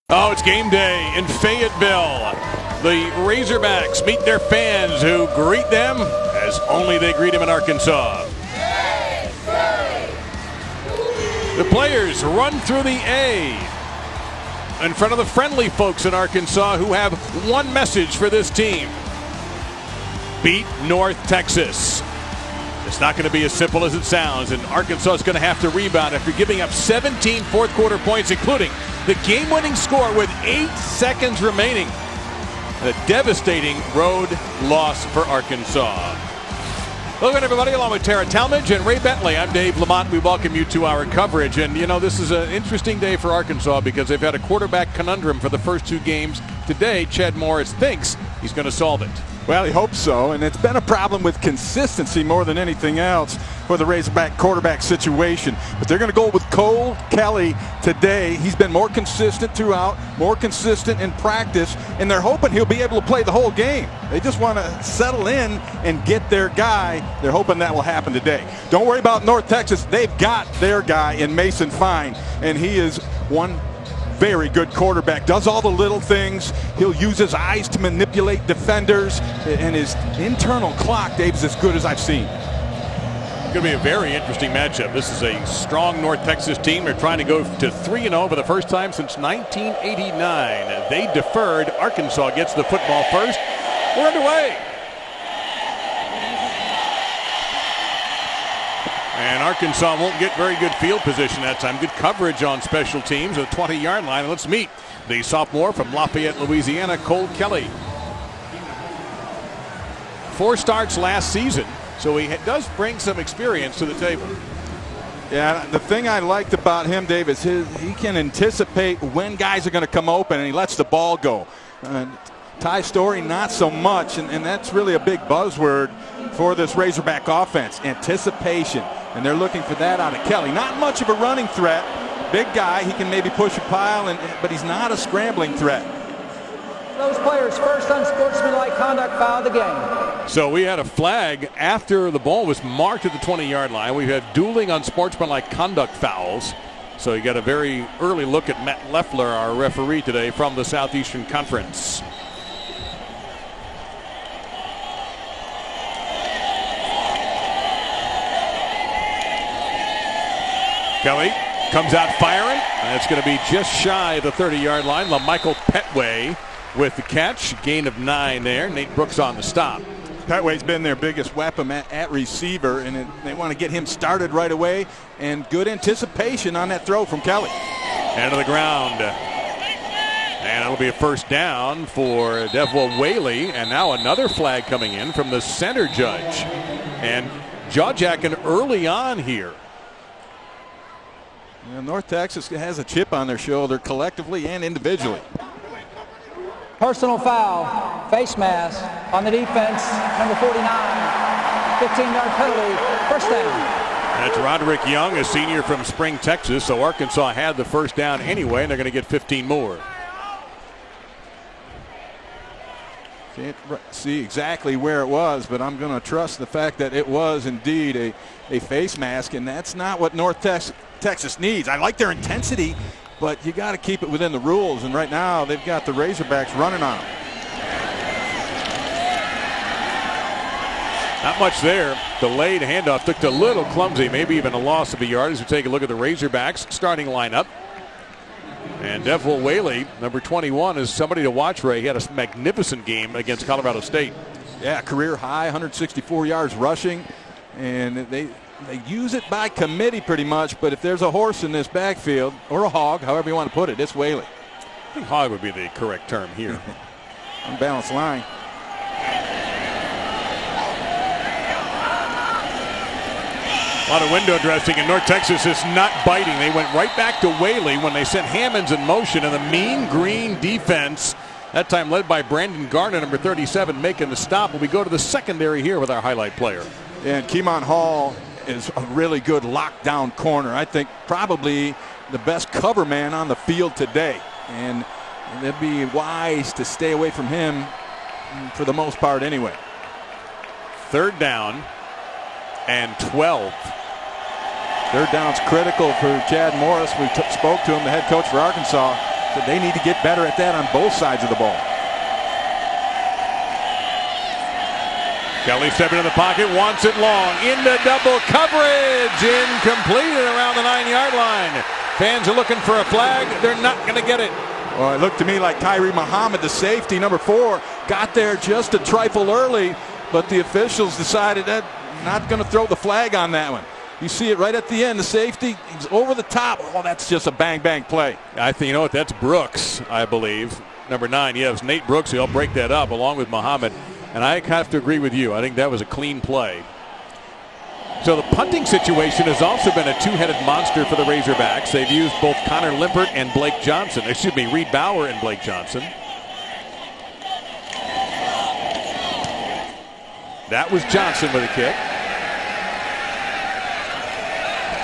Oh, it's game day in Fayetteville. The Razorbacks meet their fans who greet them as only they greet them in Arkansas. The players run through the A in front of the friendly folks in Arkansas who have one message for this team. Beat North Texas. It's not going to be as simple as it sounds, and Arkansas is going to have to rebound after giving up 17 fourth quarter points, including the game-winning score with 8 seconds remaining. A devastating road loss for Arkansas. Welcome everybody, along with Tara Talmadge and Ray Bentley. I'm Dave Lamont. We welcome you to our coverage. And you know, this is an interesting day for Arkansas because they've had a quarterback conundrum for the first two games. Today, Chad Morris thinks he's going to solve it. Well, he hopes so, and it's been a problem with consistency more than anything else for the Razorback quarterback situation. But they're going to go with Cole Kelly today. He's been more consistent throughout, more consistent in practice, and they're hoping he'll be able to play the whole game. They just want to settle in and get their guy. They're hoping that will happen today. Don't worry about North Texas. They've got their guy in Mason Fine, and he is one very good quarterback. Does all the little things. He'll use his eyes to manipulate defenders, and his internal clock, Dave, is as good as I've seen. It's going to be a very interesting matchup. This is a strong North Texas team. They're trying to go to 3-0 for the first time since 1989. They deferred. Arkansas gets the football first. We're underway. And Arkansas won't get very good field position that time. Good coverage on special teams at the 20-yard line. Let's meet the sophomore from Lafayette, Louisiana, Cole Kelly. 4 starts last season, so he does bring some experience to the table. Yeah, the thing I liked about him, Dave, is he can anticipate when guys are going to come open, and he lets the ball go. Ty Story, not so much, and that's really a big buzzword for this Razorback offense, anticipation. And they're looking for that out of Kelly. Not much of a running threat. Big guy, he can maybe push a pile, but he's not a scrambling threat. Those players' first unsportsmanlike conduct foul of the game. So we had a flag after the ball was marked at the 20-yard line. We've had dueling unsportsmanlike conduct fouls. So you got a very early look at Matt Leffler, our referee today from the Southeastern Conference. Kelly comes out firing. That's going to be just shy of the 30-yard line. LaMichael Petway with the catch. Gain of 9 there. Nate Brooks on the stop. Petway's been their biggest weapon at receiver, and they want to get him started right away. And good anticipation on that throw from Kelly. And to the ground. And it'll be a first down for Devwell Whaley. And now another flag coming in from the center judge. And jaw-jacking early on here. North Texas has a chip on their shoulder collectively and individually. Personal foul, face mask on the defense, number 49, 15-yard penalty, first down. That's Roderick Young, a senior from Spring, Texas. So Arkansas had the first down anyway, and they're going to get 15 more. Can't see exactly where it was, but I'm going to trust the fact that it was indeed a face mask, and that's not what North Texas needs. I like their intensity, but you got to keep it within the rules, and right now they've got the Razorbacks running on them. Not much there. Delayed handoff looked a little clumsy, maybe even a loss of a yard as we take a look at the Razorbacks starting lineup. And Devwell Whaley, number 21, is somebody to watch, Ray. He had a magnificent game against Colorado State. Yeah, career high, 164 yards rushing, and they use it by committee pretty much, but if there's a horse in this backfield, or a hog, however you want to put it, it's Whaley. I think hog would be the correct term here. Unbalanced line. A lot of window dressing, and North Texas is not biting. They went right back to Whaley when they sent Hammonds in motion, and the mean green defense, that time led by Brandon Garner, number 37, making the stop. But we go to the secondary here with our highlight player. And Keemon Hall is a really good lockdown corner. I think probably the best cover man on the field today. And it'd be wise to stay away from him for the most part anyway. 3rd down and 12. Third down's critical for Chad Morris. We spoke to him, the head coach for Arkansas. So they need to get better at that on both sides of the ball. Kelly stepping in the pocket, wants it long, into double coverage, incomplete and around the 9-yard line. Fans are looking for a flag. They're not going to get it. Well, it looked to me like Tyree Muhammad, the safety, number 4, got there just a trifle early, but the officials decided that not going to throw the flag on that one. You see it right at the end. The safety, he's over the top. Oh, that's just a bang-bang play. I think, you know what, that's Brooks, I believe. Number 9, yes, Nate Brooks. He'll break that up along with Muhammad. And I have to agree with you. I think that was a clean play. So the punting situation has also been a two-headed monster for the Razorbacks. They've used both Connor Limpert and Blake Johnson. Excuse me, Reed Bauer and Blake Johnson. That was Johnson with a kick.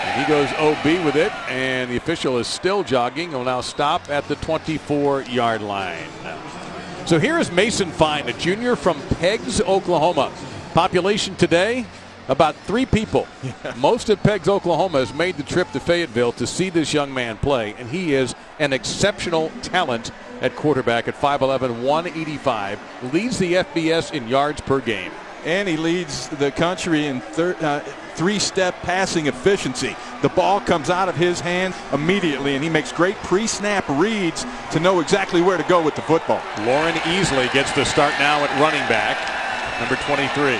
And he goes OB with it, and the official is still jogging. He'll now stop at the 24-yard line. So here is Mason Fine, a junior from Peggs, Oklahoma. Population today, about 3 people. Yeah. Most of Peggs, Oklahoma has made the trip to Fayetteville to see this young man play, and he is an exceptional talent at quarterback at 5'11", 185. Leads the FBS in yards per game. And he leads the country in three-step passing efficiency. The ball comes out of his hand immediately, and he makes great pre-snap reads to know exactly where to go with the football. Lauren Easley gets the start now at running back, number 23.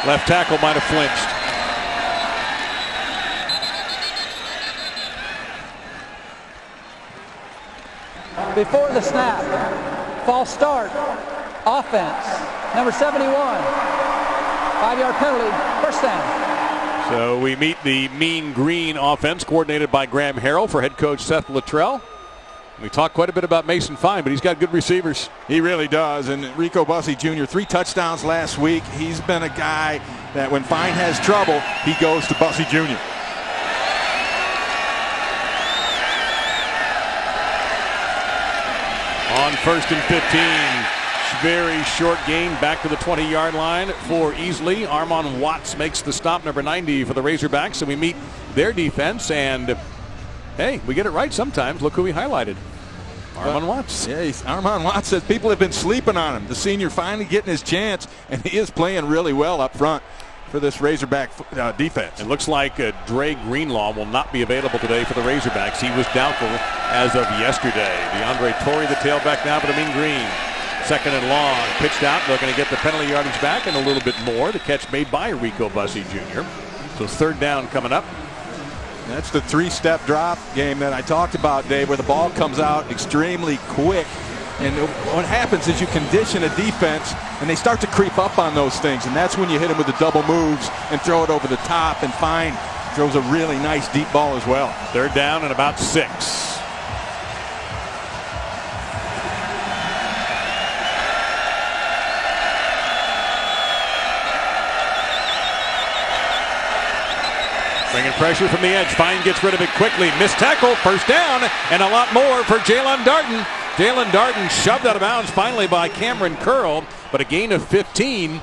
Left tackle might have flinched. Before the snap, false start, offense, number 71, 5-yard penalty, first down. So we meet the Mean Green offense coordinated by Graham Harrell for head coach Seth Luttrell. We talked quite a bit about Mason Fine, but he's got good receivers. He really does. And Rico Bussey Jr., 3 touchdowns last week. He's been a guy that when Fine has trouble, he goes to Bussey Jr. On 1st and 15, very short gain back to the 20-yard line for Easley. Armon Watts makes the stop, number 90 for the Razorbacks, and we meet their defense. And hey, we get it right sometimes. Look who we highlighted. Armon Watts. Yeah, Armon Watts says people have been sleeping on him. The senior finally getting his chance, and he is playing really well up front for this Razorback defense. It looks like Dre Greenlaw will not be available today for the Razorbacks. He was doubtful as of yesterday. Deandre Torrey, the tailback now for the Mean Green. 2nd and long. Pitched out. They're going to get the penalty yardage back and a little bit more. The catch made by Rico Bussey Jr. So 3rd down coming up. That's the 3-step drop game that I talked about, Dave, where the ball comes out extremely quick. And what happens is you condition a defense, and they start to creep up on those things. And that's when you hit them with the double moves and throw it over the top. And Fine throws a really nice deep ball as well. 3rd down and about 6. Bringing pressure from the edge. Fine gets rid of it quickly. Missed tackle. 1st down and a lot more for Jalen Darton. Jalen Darton shoved out of bounds finally by Cameron Curl, but a gain of 15.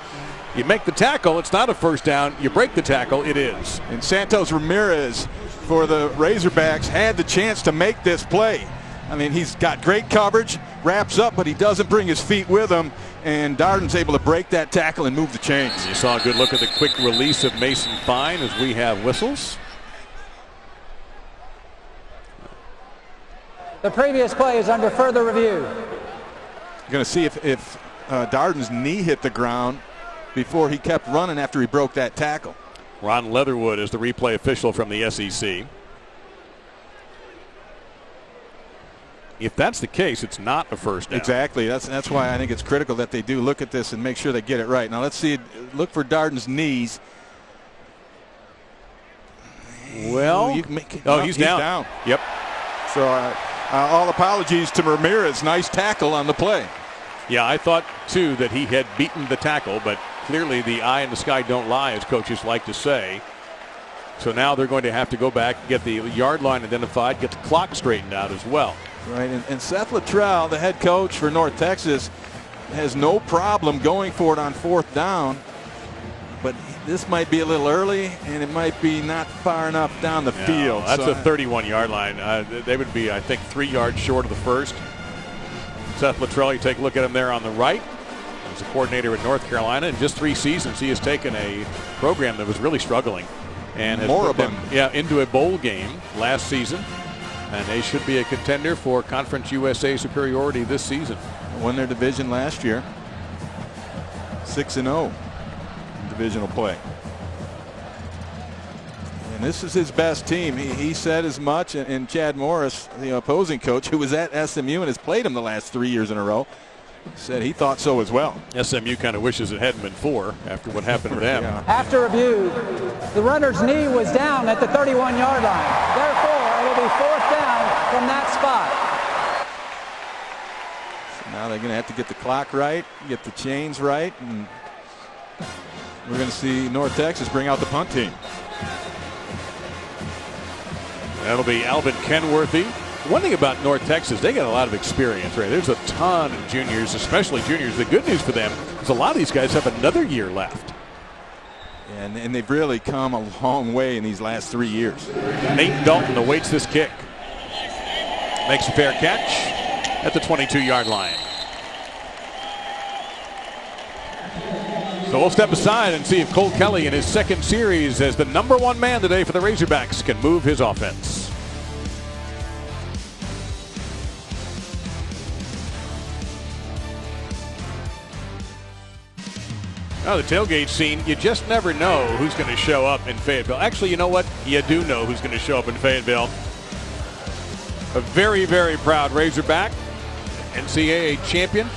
You make the tackle, it's not a 1st down. You break the tackle, it is. And Santos Ramirez for the Razorbacks had the chance to make this play. I mean, he's got great coverage, wraps up, but he doesn't bring his feet with him. And Darton's able to break that tackle and move the chains. You saw a good look at the quick release of Mason Fine as we have whistles. The previous play is under further review. You're going to see if Darton's knee hit the ground before he kept running after he broke that tackle. Ron Leatherwood is the replay official from the SEC. If that's the case, it's not a 1st down. Exactly. That's why I think it's critical that they do look at this and make sure they get it right. Now let's see. Look for Darton's knees. Well, he's down. Yep. So all apologies to Ramirez. Nice tackle on the play. Yeah, I thought too that he had beaten the tackle, but clearly the eye in the sky don't lie, as coaches like to say. So now they're going to have to go back, get the yard line identified, get the clock straightened out as well. Right, and Seth Luttrell, the head coach for North Texas, has no problem going for it on 4th down. But this might be a little early, and it might be not far enough down the field. That's a 31-yard line. They would be, I think, 3 yards short of the first. Seth Luttrell, you take a look at him there on the right. He's a coordinator at North Carolina. In just 3 seasons, he has taken a program that was really struggling and has put them into a bowl game last season. And they should be a contender for Conference USA superiority this season. Won their division last year. 6-0 in divisional play. And this is his best team. He said as much. And Chad Morris, the opposing coach, who was at SMU and has played him the last 3 years in a row, said he thought so as well. SMU kind of wishes it hadn't been 4 after what happened to them. After review, the runner's knee was down at the 31-yard line. Therefore, it'll be 4th down from that spot. So now they're going to have to get the clock right, get the chains right, and we're going to see North Texas bring out the punt team. That'll be Alvin Kenworthy. One thing about North Texas, they got a lot of experience, right? There's a ton of juniors, especially juniors. The good news for them is a lot of these guys have another year left. And they've really come a long way in these last 3 years. Nate Dalton awaits this kick. Makes a fair catch at the 22-yard line. So we'll step aside and see if Cole Kelly in his second series as the #1 man today for the Razorbacks can move his offense. Oh, the tailgate scene, you just never know who's going to show up in Fayetteville. Actually, you know what? You do know who's going to show up in Fayetteville. A very, very proud Razorback, NCAA champion,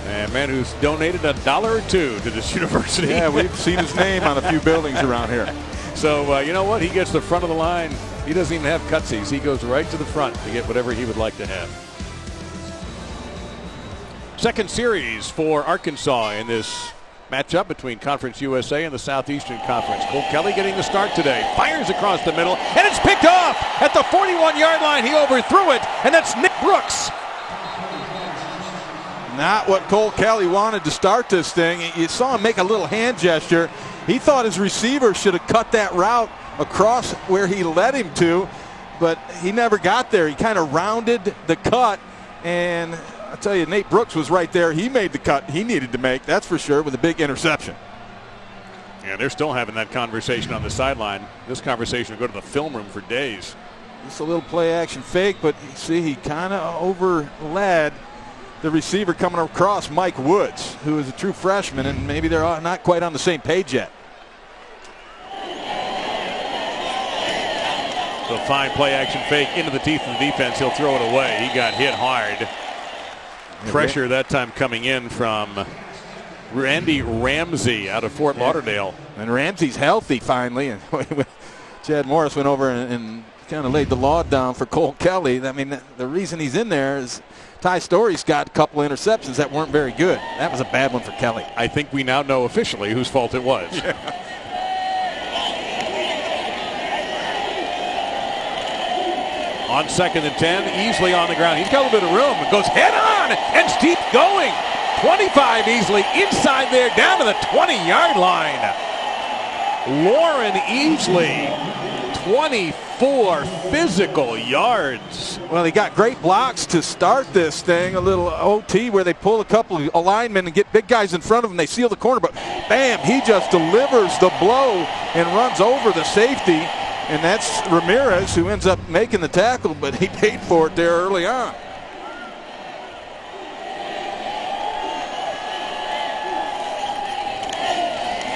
and a man who's donated $1 or $2 to this university. Yeah, we've seen his name on a few buildings around here. So, you know what? He gets the front of the line. He doesn't even have cutsies. He goes right to the front to get whatever he would like to have. Second series for Arkansas in this matchup between Conference USA and the Southeastern Conference. Cole Kelly getting the start today. Fires across the middle, and it's picked off at the 41-yard line. He overthrew it, and that's Nick Brooks. Not what Cole Kelly wanted to start this thing. You saw him make a little hand gesture. He thought his receiver should have cut that route across where he led him to, but he never got there. He kind of rounded the cut, and I tell you, Nate Brooks was right there. He made the cut he needed to make, that's for sure, with a big interception. Yeah, they're still having that conversation on the sideline. This conversation will go to the film room for days. Just a little play action fake, but you see he kind of overled the receiver coming across, Mike Woods, who is a true freshman, and maybe they're not quite on the same page yet. So fine play action fake into the teeth of the defense. He'll throw it away. He got hit hard. Pressure that time coming in from Randy Ramsey out of Fort Lauderdale. And Ramsey's healthy finally. And Chad Morris went over and kind of laid the law down for Cole Kelly. I mean, the reason he's in there is Ty Story's got a couple interceptions that weren't very good. That was a bad one for Kelly. I think we now know officially whose fault it was. Yeah. On 2nd and 10, Easley on the ground. He's got a little bit of room. Goes head on and keeps going. 25 Easley inside there down to the 20-yard line. Lauren Easley, 24 physical yards. Well, he got great blocks to start this thing. A little OT where they pull a couple of linemen and get big guys in front of him. They seal the corner, but bam, he just delivers the blow and runs over the safety. And that's Ramirez, who ends up making the tackle, but he paid for it there early on.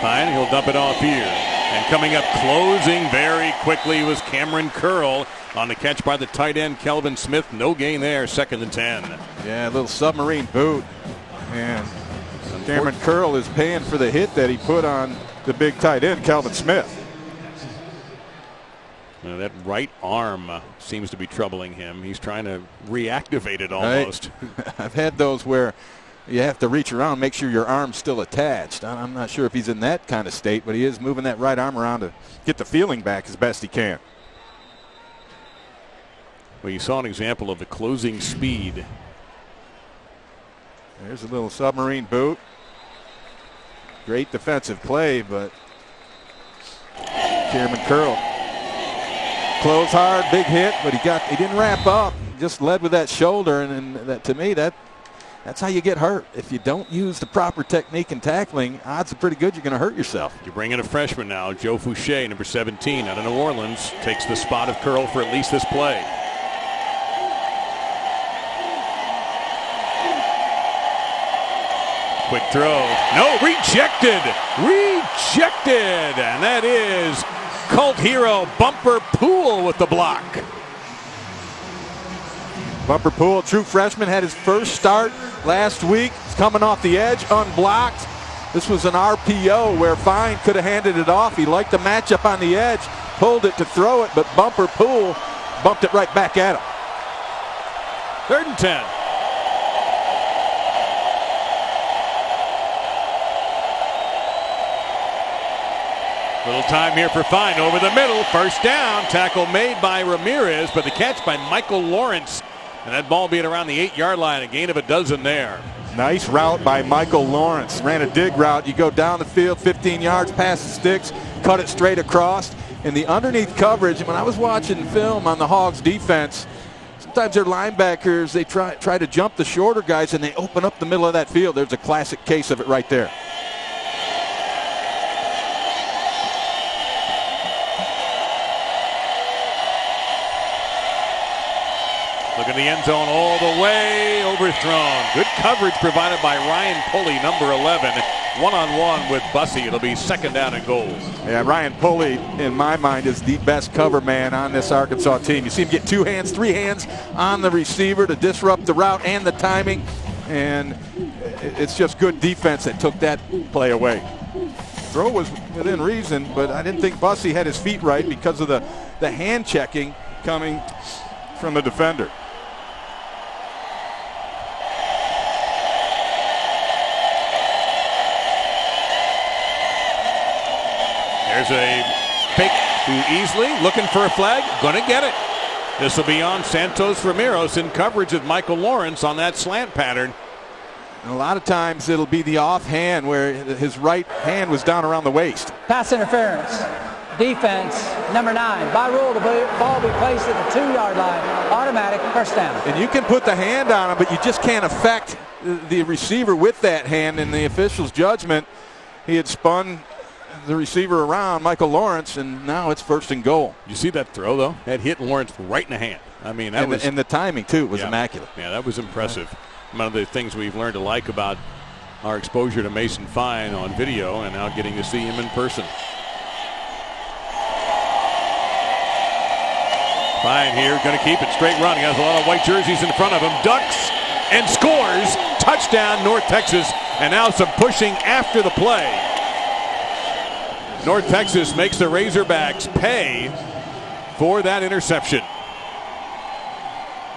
Fine, he'll dump it off here. And coming up, closing very quickly was Cameron Curl on the catch by the tight end, Kelvin Smith. No gain there, 2nd and 10. Yeah, a little submarine boot. And Cameron Curl is paying for the hit that he put on the big tight end, Kelvin Smith. That right arm seems to be troubling him. He's trying to reactivate it almost. Right. I've had those where you have to reach around, make sure your arm's still attached. I'm not sure if he's in that kind of state, but he is moving that right arm around to get the feeling back as best he can. Well, you saw an example of the closing speed. There's a little submarine boot. Great defensive play, but Chairman Curl close hard, big hit, but he didn't wrap up. He just led with that shoulder, and that, to me, that's how you get hurt. If you don't use the proper technique and tackling, odds are pretty good you're going to hurt yourself. You bring in a freshman now, Joe Fouché, number 17, out of New Orleans, takes the spot of Curl for at least this play. Quick throw. No, rejected. Rejected. And that is cult hero Bumper Poole with the block. Bumper Poole, true freshman, had his first start last week. He's coming off the edge, unblocked. This was an RPO where Fine could have handed it off. He liked the matchup on the edge, pulled it to throw it, but Bumper Poole bumped it right back at him. 3rd and 10. Little time here for Fine over the middle. First down. Tackle made by Ramirez, but the catch by Michael Lawrence. And that ball being around the 8-yard line. A gain of 12 there. Nice route by Michael Lawrence. Ran a dig route. You go down the field 15 yards past the sticks, cut it straight across. And the underneath coverage, when I was watching film on the Hogs defense, sometimes their linebackers, they try to jump the shorter guys and they open up the middle of that field. There's a classic case of it right there. Look at the end zone all the way, overthrown. Good coverage provided by Ryan Pulley, number 11. One-on-one with Bussey. It'll be 2nd down and goal. Yeah, Ryan Pulley, in my mind, is the best cover man on this Arkansas team. You see him get 2 hands, 3 hands on the receiver to disrupt the route and the timing. And it's just good defense that took that play away. Throw was within reason, but I didn't think Bussey had his feet right because of the hand checking coming from the defender. There's a fake too easily, looking for a flag, gonna get it. This will be on Santos Ramirez in coverage of Michael Lawrence on that slant pattern. And a lot of times it'll be the offhand where his right hand was down around the waist. Pass interference. Defense, number 9. By rule, the ball be placed at the 2-yard line. Automatic first down. And you can put the hand on him, but you just can't affect the receiver with that hand. In the official's judgment, he had spun the receiver around, Michael Lawrence, and now it's 1st and goal. You see that throw, though? That hit Lawrence right in the hand. I mean, that was... And the timing, too, was immaculate. Yeah, that was impressive. One of the things we've learned to like about our exposure to Mason Fine on video and now getting to see him in person. Fine here, going to keep it straight run. He has a lot of white jerseys in front of him. Ducks and scores. Touchdown, North Texas. And now some pushing after the play. North Texas makes the Razorbacks pay for that interception.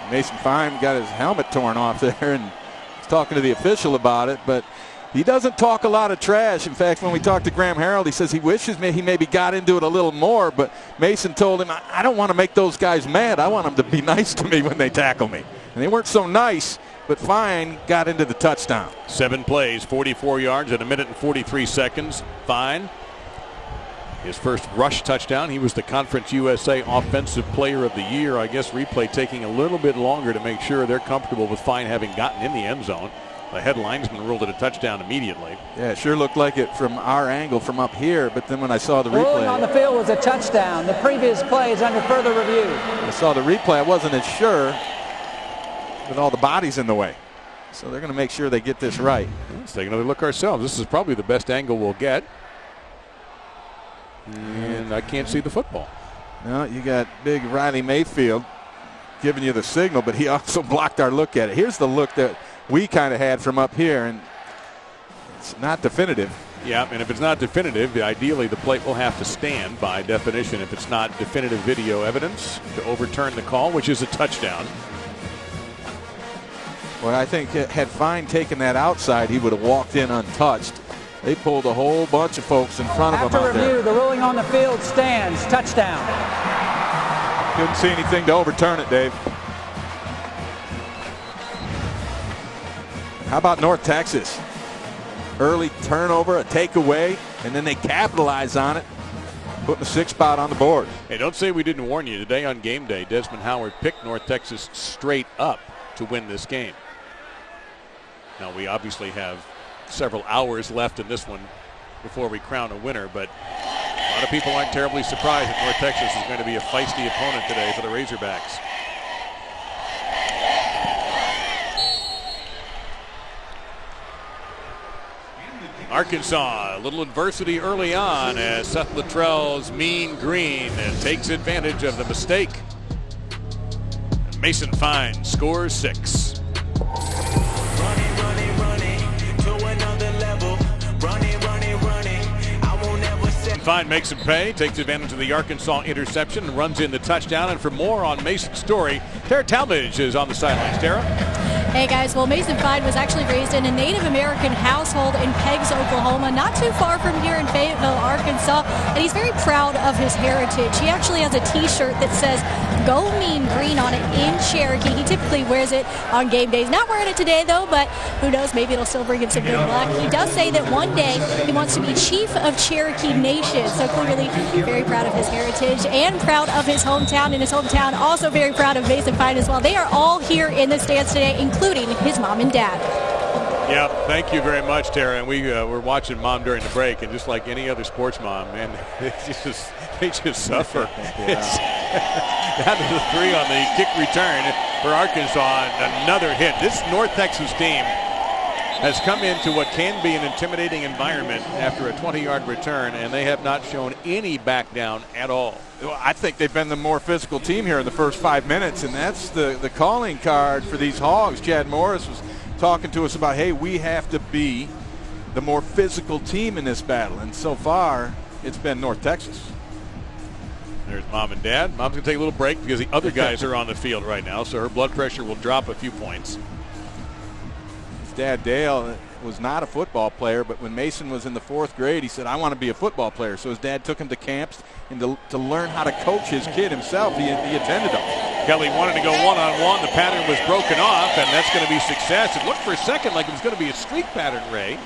Mason Fine got his helmet torn off there and was talking to the official about it, but he doesn't talk a lot of trash. In fact, when we talked to Graham Harreld, he says he wishes he maybe got into it a little more, but Mason told him, I don't want to make those guys mad. I want them to be nice to me when they tackle me. And they weren't so nice, but Fine got into the touchdown. 7 plays, 44 yards in 1 minute and 43 seconds. Fine. His first rush touchdown. He was the Conference USA Offensive Player of the Year. I guess replay taking a little bit longer to make sure they're comfortable with Fine having gotten in the end zone. The head linesman ruled it a touchdown immediately. Yeah, it sure looked like it from our angle from up here, but then when I saw the replay... Ruling on the field was a touchdown. The previous play is under further review. I saw the replay. I wasn't as sure with all the bodies in the way. So they're going to make sure they get this right. Let's take another look ourselves. This is probably the best angle we'll get. And I can't see the football. No, you got big Riley Mayfield giving you the signal, but he also blocked our look at it. Here's the look that we kind of had from up here, and it's not definitive. Yeah, and if it's not definitive, ideally the plate will have to stand by definition if it's not definitive video evidence to overturn the call, which is a touchdown. Well, I think had Fine taken that outside, he would have walked in untouched. They pulled a whole bunch of folks in front of him out there. After review, the ruling on the field stands. Touchdown. Couldn't see anything to overturn it, Dave. How about North Texas? Early turnover, a takeaway, and then they capitalize on it, putting the 6th spot on the board. Hey, don't say we didn't warn you. Today on game day, Desmond Howard picked North Texas straight up to win this game. Now, we obviously have several hours left in this one before we crown a winner, but a lot of people aren't terribly surprised that North Texas is going to be a feisty opponent today for the Razorbacks. Arkansas, a little adversity early on as Seth Luttrell's Mean Green takes advantage of the mistake. Mason Fine scores 6. Fine makes him pay, takes advantage of the Arkansas interception, and runs in the touchdown. And for more on Mason's story, Tara Talmadge is on the sidelines. Tara? Hey guys, well, Mason Fine was actually raised in a Native American household in Peggs, Oklahoma, not too far from here in Fayetteville, Arkansas, and he's very proud of his heritage. He actually has a t-shirt that says "Go Mean Green" on it in Cherokee. He typically wears it on game days. Not wearing it today though, but who knows, maybe it'll still bring him some good luck. He does say that one day he wants to be Chief of Cherokee Nation, so clearly very proud of his heritage and proud of his hometown. In his hometown, also very proud of Mason Fine as well. They are all here in the stands today, including his mom and dad. Yeah, thank you very much, Tara. And we were watching Mom during the break, and just like any other sports mom, man, they just suffer. It's down to the 3 on the kick return for Arkansas. Another hit. This North Texas team has come into what can be an intimidating environment after a 20-yard return, and they have not shown any back down at all. Well, I think they've been the more physical team here in the first 5 minutes, and that's the calling card for these Hogs. Chad Morris was talking to us about, hey, we have to be the more physical team in this battle, and so far it's been North Texas. There's Mom and Dad. Mom's going to take a little break because the other guys are on the field right now, so her blood pressure will drop a few points. His dad, Dale, was not a football player, but when Mason was in the 4th grade, he said, I want to be a football player. So his dad took him to camps and to learn how to coach his kid himself. He attended them. Kelly wanted to go one-on-one. The pattern was broken off, and that's going to be success. It looked for a second like it was going to be a streak pattern, Ray.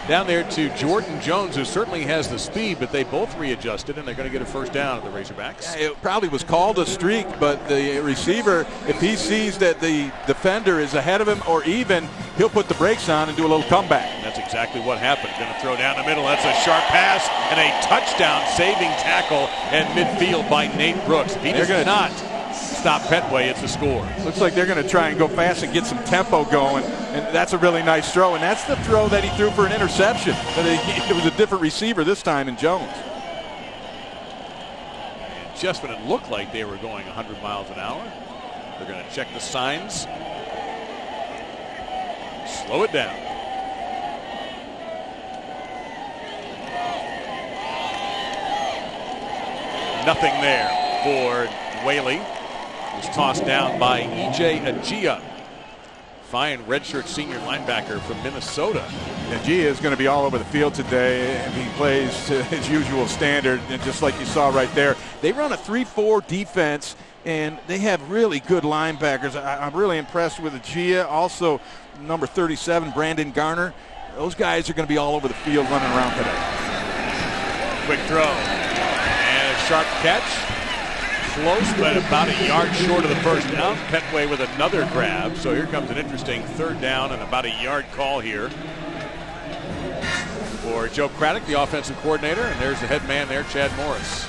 Down there to Jordan Jones, who certainly has the speed, but they both readjusted, and they're going to get a first down at the Razorbacks. Yeah, it probably was called a streak, but the receiver, if he sees that the defender is ahead of him or even, he'll put the brakes on and do a little comeback. And that's exactly what happened. Going to throw down the middle. That's a sharp pass and a touchdown-saving tackle at midfield by Nate Brooks. He does not stop Petway. It's a score. Looks like they're going to try and go fast and get some tempo going, and that's a really nice throw. And that's the throw that he threw for an interception. It was a different receiver this time in Jones. And just when it looked like they were going 100 miles an hour, they're going to check the signs. Slow it down. Nothing there for Whaley. Was tossed down by E.J. Agia. Fine redshirt senior linebacker from Minnesota. Agia is going to be all over the field today, and he plays to his usual standard. And just like you saw right there, they run a 3-4 defense, and they have really good linebackers. I'm really impressed with Agia. Also, number 37, Brandon Garner. Those guys are going to be all over the field running around today. Quick throw. And a sharp catch. Close, but about a yard short of the first down. Petway with another grab. So here comes an interesting 3rd down and about a yard call here for Joe Craddock, the offensive coordinator. And there's the head man there, Chad Morris.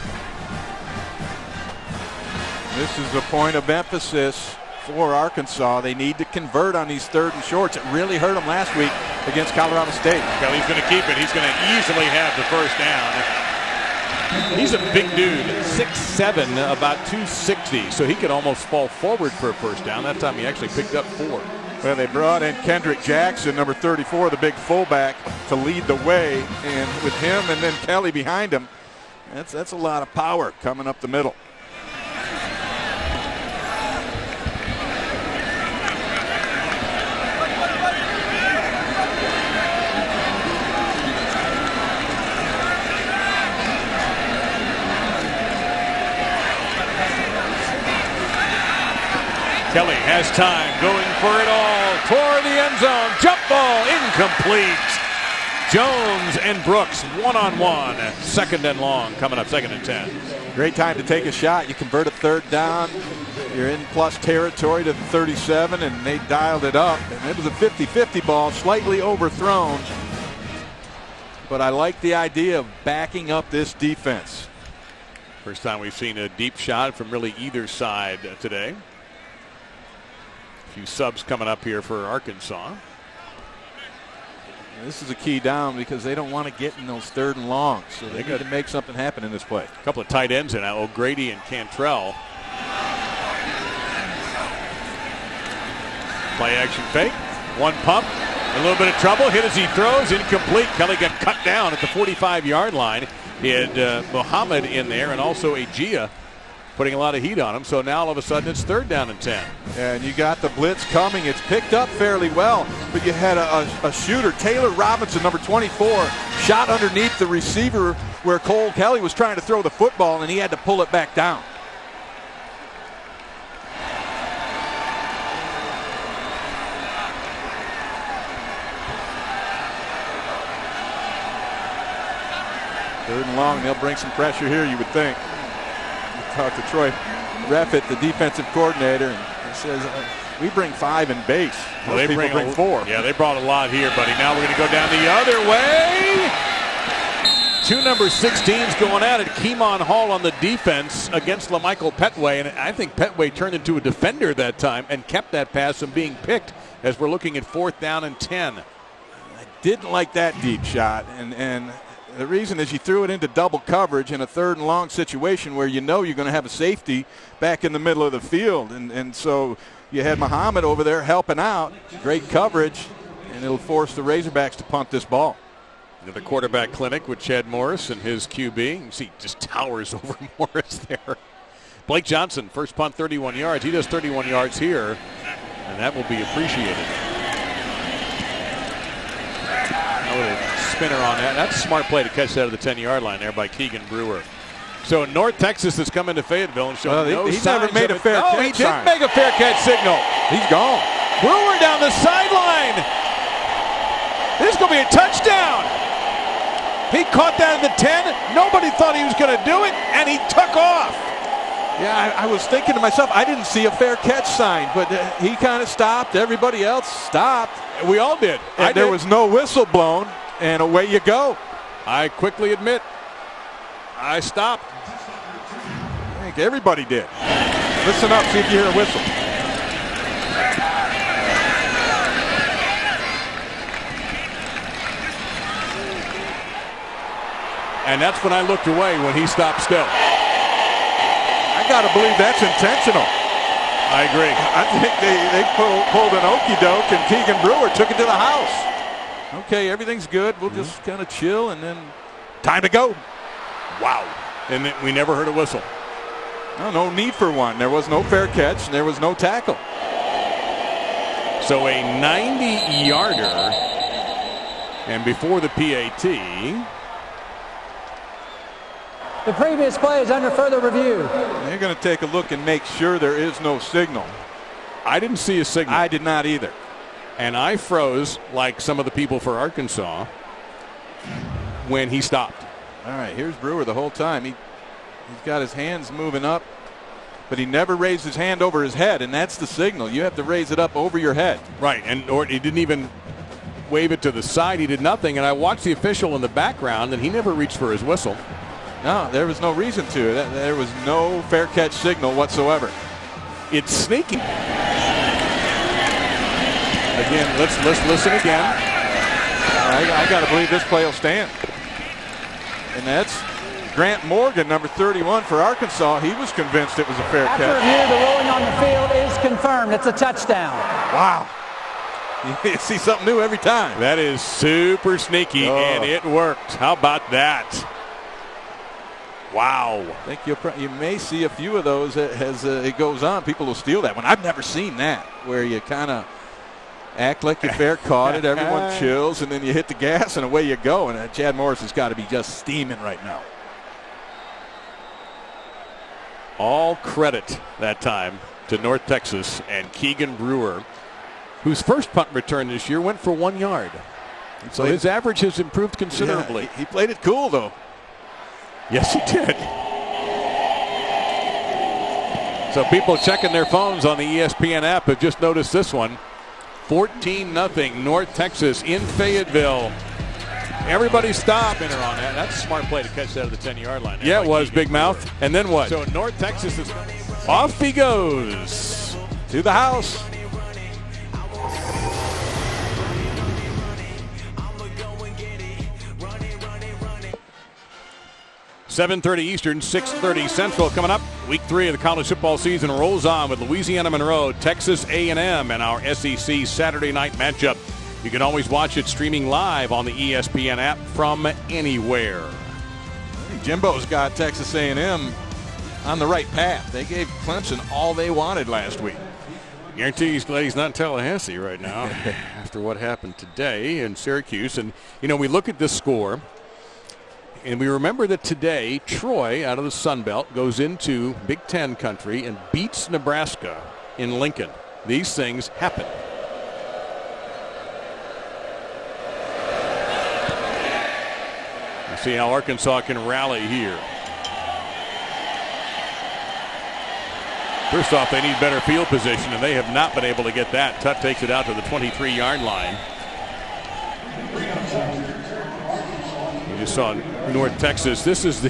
This is a point of emphasis for Arkansas. They need to convert on these 3rd and shorts. It really hurt them last week against Colorado State. Kelly's going to keep it. He's going to easily have the first down. He's a big dude, 6'7", about 260, so he could almost fall forward for a first down. That time he actually picked up 4. Well, they brought in Kendrick Jackson, number 34, the big fullback, to lead the way, and with him and then Kelly behind him, that's a lot of power coming up the middle. Kelly has time, going for it all toward the end zone. Jump ball incomplete. Jones and Brooks one-on-one. Second and long coming up, 2nd and 10. Great time to take a shot. You convert a third down. You're in plus territory to the 37, and they dialed it up. And it was a 50-50 ball, slightly overthrown. But I like the idea of backing up this defense. First time we've seen a deep shot from really either side today. A few subs coming up here for Arkansas. This is a key down because they don't want to get in those 3rd and longs. So they got to make something happen in this play. A couple of tight ends in now, O'Grady and Cantrell. Play action fake. One pump. A little bit of trouble. Hit as he throws. Incomplete. Kelly got cut down at the 45-yard line. He had Muhammad in there and also Agia putting a lot of heat on him. So now all of a sudden it's 3rd down and 10. And you got the blitz coming. It's picked up fairly well, but you had a shooter, Taylor Robinson, number 24, shot underneath the receiver where Cole Kelly was trying to throw the football, and he had to pull it back down. Third and long, they'll bring some pressure here, you would think. Talk to Troy Reffitt, the defensive coordinator, and he says, we bring 5 in base. Well, they bring 4. Yeah, they brought a lot here, buddy. Now we're going to go down the other way. 2 number 16s going at it. Keemon Hall on the defense against LaMichael Petway, and I think Petway turned into a defender that time and kept that pass from being picked as we're looking at 4th down and 10. I didn't like that deep shot, and the reason is you threw it into double coverage in a 3rd and long situation where you know you're going to have a safety back in the middle of the field. And so you had Muhammad over there helping out. Great coverage, and it'll force the Razorbacks to punt this ball. The quarterback clinic with Chad Morris and his QB. You can see just towers over Morris there. Blake Johnson, first punt, 31 yards. He does 31 yards here, and that will be appreciated. Spinner on that. That's a smart play to catch that at the 10-yard line there by Keegan Brewer. So North Texas has come into Fayetteville and shown he never made a fair catch. Oh, he did make a fair catch signal. He's gone. Brewer down the sideline. This is going to be a touchdown. He caught that at the 10. Nobody thought he was going to do it, and he took off. Yeah, I was thinking to myself, I didn't see a fair catch sign, but he kind of stopped. Everybody else stopped. We all did. And there was no whistle blown, and away you go. I quickly admit, I stopped. I think everybody did. Listen up, see if you hear a whistle. And that's when I looked away when he stopped still. I got to believe that's intentional. I agree. I think they pulled an okie doke, and Keegan Brewer took it to the house. Okay, everything's good. We'll just kind of chill, and then time to go. Wow. And we never heard a whistle. No need for one. There was no fair catch, and there was no tackle. So a 90-yarder, and before the PAT. The previous play is under further review. They're going to take a look and make sure there is no signal. I didn't see a signal. I did not either. And I froze like some of the people for Arkansas when he stopped. All right, here's Brewer the whole time. He's got his hands moving up, but he never raised his hand over his head, and that's the signal. You have to raise it up over your head. Right, or he didn't even wave it to the side. He did nothing, and I watched the official in the background, and he never reached for his whistle. No, there was no reason to. There was no fair catch signal whatsoever. It's sneaky. Again, let's listen again. I got to believe this play will stand. And that's Grant Morgan, number 31 for Arkansas. He was convinced it was a fair catch. After review, the ruling on the field is confirmed. It's a touchdown. Wow. You see something new every time. That is super sneaky, and it worked. How about that? Wow. I think you may see a few of those as it goes on. People will steal that one. I've never seen that, where you kind of act like you fair caught it, everyone chills, and then you hit the gas and away you go. And Chad Morris has got to be just steaming right now. All credit that time to North Texas and Keegan Brewer whose first punt return this year went for 1 yard. So his average has improved considerably. Yeah, he played it cool, though. Yes, he did. So people checking their phones on the ESPN app have just noticed this one. 14-0 North Texas in Fayetteville. Everybody stop. Spinner on that. That's a smart play to catch that at the 10-yard line. Yeah, it was, Big Mouth. And then what? So North Texas is off he goes to the house. 7:30 Eastern, 6:30 Central. Coming up, week 3 of the college football season rolls on with Louisiana Monroe, Texas A&M, and our SEC Saturday night matchup. You can always watch it streaming live on the ESPN app from anywhere. Jimbo's got Texas A&M on the right path. They gave Clemson all they wanted last week. Guarantee he's glad he's not in Tallahassee right now after what happened today in Syracuse. And, you know, we look at this score, and we remember that today Troy, out of the Sun Belt, goes into Big Ten country and beats Nebraska in Lincoln. These things happen. We'll see how Arkansas can rally here. First off, they need better field position, and they have not been able to get that. Tut takes it out to the 23-yard line. We just saw North Texas. This is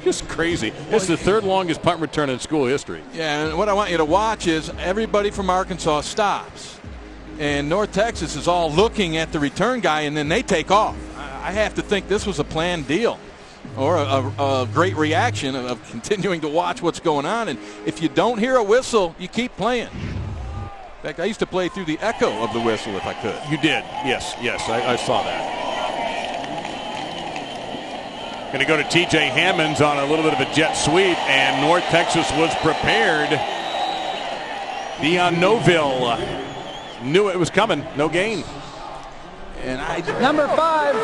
just crazy. It's the third longest punt return in school history. Yeah, and what I want you to watch is everybody from Arkansas stops. And North Texas is all looking at the return guy, and then they take off. I have to think this was a planned deal, or a great reaction of continuing to watch what's going on. And if you don't hear a whistle, you keep playing. In fact, I used to play through the echo of the whistle if I could. You did. Yes, I saw that. Going to go to T.J. Hammonds on a little bit of a jet sweep, and North Texas was prepared. Dion Noville knew it was coming. No gain. And Number 5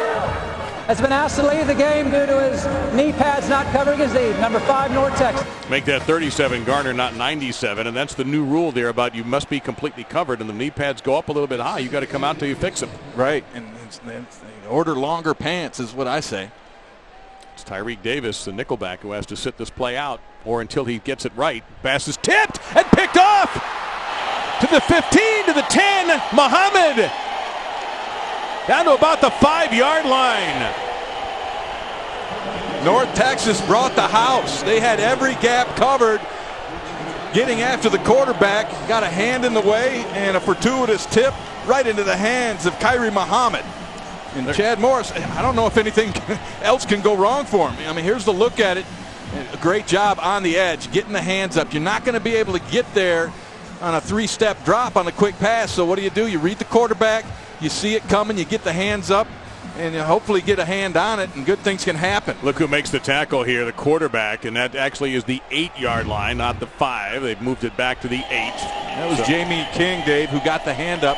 has been asked to leave the game due to his knee pads not covering his knee. Number 5, North Texas. Make that 37, Garner, not 97, and that's the new rule there about you must be completely covered, and the knee pads go up a little bit high. You got to come out till you fix them. Right, and order longer pants is what I say. It's Tyreek Davis, the nickelback, who has to sit this play out, or until he gets it right. Pass is tipped and picked off to the 15, to the 10. Muhammad down to about the 5-yard line. North Texas brought the house. They had every gap covered. Getting after the quarterback, got a hand in the way, and a fortuitous tip right into the hands of Kyrie Muhammad. And Chad Morris, I don't know if anything else can go wrong for him. I mean, here's the look at it. A great job on the edge, getting the hands up. You're not going to be able to get there on a 3-step drop on a quick pass. So what do? You read the quarterback, you see it coming, you get the hands up, and you hopefully get a hand on it, and good things can happen. Look who makes the tackle here, the quarterback, and that actually is the 8-yard line, not the 5. They've moved it back to the 8. That was Jamie King, Dave, who got the hand up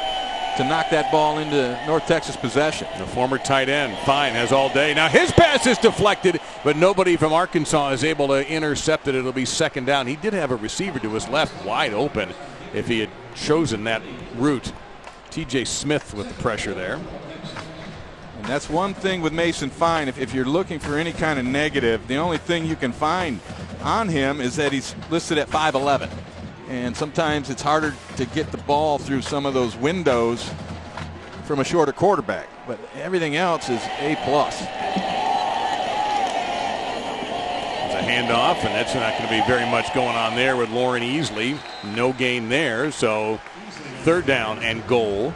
to knock that ball into North Texas possession. The former tight end, Fine, has all day. Now his pass is deflected, but nobody from Arkansas is able to intercept it. It'll be second down. He did have a receiver to his left wide open if he had chosen that route. T.J. Smith with the pressure there. And that's one thing with Mason Fine. If you're looking for any kind of negative, the only thing you can find on him is that he's listed at 5'11". And sometimes it's harder to get the ball through some of those windows from a shorter quarterback. But everything else is A+. It's a handoff, and that's not going to be very much going on there with Lauren Easley. No gain there, so third down and goal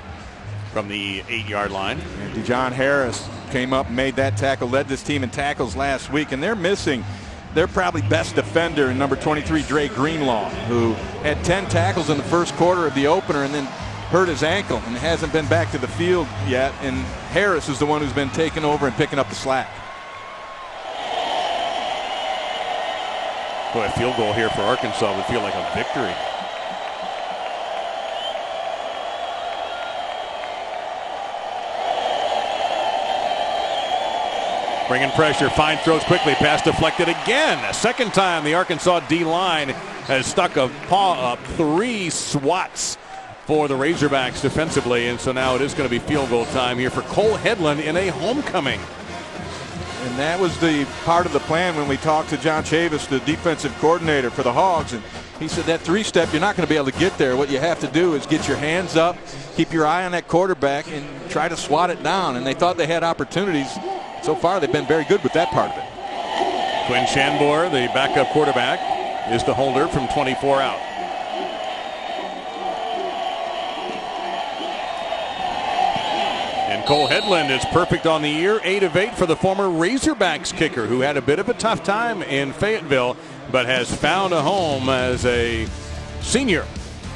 from the 8-yard line. And DeJohn Harris came up and made that tackle, led this team in tackles last week, and they're missing their probably best defender in number 23, Dre Greenlaw, who had 10 tackles in the first quarter of the opener and then hurt his ankle and hasn't been back to the field yet. And Harris is the one who's been taking over and picking up the slack. Boy, a field goal here for Arkansas would feel like a victory. Bringing pressure, Fine throws quickly, pass deflected again. A second time the Arkansas D-line has stuck a paw up. 3 swats for the Razorbacks defensively, and so now it is going to be field goal time here for Cole Headland in a homecoming. And that was the part of the plan when we talked to John Chavis, the defensive coordinator for the Hogs, and he said that three-step, you're not going to be able to get there. What you have to do is get your hands up, keep your eye on that quarterback, and try to swat it down. And they thought they had opportunities. So far, they've been very good with that part of it. Quinn Shanbor, the backup quarterback, is the holder from 24 out. And Cole Headland is perfect on the year, 8 of 8 for the former Razorbacks kicker, who had a bit of a tough time in Fayetteville, but has found a home as a senior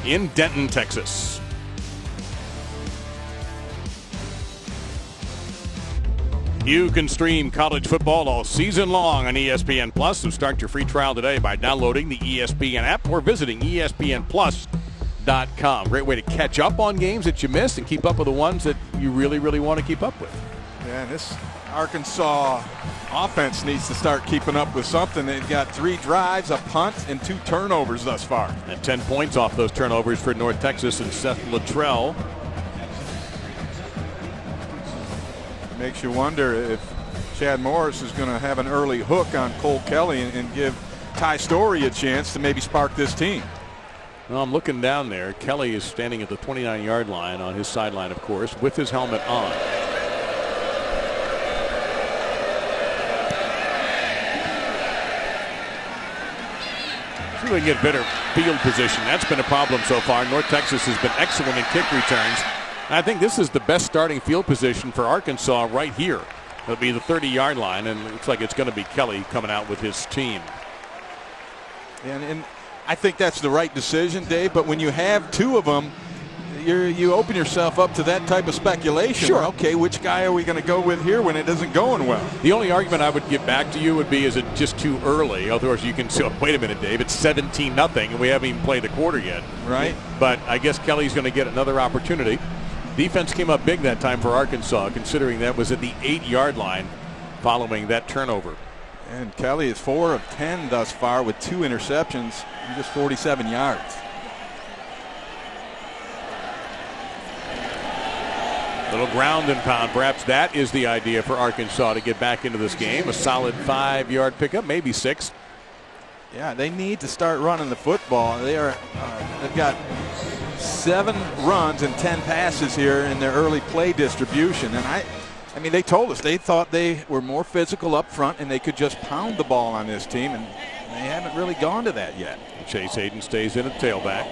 in Denton, Texas. You can stream college football all season long on ESPN Plus, so start your free trial today by downloading the ESPN app or visiting ESPNplus.com. Great way to catch up on games that you missed and keep up with the ones that you really, really want to keep up with. Yeah, and this Arkansas offense needs to start keeping up with something. They've got 3 drives, a punt, and 2 turnovers thus far. And 10 points off those turnovers for North Texas and Seth Luttrell. Makes you wonder if Chad Morris is going to have an early hook on Cole Kelly and give Ty Story a chance to maybe spark this team. Well, I'm looking down there. Kelly is standing at the 29-yard line on his sideline, of course, with his helmet on. See if we can get better field position. That's been a problem so far. North Texas has been excellent in kick returns. I think this is the best starting field position for Arkansas right here. It'll be the 30-yard line, and it looks like it's going to be Kelly coming out with his team. And I think that's the right decision, Dave, but when you have 2 of them, you open yourself up to that type of speculation. Sure. Okay, which guy are we going to go with here when it isn't going well? The only argument I would give back to you would be, is it just too early? Otherwise, you can say, wait a minute, Dave, it's 17-0, and we haven't even played the quarter yet. Right. But I guess Kelly's going to get another opportunity. Defense came up big that time for Arkansas, considering that was at the 8-yard line following that turnover. And Kelly is 4 of 10 thus far with 2 interceptions and just 47 yards. Little ground and pound. Perhaps that is the idea for Arkansas to get back into this game. A solid 5-yard pickup, maybe 6. Yeah, they need to start running the football. They've got 7 runs and 10 passes here in their early play distribution. And I mean, they told us they thought they were more physical up front and they could just pound the ball on this team, and they haven't really gone to that yet. Chase Hayden stays in at tailback.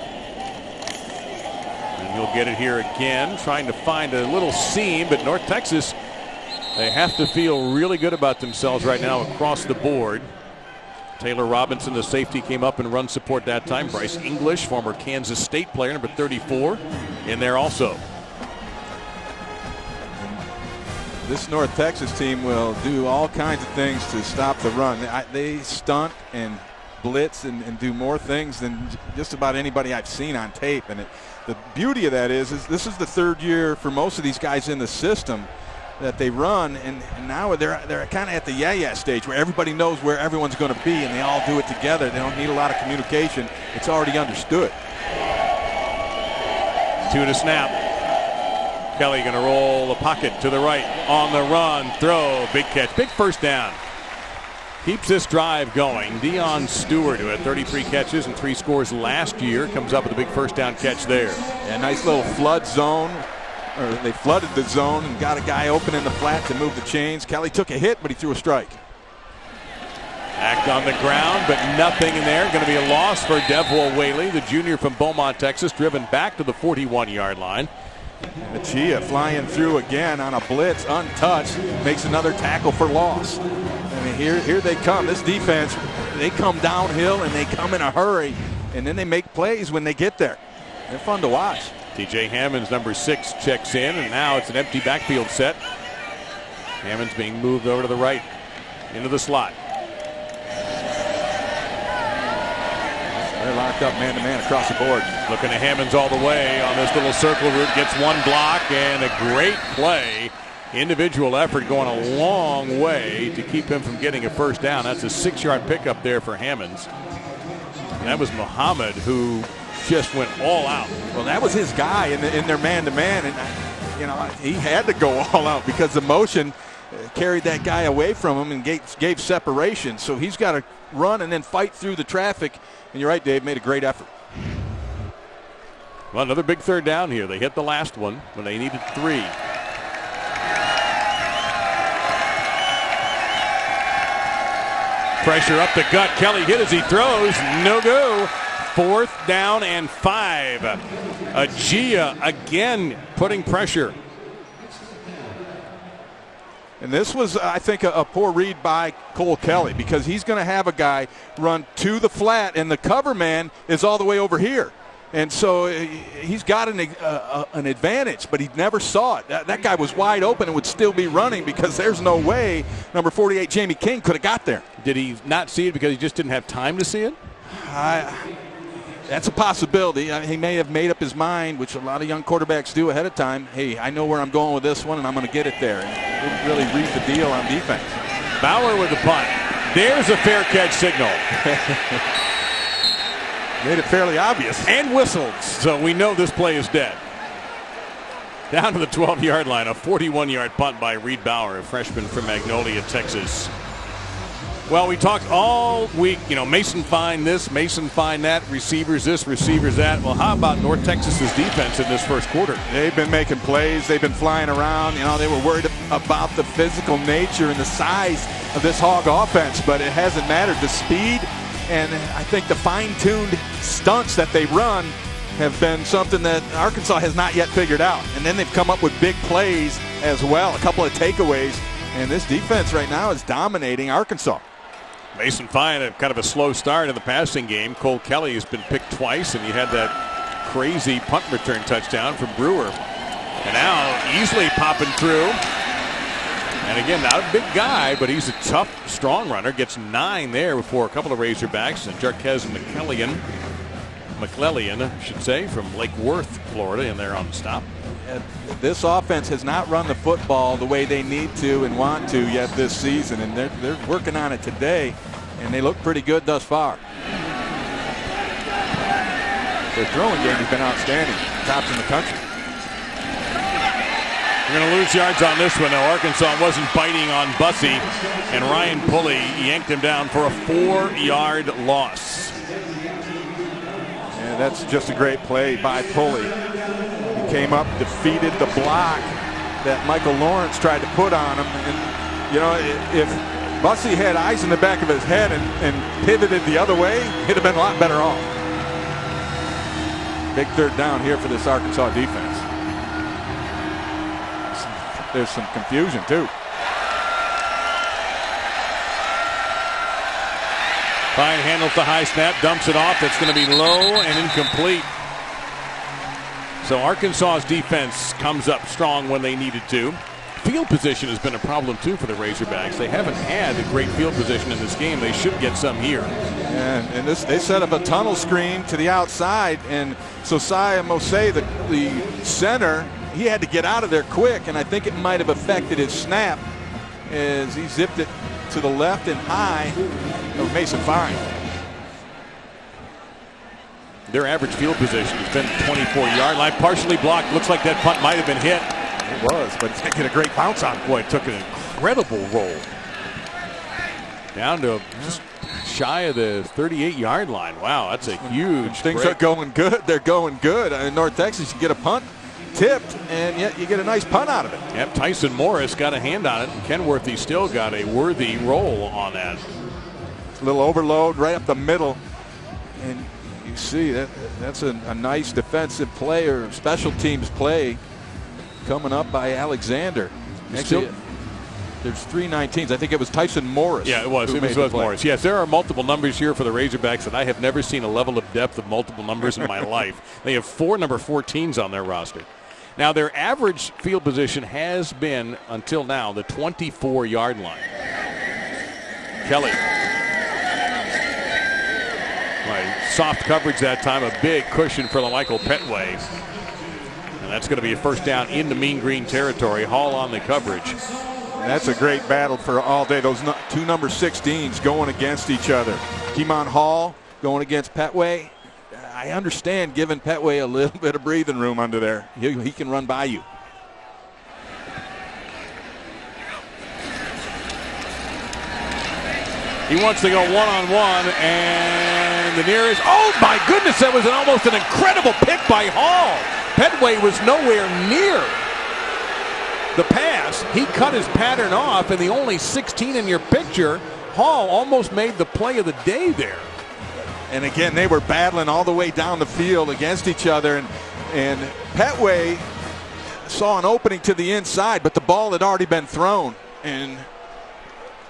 And he'll get it here again, trying to find a little seam, but North Texas, they have to feel really good about themselves right now across the board. Taylor Robinson, the safety, came up and run support that time. Bryce English, former Kansas State player, number 34, in there also. This North Texas team will do all kinds of things to stop the run. They stunt and blitz and do more things than just about anybody I've seen on tape. And the beauty of that is this is the 3rd year for most of these guys in the system that they run, and now they're kind of at the yeah stage where everybody knows where everyone's going to be, and they all do it together. They don't need a lot of communication. It's already understood. 2 to snap. Kelly going to roll the pocket to the right. On the run, throw, big catch, big first down. Keeps this drive going. Deion Stewart, who had 33 catches and 3 scores last year, comes up with a big first down catch there. Yeah, nice little flood zone. Or they flooded the zone and got a guy open in the flat to move the chains. Kelly took a hit, but he threw a strike. Act on the ground, but nothing in there. Going to be a loss for Devwell Whaley, the junior from Beaumont, Texas, driven back to the 41-yard line. Machia flying through again on a blitz, untouched, makes another tackle for loss. I mean, here they come. This defense, they come downhill and they come in a hurry, and then they make plays when they get there. They're fun to watch. TJ Hammonds, number 6, checks in, and now it's an empty backfield set. Hammonds being moved over to the right into the slot. They're locked up man-to-man across the board. Looking at Hammonds all the way on this little circle route. Gets 1 block and a great play. Individual effort going a long way to keep him from getting a first down. That's a 6-yard pickup there for Hammonds. And that was Muhammad who just went all out. Well, that was his guy in their man-to-man, and he had to go all out because the motion carried that guy away from him and gave separation. So he's got to run and then fight through the traffic. And you're right, Dave, made a great effort. Well, another big third down here. They hit the last one when they needed 3. Pressure up the gut. Kelly hit as he throws. No go. 4th down and 5. Agia again putting pressure. And this was, I think, a poor read by Cole Kelly because he's going to have a guy run to the flat, and the cover man is all the way over here. And so he's got an advantage, but he never saw it. That guy was wide open and would still be running because there's no way number 48, Jamie King, could have got there. Did he not see it because he just didn't have time to see it? That's a possibility. He may have made up his mind, which a lot of young quarterbacks do ahead of time. Hey, I know where I'm going with this one, and I'm going to get it there. And didn't really read the deal on defense. Bauer with the punt. There's a fair catch signal. Made it fairly obvious. And whistled, so we know this play is dead. Down to the 12-yard line, a 41-yard punt by Reed Bauer, a freshman from Magnolia, Texas. Well, we talked all week, Mason Fine this, Mason Fine that, receivers this, receivers that. Well, how about North Texas's defense in this first quarter? They've been making plays. They've been flying around. They were worried about the physical nature and the size of this Hog offense, but it hasn't mattered. The speed and I think the fine-tuned stunts that they run have been something that Arkansas has not yet figured out. And then they've come up with big plays as well, a couple of takeaways. And this defense right now is dominating Arkansas. Mason Fine had kind of a slow start in the passing game. Cole Kelly has been picked twice, and you had that crazy punt return touchdown from Brewer. And now easily popping through. And again, not a big guy, but he's a tough, strong runner. Gets 9 there before a couple of Razorbacks. And Jarquez McClellan, I should say, from Lake Worth, Florida, in there on the stop. This offense has not run the football the way they need to and want to yet this season, and they're working on it today, and they look pretty good thus far. Their throwing game has been outstanding, tops in the country. We're going to lose yards on this one. Now, Arkansas wasn't biting on Bussey, and Ryan Pulley yanked him down for a 4-yard loss. And that's just a great play by Pulley. Came up, defeated the block that Michael Lawrence tried to put on him. And, if Bussey had eyes in the back of his head and pivoted the other way, he'd have been a lot better off. Big third down here for this Arkansas defense. There's some confusion, too. Fine handles the high snap, dumps it off. That's going to be low and incomplete. So Arkansas's defense comes up strong when they needed to. Field position has been a problem, too, for the Razorbacks. They haven't had a great field position in this game. They should get some here. And they set up a tunnel screen to the outside, and Sosiah Mose, the center, he had to get out of there quick, and I think it might have affected his snap as he zipped it to the left and high of Mason Fine. Their average field position has been 24-yard line. Partially blocked. Looks like that punt might have been hit. It was, but it's taking a great bounce on it. Boy, it took an incredible roll. Down to just shy of the 38-yard line. Wow, that's a huge Things break. are going good. They're going good. In North Texas, you get a punt tipped, and yet you get a nice punt out of it. Yep, Tyson Morris got a hand on it. Kenworthy still got a worthy roll on that. A little overload right up the middle. And you see that's a nice defensive play or special teams play coming up by Alexander. Actually, there's 3 19s. I think it was Tyson Morris. Yeah, it was Morris. Yes, there are multiple numbers here for the Razorbacks, and I have never seen a level of depth of multiple numbers in my life. They have 4 number 14s on their roster. Now, their average field position has been, until now, the 24-yard line. Kelly. Right, soft coverage that time, a big cushion for Michael Petway. And that's going to be a first down into Mean Green territory. Hall on the coverage. And that's a great battle for all day. Those 2 number 16s going against each other. Keemon Hall going against Petway. I understand giving Petway a little bit of breathing room under there. He can run by you. He wants to go one-on-one, and the nearest. Oh, my goodness, that was almost an incredible pick by Hall. Petway was nowhere near the pass. He cut his pattern off, and the only 16 in your picture, Hall almost made the play of the day there. And again, they were battling all the way down the field against each other, and Petway saw an opening to the inside, but the ball had already been thrown. And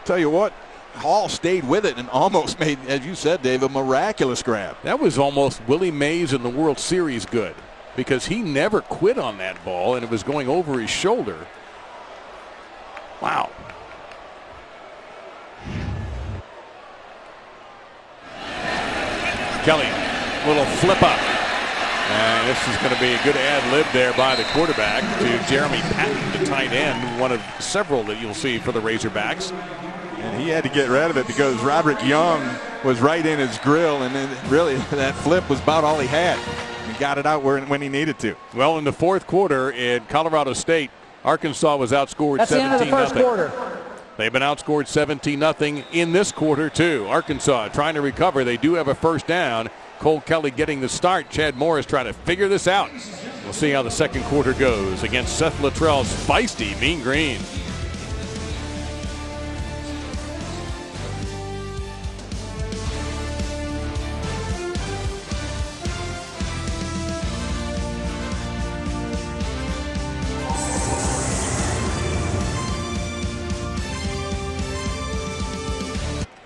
tell you what, Hall stayed with it and almost made, as you said, Dave, a miraculous grab. That was almost Willie Mays in the World Series good, because he never quit on that ball, and it was going over his shoulder. Wow. Kelly, little flip up. And this is going to be a good ad-lib there by the quarterback to Jeremy Patton, the tight end, one of several that you'll see for the Razorbacks. And he had to get rid of it because Robert Young was right in his grill, and then really that flip was about all he had. He got it out when he needed to. Well, in the fourth quarter in Colorado State, Arkansas was outscored 17-0. That's the end of the first quarter. They've been outscored 17-0 in this quarter, too. Arkansas trying to recover. They do have a first down. Cole Kelly getting the start. Chad Morris trying to figure this out. We'll see how the second quarter goes against Seth Luttrell's feisty Mean Green.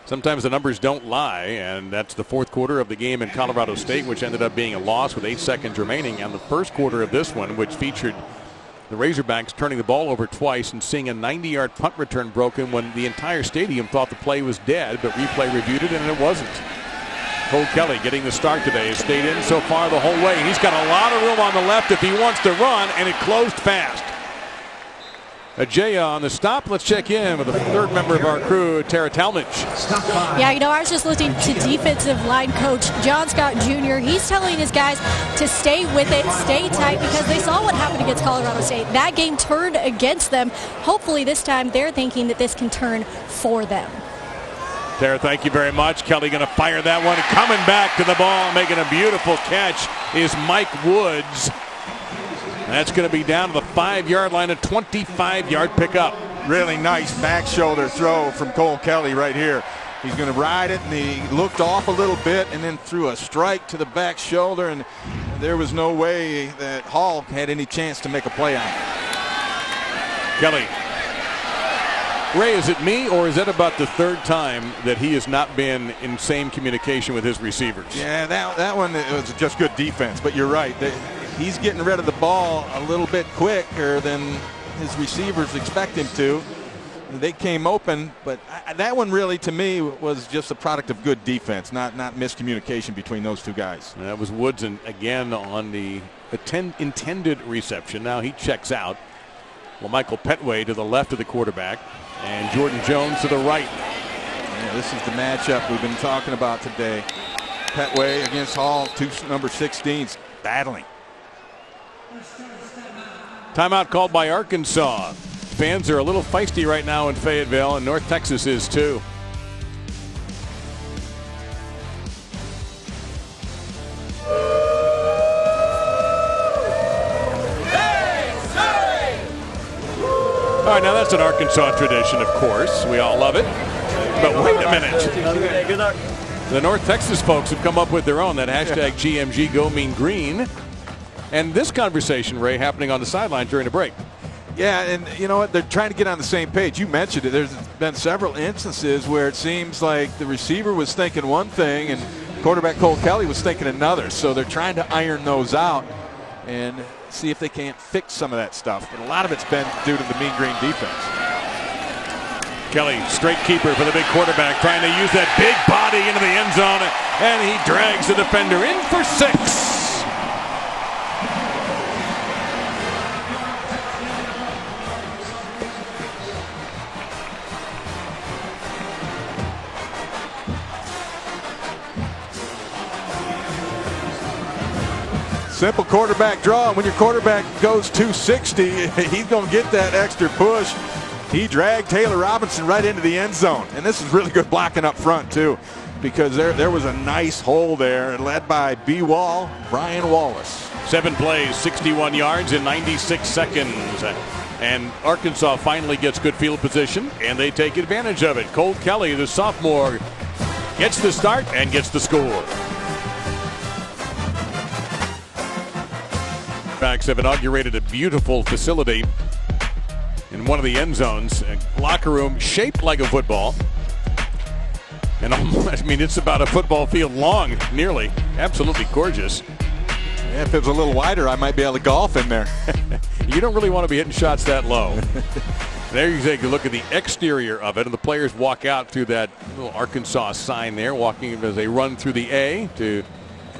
Sometimes the numbers don't lie, and that's the fourth quarter of the game in Colorado State, which ended up being a loss with 8 seconds remaining, and the first quarter of this one, which featured the Razorbacks turning the ball over twice and seeing a 90-yard punt return broken when the entire stadium thought the play was dead, but replay reviewed it, and it wasn't. Cole Kelly getting the start today has stayed in so far the whole way. He's got a lot of room on the left if he wants to run, and it closed fast. Ajaya on the stop. Let's check in with the third member of our crew, Tara Talmadge. Yeah, I was just listening to defensive line coach John Scott Jr. He's telling his guys to stay with it, stay tight, because they saw what happened against Colorado State. That game turned against them. Hopefully this time they're thinking that this can turn for them. Tara, thank you very much. Kelly going to fire that one. Coming back to the ball, making a beautiful catch is Mike Woods. That's going to be down to the 5-yard line, a 25-yard pickup. Really nice back shoulder throw from Cole Kelly right here. He's going to ride it, and he looked off a little bit and then threw a strike to the back shoulder, and there was no way that Hall had any chance to make a play on it. Kelly. Ray, is it me, or is that about the third time that he has not been in same communication with his receivers? Yeah, that one was just good defense, but you're right. He's getting rid of the ball a little bit quicker than his receivers expect him to. They came open, but that one really, to me, was just a product of good defense, not miscommunication between those two guys. And that was Woods, and again on the intended reception. Now he checks out. Well, Michael Petway to the left of the quarterback, and Jordan Jones to the right. Yeah, this is the matchup we've been talking about today. Petway against Hall, two number 16s battling. Timeout called by Arkansas. Fans are a little feisty right now in Fayetteville, and North Texas is too. All right, now that's an Arkansas tradition, of course. We all love it. But wait a minute. The North Texas folks have come up with their own, that hashtag GMG Go Mean Green. And this conversation, Ray, happening on the sideline during the break. Yeah, and you know what? They're trying to get on the same page. You mentioned it. There's been several instances where it seems like the receiver was thinking one thing and quarterback Cole Kelly was thinking another. So they're trying to iron those out and see if they can't fix some of that stuff. But a lot of it's been due to the Mean Green defense. Kelly, straight keeper for the big quarterback, trying to use that big body into the end zone, and he drags the defender in for 6. Simple quarterback draw. When your quarterback goes 260, he's going to get that extra push. He dragged Taylor Robinson right into the end zone. And this is really good blocking up front, too, because there was a nice hole there, led by B-Wall, Brian Wallace. 7 plays, 61 yards in 96 seconds. And Arkansas finally gets good field position, and they take advantage of it. Cole Kelly, the sophomore, gets the start and gets the score. Backs have inaugurated a beautiful facility in one of the end zones, a locker room shaped like a football. And almost, I mean, it's about a football field long, nearly. Absolutely gorgeous. Yeah, if it was a little wider, I might be able to golf in there. You don't really want to be hitting shots that low. There you take a look at the exterior of it, and the players walk out through that little Arkansas sign there, walking as they run through the A to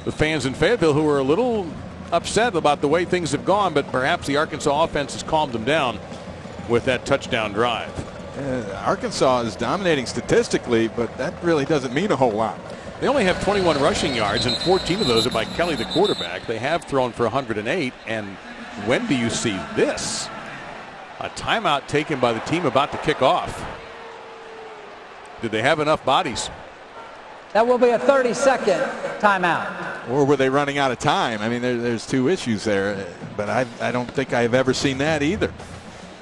the fans in Fayetteville who are a little upset about the way things have gone, but perhaps the Arkansas offense has calmed them down with that touchdown drive. Arkansas is dominating statistically, but that really doesn't mean a whole lot. They only have 21 rushing yards, and 14 of those are by Kelly, the quarterback. They have thrown for 108, and when do you see this? A timeout taken by the team about to kick off. Did they have enough bodies? That will be a 30-second timeout. Or were they running out of time? I mean, there's two issues there, but I don't think I've ever seen that either.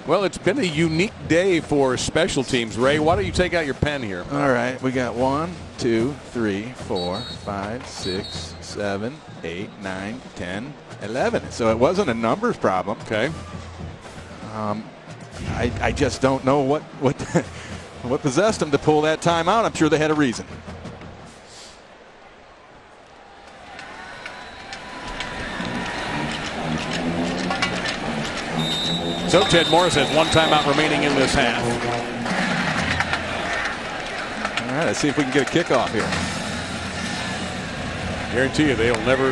Well, it's been a unique day for special teams. Ray, why don't you take out your pen here? All right, we got 1, 2, 3, 4, 5, 6, 7, 8, 9, 10, 11. So it wasn't a numbers problem. Okay. I just don't know what possessed them to pull that timeout. I'm sure they had a reason. So Ted Morris has one timeout remaining in this half. All right, let's see if we can get a kickoff here. Guarantee you they'll never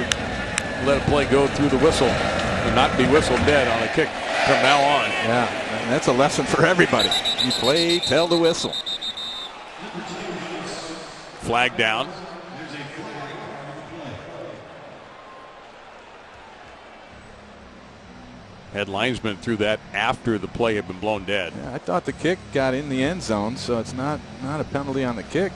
let a play go through the whistle and not be whistled dead on a kick from now on. Yeah, and that's a lesson for everybody. You play, tell the whistle. Flag down. Had linesman threw that after the play had been blown dead. Yeah, I thought the kick got in the end zone, so it's not a penalty on the kick.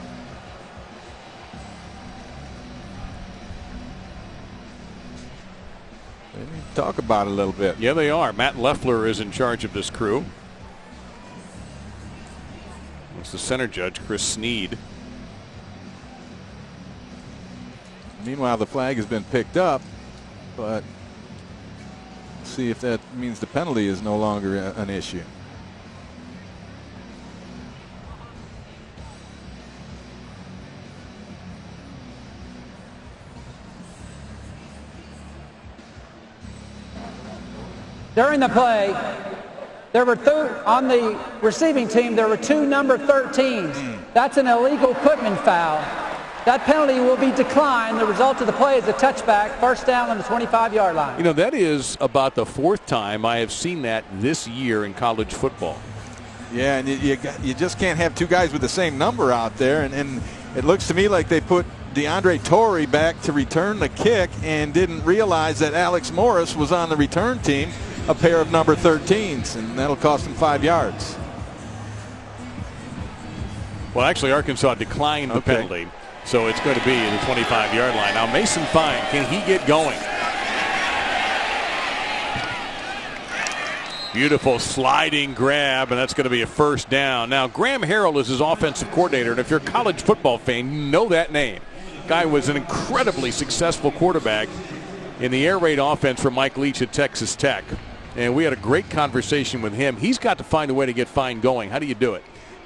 They need to talk about it a little bit. Yeah, they are. Matt Leffler is in charge of this crew. It's the center judge, Chris Sneed. Meanwhile, the flag has been picked up, but see if that means the penalty is no longer an issue. During the play, there were on the receiving team, there were 2 number 13s. That's an illegal equipment foul. That penalty will be declined. The result of the play is a touchback, first down on the 25-yard line. You know, that is about the 4th time I have seen that this year in college football. Yeah, and you just can't have 2 guys with the same number out there. And it looks to me like they put Deandre Torrey back to return the kick and didn't realize that Alex Morris was on the return team, a pair of number 13s, and that'll cost him 5 yards. Well, actually, Arkansas declined the penalty. So it's going to be in the 25-yard line. Now, Mason Fine, can he get going? Beautiful sliding grab, and that's going to be a first down. Now, Graham Harrell is his offensive coordinator, and if you're a college football fan, you know that name. Guy was an incredibly successful quarterback in the air raid offense for Mike Leach at Texas Tech. And we had a great conversation with him. He's got to find a way to get Fine going. How do you do it?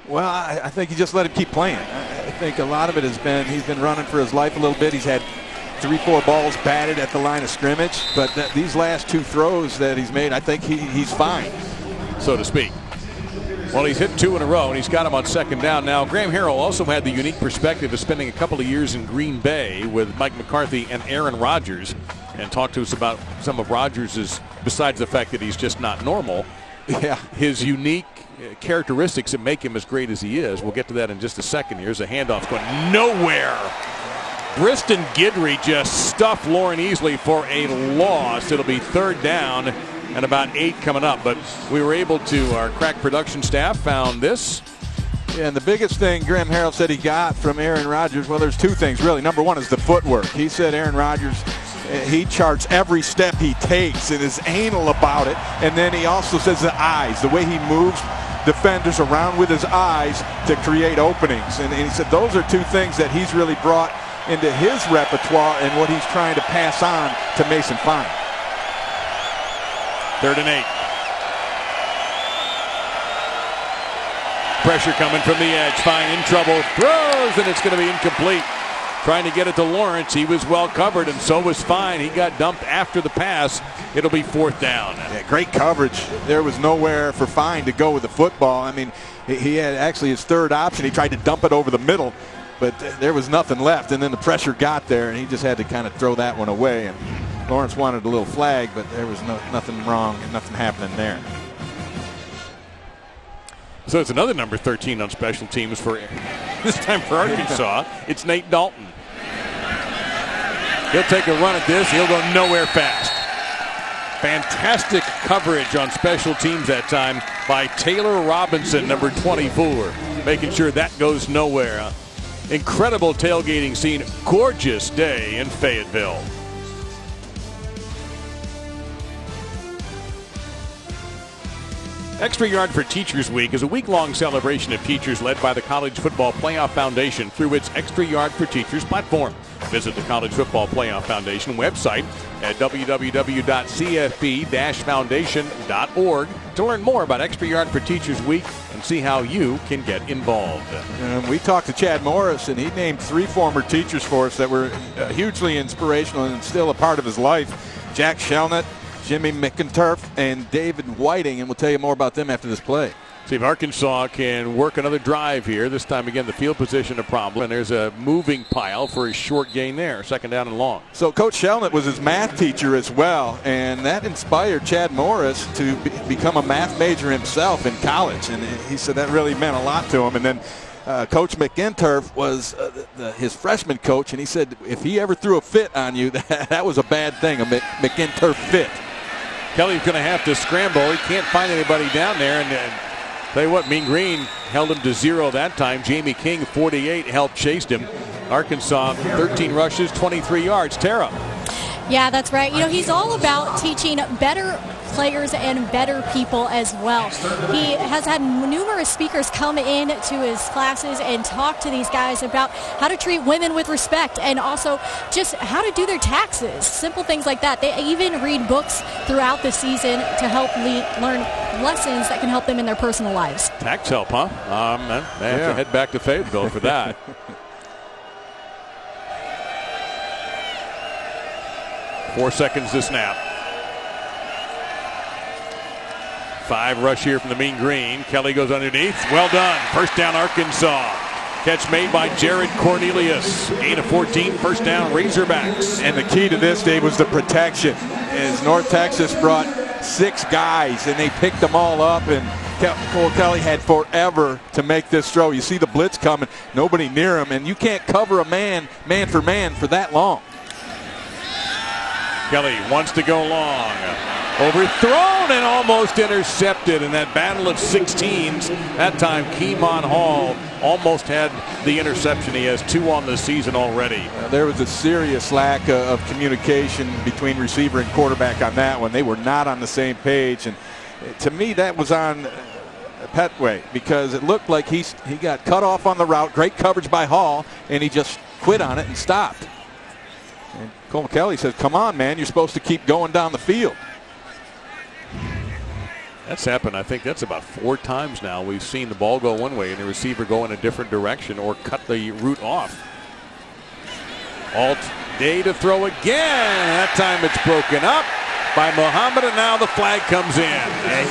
Well, I think you just let him keep playing. I think a lot of it has been he's been running for his life a little bit. He's had 3-4 balls batted at the line of scrimmage, but these last 2 throws that he's made, I think he's fine, so to speak. Well, he's hit 2 in a row, and he's got him on second down. Now, Graham Harrell also had the unique perspective of spending a couple of years in Green Bay with Mike McCarthy and Aaron Rodgers, and talked to us about some of Rodgers' besides the fact that he's just not normal. Yeah, his unique characteristics that make him as great as he is. We'll get to that in just a second. Here's a handoff going nowhere. Briston Guidry just stuffed Lauren Easley for a loss. It'll be 3rd down and about 8 coming up. But we were able to, our crack production staff found this. Yeah, and the biggest thing Graham Harrell said he got from Aaron Rodgers, well, there's 2 things, really. Number 1 is the footwork. He said Aaron Rodgers, he charts every step he takes and is anal about it. And then he also says the eyes, the way he moves defenders around with his eyes to create openings. And he said those are 2 things that he's really brought into his repertoire and what he's trying to pass on to Mason Fine. 3rd and 8. Pressure coming from the edge. Fine in trouble. Throws, and it's going to be incomplete. Trying to get it to Lawrence. He was well covered, and so was Fine. He got dumped after the pass. It'll be 4th down. Yeah, great coverage. There was nowhere for Fine to go with the football. I mean, he had actually his 3rd option. He tried to dump it over the middle, but there was nothing left, and then the pressure got there, and he just had to kind of throw that one away. And Lawrence wanted a little flag, but there was nothing wrong and nothing happening there. So it's another number 13 on special teams for this time for Arkansas. It's Nate Dalton. He'll take a run at this. He'll go nowhere fast. Fantastic coverage on special teams that time by Taylor Robinson, number 24, making sure that goes nowhere. Incredible tailgating scene. Gorgeous day in Fayetteville. Extra Yard for Teachers Week is a week-long celebration of teachers led by the College Football Playoff Foundation through its Extra Yard for Teachers platform. Visit the College Football Playoff Foundation website at www.cfb-foundation.org to learn more about Extra Yard for Teachers Week and see how you can get involved. We talked to Chad Morris, and he named 3 former teachers for us that were hugely inspirational and still a part of his life. Jack Shelnut, Jimmy McInturf, and David Whiting, and we'll tell you more about them after this play. See if Arkansas can work another drive here. This time, again, the field position a problem, and there's a moving pile for a short gain there, 2nd down and long. So Coach Shelnut was his math teacher as well, and that inspired Chad Morris to become a math major himself in college, and he said that really meant a lot to him. And then Coach McInturf was his freshman coach, and he said if he ever threw a fit on you, that was a bad thing, a McInturf fit. Kelly's going to have to scramble. He can't find anybody down there. And tell you what, Mean Green held him to 0 that time. Jamie King, 48, helped chase him. Arkansas, 13 rushes, 23 yards. Tara. Yeah, that's right. You know, he's all about teaching better players and better people as well. He has had numerous speakers come in to his classes and talk to these guys about how to treat women with respect and also just how to do their taxes. Simple things like that. They even read books throughout the season to help learn lessons that can help them in their personal lives. Tax help, huh? They have to head back to Fayetteville for that. 4 seconds to snap. 5 rush here from the Mean Green. Kelly goes underneath. Well done. 1st down, Arkansas. Catch made by Jared Cornelius. 8 of 14, 1st down, Razorbacks. And the key to this, Dave, was the protection. As North Texas brought 6 guys, and they picked them all up, and Cole Kelly had forever to make this throw. You see the blitz coming, nobody near him, and you can't cover a man for man for that long. Kelly wants to go long. Overthrown and almost intercepted in that battle of 16s. That time, Keemon Hall almost had the interception. He has 2 on the season already. There was a serious lack of communication between receiver and quarterback on that one. They were not on the same page. And to me, that was on Petway because it looked like he got cut off on the route. Great coverage by Hall, and he just quit on it and stopped. And Cole Kelly says, come on, man, you're supposed to keep going down the field. That's happened. I think that's about 4 times now. We've seen the ball go one way and the receiver go in a different direction or cut the route off. Alt Day to throw again. That time it's broken up by Muhammad, and now the flag comes in.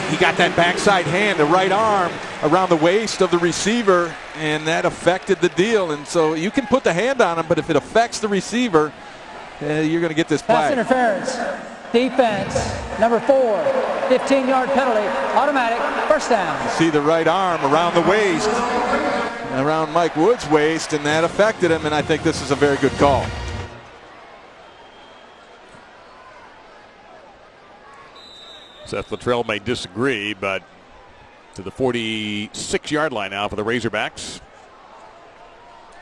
He got that backside hand, the right arm around the waist of the receiver, and that affected the deal. And so you can put the hand on him, but if it affects the receiver, you're going to get this flag. Pass interference. Defense, number 4, 15-yard penalty, automatic, 1st down. You see the right arm around the waist. around Mike Wood's waist, and that affected him, and I think this is a very good call. Seth Luttrell may disagree, but to the 46-yard line now for the Razorbacks.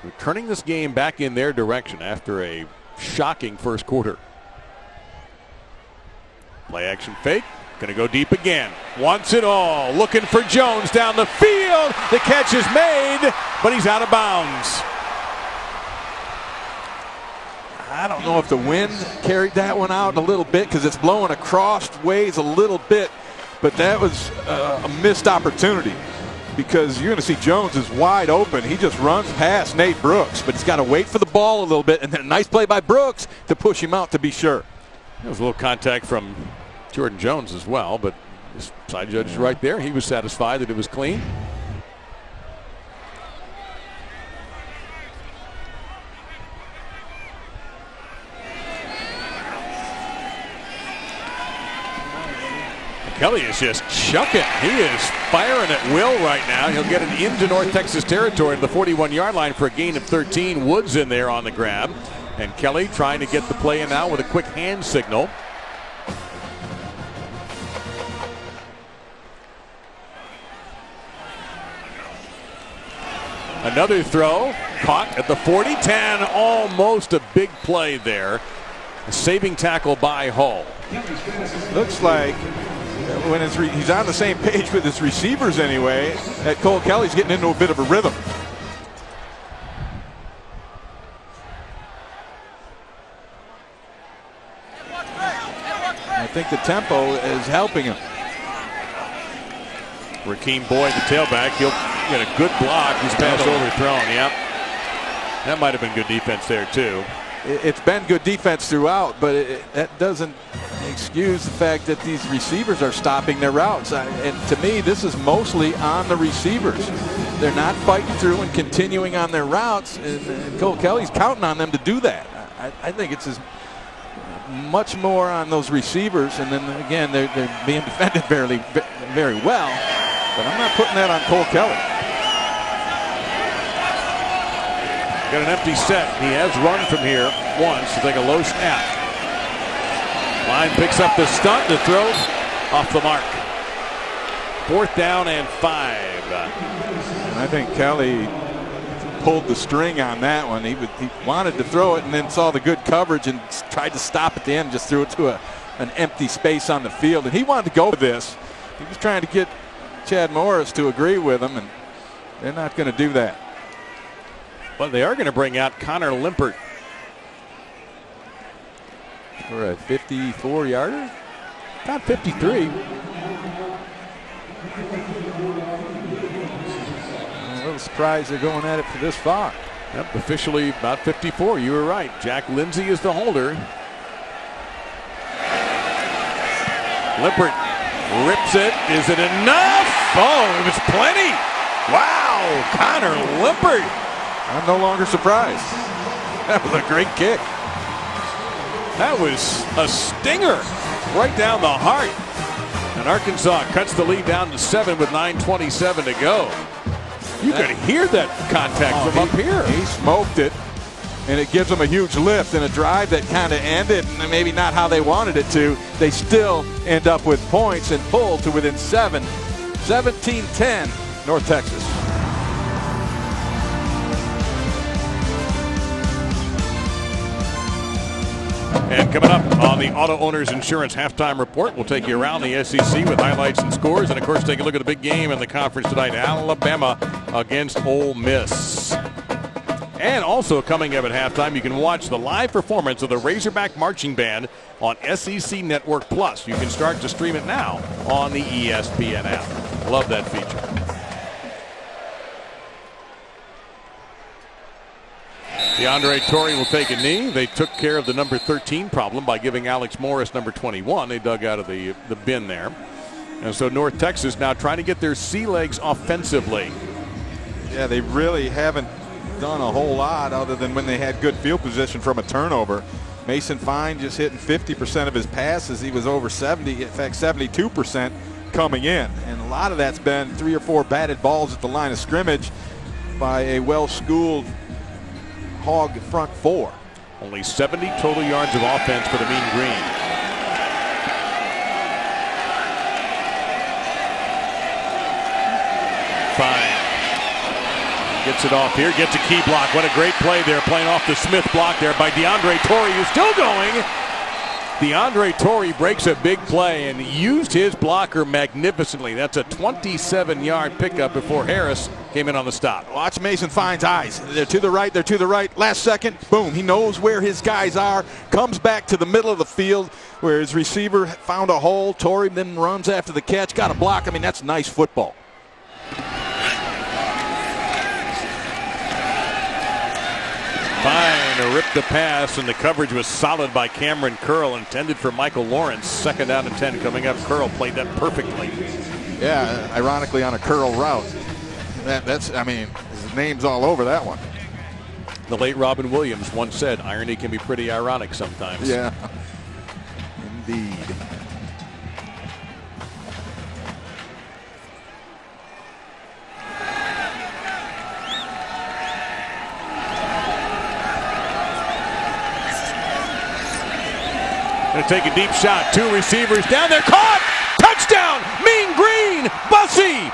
We're turning this game back in their direction after a shocking first quarter. Play action fake. Going to go deep again. Wants it all. Looking for Jones down the field. The catch is made, but he's out of bounds. I don't know if the wind carried that one out a little bit because it's blowing across ways a little bit, but that was a missed opportunity because you're going to see Jones is wide open. He just runs past Nate Brooks, but he's got to wait for the ball a little bit, and then a nice play by Brooks to push him out to be sure. There was a little contact from Jordan Jones as well, but the side judge is right there. He was satisfied that it was clean. Kelly is just chucking. He is firing at will right now. He'll get it into North Texas territory to the 41-yard line for a gain of 13. Woods in there on the grab. And Kelly trying to get the play in now with a quick hand signal. Another throw. Caught at the 40-10. Almost a big play there. A saving tackle by Hull. Looks like when he's on the same page with his receivers anyway, that Cole Kelly's getting into a bit of a rhythm. I think the tempo is helping him. Rakeem Boyd, the tailback, he'll get a good block. He's pass overthrown. Yep. That might have been good defense there too. It's been good defense throughout, but that doesn't excuse the fact that these receivers are stopping their routes. And to me, this is mostly on the receivers. They're not fighting through and continuing on their routes, and Cole Kelly's counting on them to do that. I think it's much more on those receivers, and then again, they're being defended very well. But I'm not putting that on Cole Kelly. Got an empty set. He has run from here once to take a low snap. Line picks up the stunt. The throw off the mark. 4th down and 5. I think Kelly pulled the string on that one. He wanted to throw it and then saw the good coverage and tried to stop at the end. Just threw it to an empty space on the field. And he wanted to go with this. He was trying to get Chad Morris to agree with him, and they're not going to do that. But they are going to bring out Connor Limpert for a 54-yarder? About 53. I'm a little surprised they're going at it for this far. Yep, officially about 54. You were right. Jack Lindsay is the holder. Limpert rips it. Is it enough? Oh, it was plenty. Wow, Connor Limpert. I'm no longer surprised. That was a great kick. That was a stinger right down the heart. And Arkansas cuts the lead down to 7 with 9:27 to go. You could hear that contact from up here. He smoked it, and it gives them a huge lift in a drive that kind of ended, and maybe not how they wanted it to. They still end up with points and pull to within 7. 17-10, North Texas. And coming up on the Auto Owners Insurance Halftime Report, we'll take you around the SEC with highlights and scores. And, of course, take a look at the big game in the conference tonight, Alabama against Ole Miss. And also coming up at halftime, you can watch the live performance of the Razorback Marching Band on SEC Network Plus. You can start to stream it now on the ESPN app. Love that feature. Deandre Torrey will take a knee. They took care of the number 13 problem by giving Alex Morris number 21. They dug out of the bin there. And so North Texas now trying to get their sea legs offensively. Yeah, they really haven't done a whole lot other than when they had good field position from a turnover. Mason Fine just hitting 50% of his passes. He was over 70, in fact 72% coming in. And a lot of that's been 3 or 4 batted balls at the line of scrimmage. by a well-schooled Hog front four. Only 70 total yards of offense for the Mean Green. Fine. Gets it off here, gets a key block. What a great play there, playing off the Smith block there by Deandre Torrey, who's still going. Deandre Torrey breaks a big play and used his blocker magnificently. That's a 27-yard pickup before Harris came in on the stop. Watch Mason Fine's eyes. They're to the right, they're to the right. Last second, boom, he knows where his guys are. Comes back to the middle of the field where his receiver found a hole. Torrey then runs after the catch, got a block. I mean, that's nice football. Fine ripped the pass, and the coverage was solid by Cameron Curl, intended for Michael Lawrence. 2nd down and 10 coming up. Curl played that perfectly. Yeah, ironically on a curl route. I mean, his name's all over that one. The late Robin Williams once said, irony can be pretty ironic sometimes. Yeah, indeed. Going to take a deep shot. 2 receivers down there. Caught! Touchdown! Mean Green! Bussy!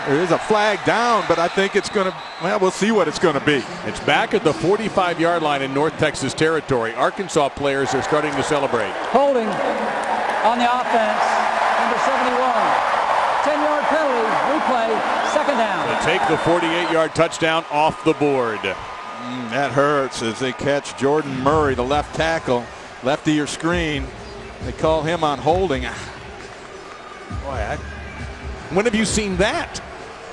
There is a flag down, but I think it's going to, well, we'll see what it's going to be. It's back at the 45-yard line in North Texas territory. Arkansas players are starting to celebrate. Holding on the offense, number 71. 10-yard penalty, replay, 2nd down. To take the 48-yard touchdown off the board. That hurts as they catch Jordan Murray, the left tackle, left of your screen. They call him on holding. Boy, when have you seen that?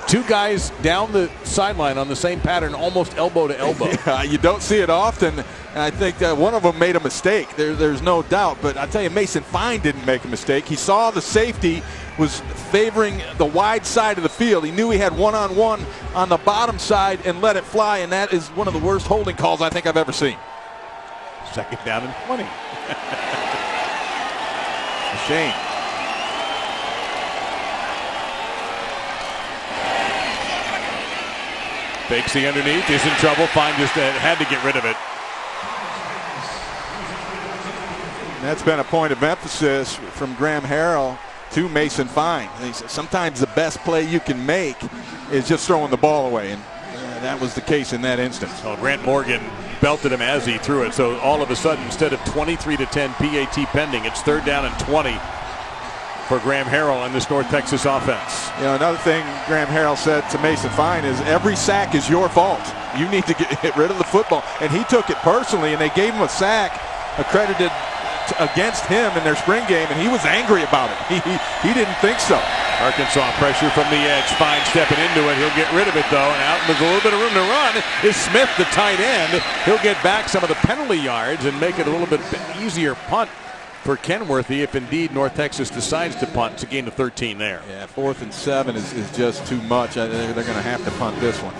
2 guys down the sideline on the same pattern, almost elbow to elbow. Yeah, you don't see it often. And I think that one of them made a mistake. There's no doubt. But I tell you, Mason Fine didn't make a mistake. He saw the safety was favoring the wide side of the field. He knew he had one-on-one on the bottom side and let it fly. And that is one of the worst holding calls I think I've ever seen. 2nd down and 20. A shame. Fakes the underneath, is in trouble. Fine just had to get rid of it. And that's been a point of emphasis from Graham Harrell to Mason Fine. He said sometimes the best play you can make is just throwing the ball away, and that was the case in that instance. Oh, Grant Morgan belted him as he threw it, so all of a sudden, instead of 23-10 PAT pending, it's 3rd down and 20 for Graham Harrell and this North Texas offense. You know, another thing Graham Harrell said to Mason Fine is every sack is your fault. You need to get rid of the football. And he took it personally, and they gave him a sack accredited against him in their spring game, and he was angry about it. He didn't think so. Arkansas pressure from the edge. Fine stepping into it. He'll get rid of it, though. And out with a little bit of room to run is Smith, the tight end. He'll get back some of the penalty yards and make it a little bit easier punt for Kenworthy if indeed North Texas decides to punt. It's a gain of 13 there. Yeah, 4th and 7 is just too much. They're going to have to punt this one.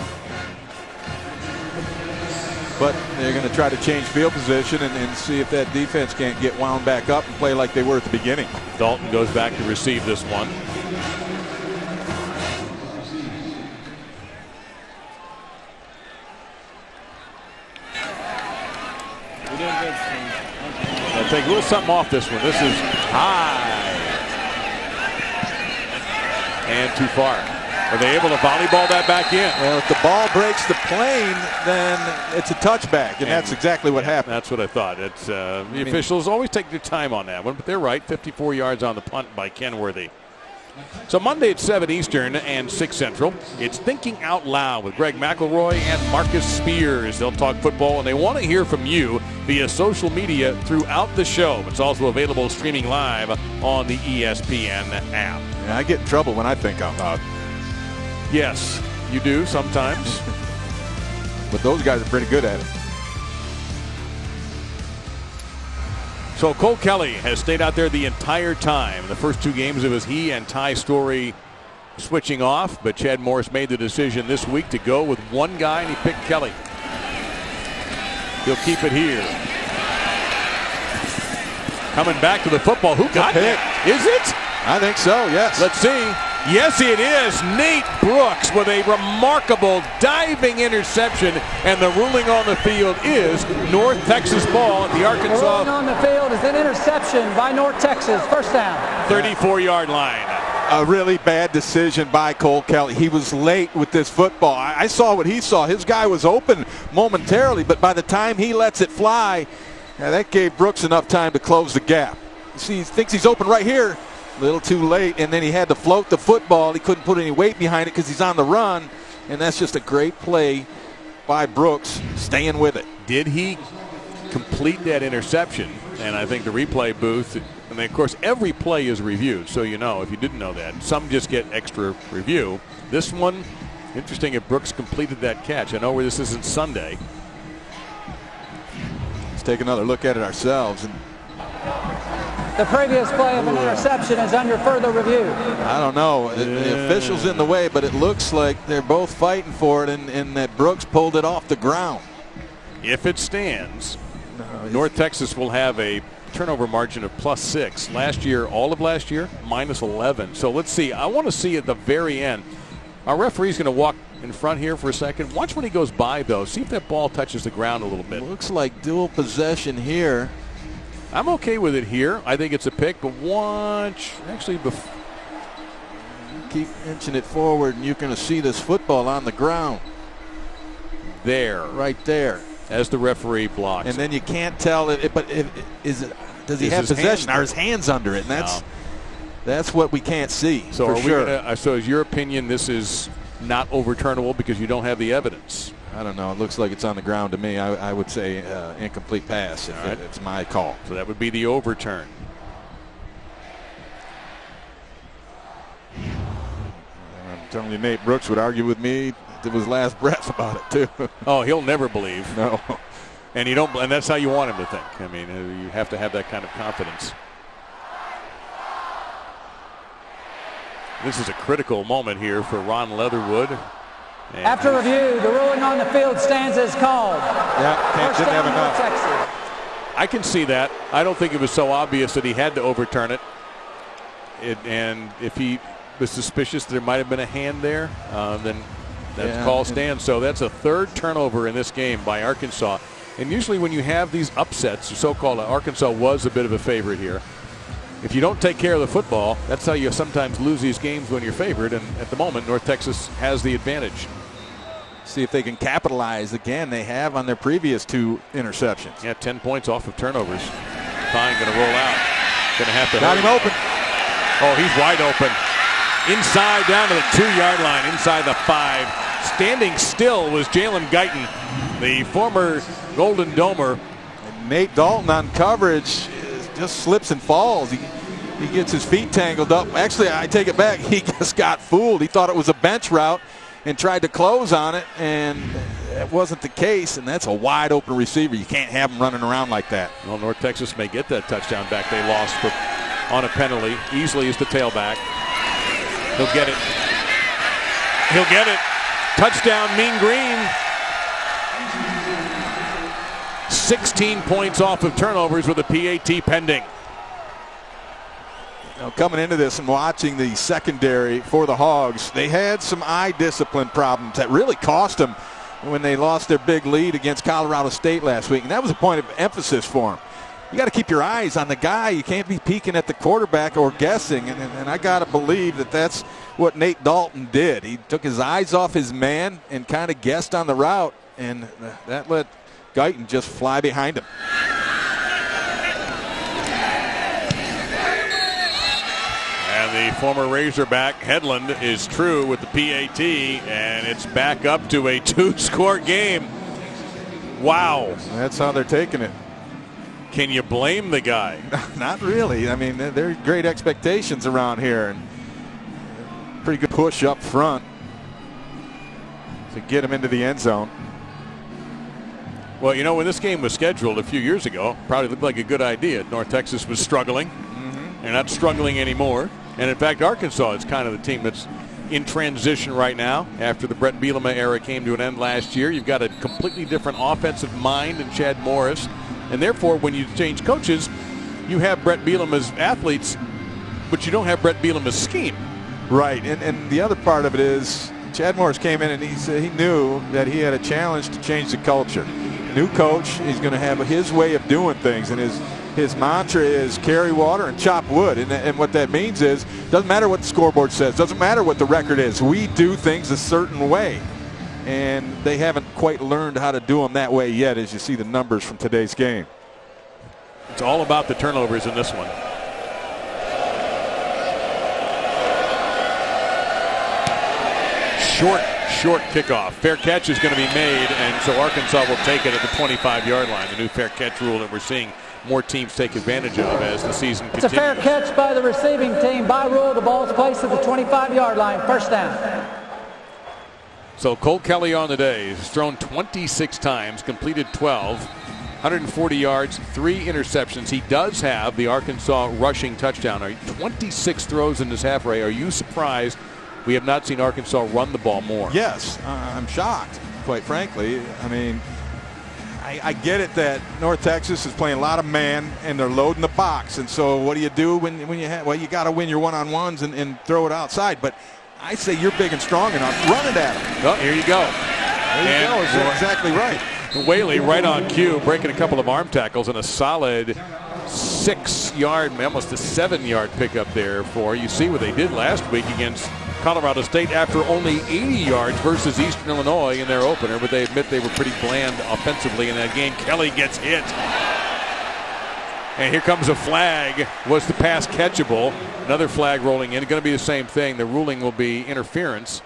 But they're going to try to change field position and see if that defense can't get wound back up and play like they were at the beginning. Dalton goes back to receive this one. I'll take a little something off this one. This is high and too far. Are they able to volleyball that back in? Well, if the ball breaks the plane, then it's a touchback, and that's exactly what happened. That's what I thought. It's the officials always take their time on that one, but they're right. 54 yards on the punt by Kenworthy. So Monday at 7 Eastern and 6 Central, it's Thinking Out Loud with Greg McElroy and Marcus Spears. They'll talk football, and they want to hear from you via social media throughout the show. It's also available streaming live on the ESPN app. Yeah, I get in trouble when I think out loud. Yes, you do sometimes. But those guys are pretty good at it. So Cole Kelly has stayed out there the entire time. The first 2 games, it was he and Ty Story switching off, but Chad Morris made the decision this week to go with one guy, and he picked Kelly. He'll keep it here. Coming back to the football. Who got it? Is it? I think so, yes. Let's see. Yes, it is. Nate Brooks with a remarkable diving interception, and the ruling on the field is North Texas ball at the Arkansas. The ruling on the field is an interception by North Texas. First down. 34-yard line. A really bad decision by Cole Kelly. He was late with this football. I saw what he saw. His guy was open momentarily, but by the time he lets it fly, that gave Brooks enough time to close the gap. See, he thinks he's open right here. A little too late, and then he had to float the football. He couldn't put any weight behind it because he's on the run, and that's just a great play by Brooks, staying with it. Did he complete that interception? And I think the replay booth, and then of course every play is reviewed, so you know if you didn't know that. Some just get extra review. This one, interesting if Brooks completed that catch. I know where this isn't Sunday. Let's take another look at it ourselves. And the previous play of an interception is under further review. I don't know. The official's in the way, but it looks like they're both fighting for it, and that Brooks pulled it off the ground. If it stands, North Texas will have a turnover margin of +6. Last year, all of last year, -11. So let's see. I want to see at the very end. Our referee's going to walk in front here for a second. Watch when he goes by, though. See if that ball touches the ground a little bit. Looks like dual possession here. I'm okay with it here. I think it's a pick, but watch. Actually, keep inching it forward, and you're going to see this football on the ground. There. Right there. As the referee blocks. And then you can't tell it, but does he have possession? Are his hands under it? And that's what we can't see. So for sure. So is your opinion this is not overturnable because you don't have the evidence? I don't know. It looks like it's on the ground to me. I would say incomplete pass if it's my call. So that would be the overturn. I'm telling you, Nate Brooks would argue with me to his last breath about it too. Oh, he'll never believe. No. And you don't, and that's how you want him to think. I mean, you have to have that kind of confidence. This is a critical moment here for Ron Leatherwood. And after review, the ruling on the field stands as called. Yeah, didn't have enough. Texas. I can see that. I don't think it was so obvious that he had to overturn it. And if he was suspicious there might have been a hand there, then that call stands. So that's a third turnover in this game by Arkansas. And usually when you have these upsets, so-called, Arkansas was a bit of a favorite here. If you don't take care of the football, that's how you sometimes lose these games when you're favored. And at the moment, North Texas has the advantage. See if they can capitalize again. They have on their previous 2 interceptions. Yeah, 10 points off of turnovers. Fine, going to roll out. Going to have to got him open. Oh, he's wide open. Inside, down to the 2-yard line, inside the 5. Standing still was Jalen Guyton, the former Golden Domer. And Nate Dalton on coverage just slips and falls. He gets his feet tangled up. Actually, I take it back. He just got fooled. He thought it was a bench route and tried to close on it, and that wasn't the case, and that's a wide open receiver. You can't have him running around like that. Well, North Texas may get that touchdown back they lost on a penalty. Easily as the tailback. He'll get it. He'll get it. Touchdown, Mean Green. 16 points off of turnovers with a PAT pending. Now, coming into this and watching the secondary for the Hogs, they had some eye discipline problems that really cost them when they lost their big lead against Colorado State last week. And that was a point of emphasis for them. You got to keep your eyes on the guy. You can't be peeking at the quarterback or guessing. And I got to believe that that's what Nate Dalton did. He took his eyes off his man and kind of guessed on the route, and that let Guyton just fly behind him. And the former Razorback Headland is true with the PAT, and it's back up to a 2-score game. Wow. That's how they're taking it. Can you blame the guy? Not really. I mean, there are great expectations around here, and pretty good push up front to get him into the end zone. Well, you know, when this game was scheduled a few years ago, probably looked like a good idea. North Texas was struggling. They're not struggling anymore. And in fact, Arkansas is kind of the team that's in transition right now. After the Brett Bielema era came to an end last year, you've got a completely different offensive mind in Chad Morris. And therefore, when you change coaches, you have Brett Bielema's athletes, but you don't have Brett Bielema's scheme. Right, and the other part of it is Chad Morris came in and he said he knew that he had a challenge to change the culture. New coach, he's going to have his way of doing things, and his mantra is carry water and chop wood. And what that means is, doesn't matter what the scoreboard says, doesn't matter what the record is, we do things a certain way. And they haven't quite learned how to do them that way yet, as you see the numbers from today's game. It's all about the turnovers in this one. Short kickoff. Fair catch is going to be made, and so Arkansas will take it at the 25-yard line. The new fair catch rule that we're seeing more teams take advantage of as the season continues. It's a fair catch by the receiving team. By rule, the ball's placed at the 25-yard line. First down. So Cole Kelly on the day has thrown 26 times, completed 12, 140 yards, 3 interceptions. He does have the Arkansas rushing touchdown. 26 throws in this half, Ray. Are you surprised we have not seen Arkansas run the ball more? Yes, I'm shocked, quite frankly. I mean, I get it that North Texas is playing a lot of man and they're loading the box. And so what do you do when you have, well, you got to win your one-on-ones and throw it outside. But I say you're big and strong enough. Run it at them. Oh, here you go. There you go. Is exactly right. Whaley right on cue, breaking a couple of arm tackles and a solid 6-yard, almost a 7-yard pickup there for, you see what they did last week against Colorado State after only 80 yards versus Eastern Illinois in their opener, but they admit they were pretty bland offensively in that game. Kelly gets hit. And here comes a flag. Was the pass catchable? Another flag rolling in. It's going to be the same thing. The ruling will be interference.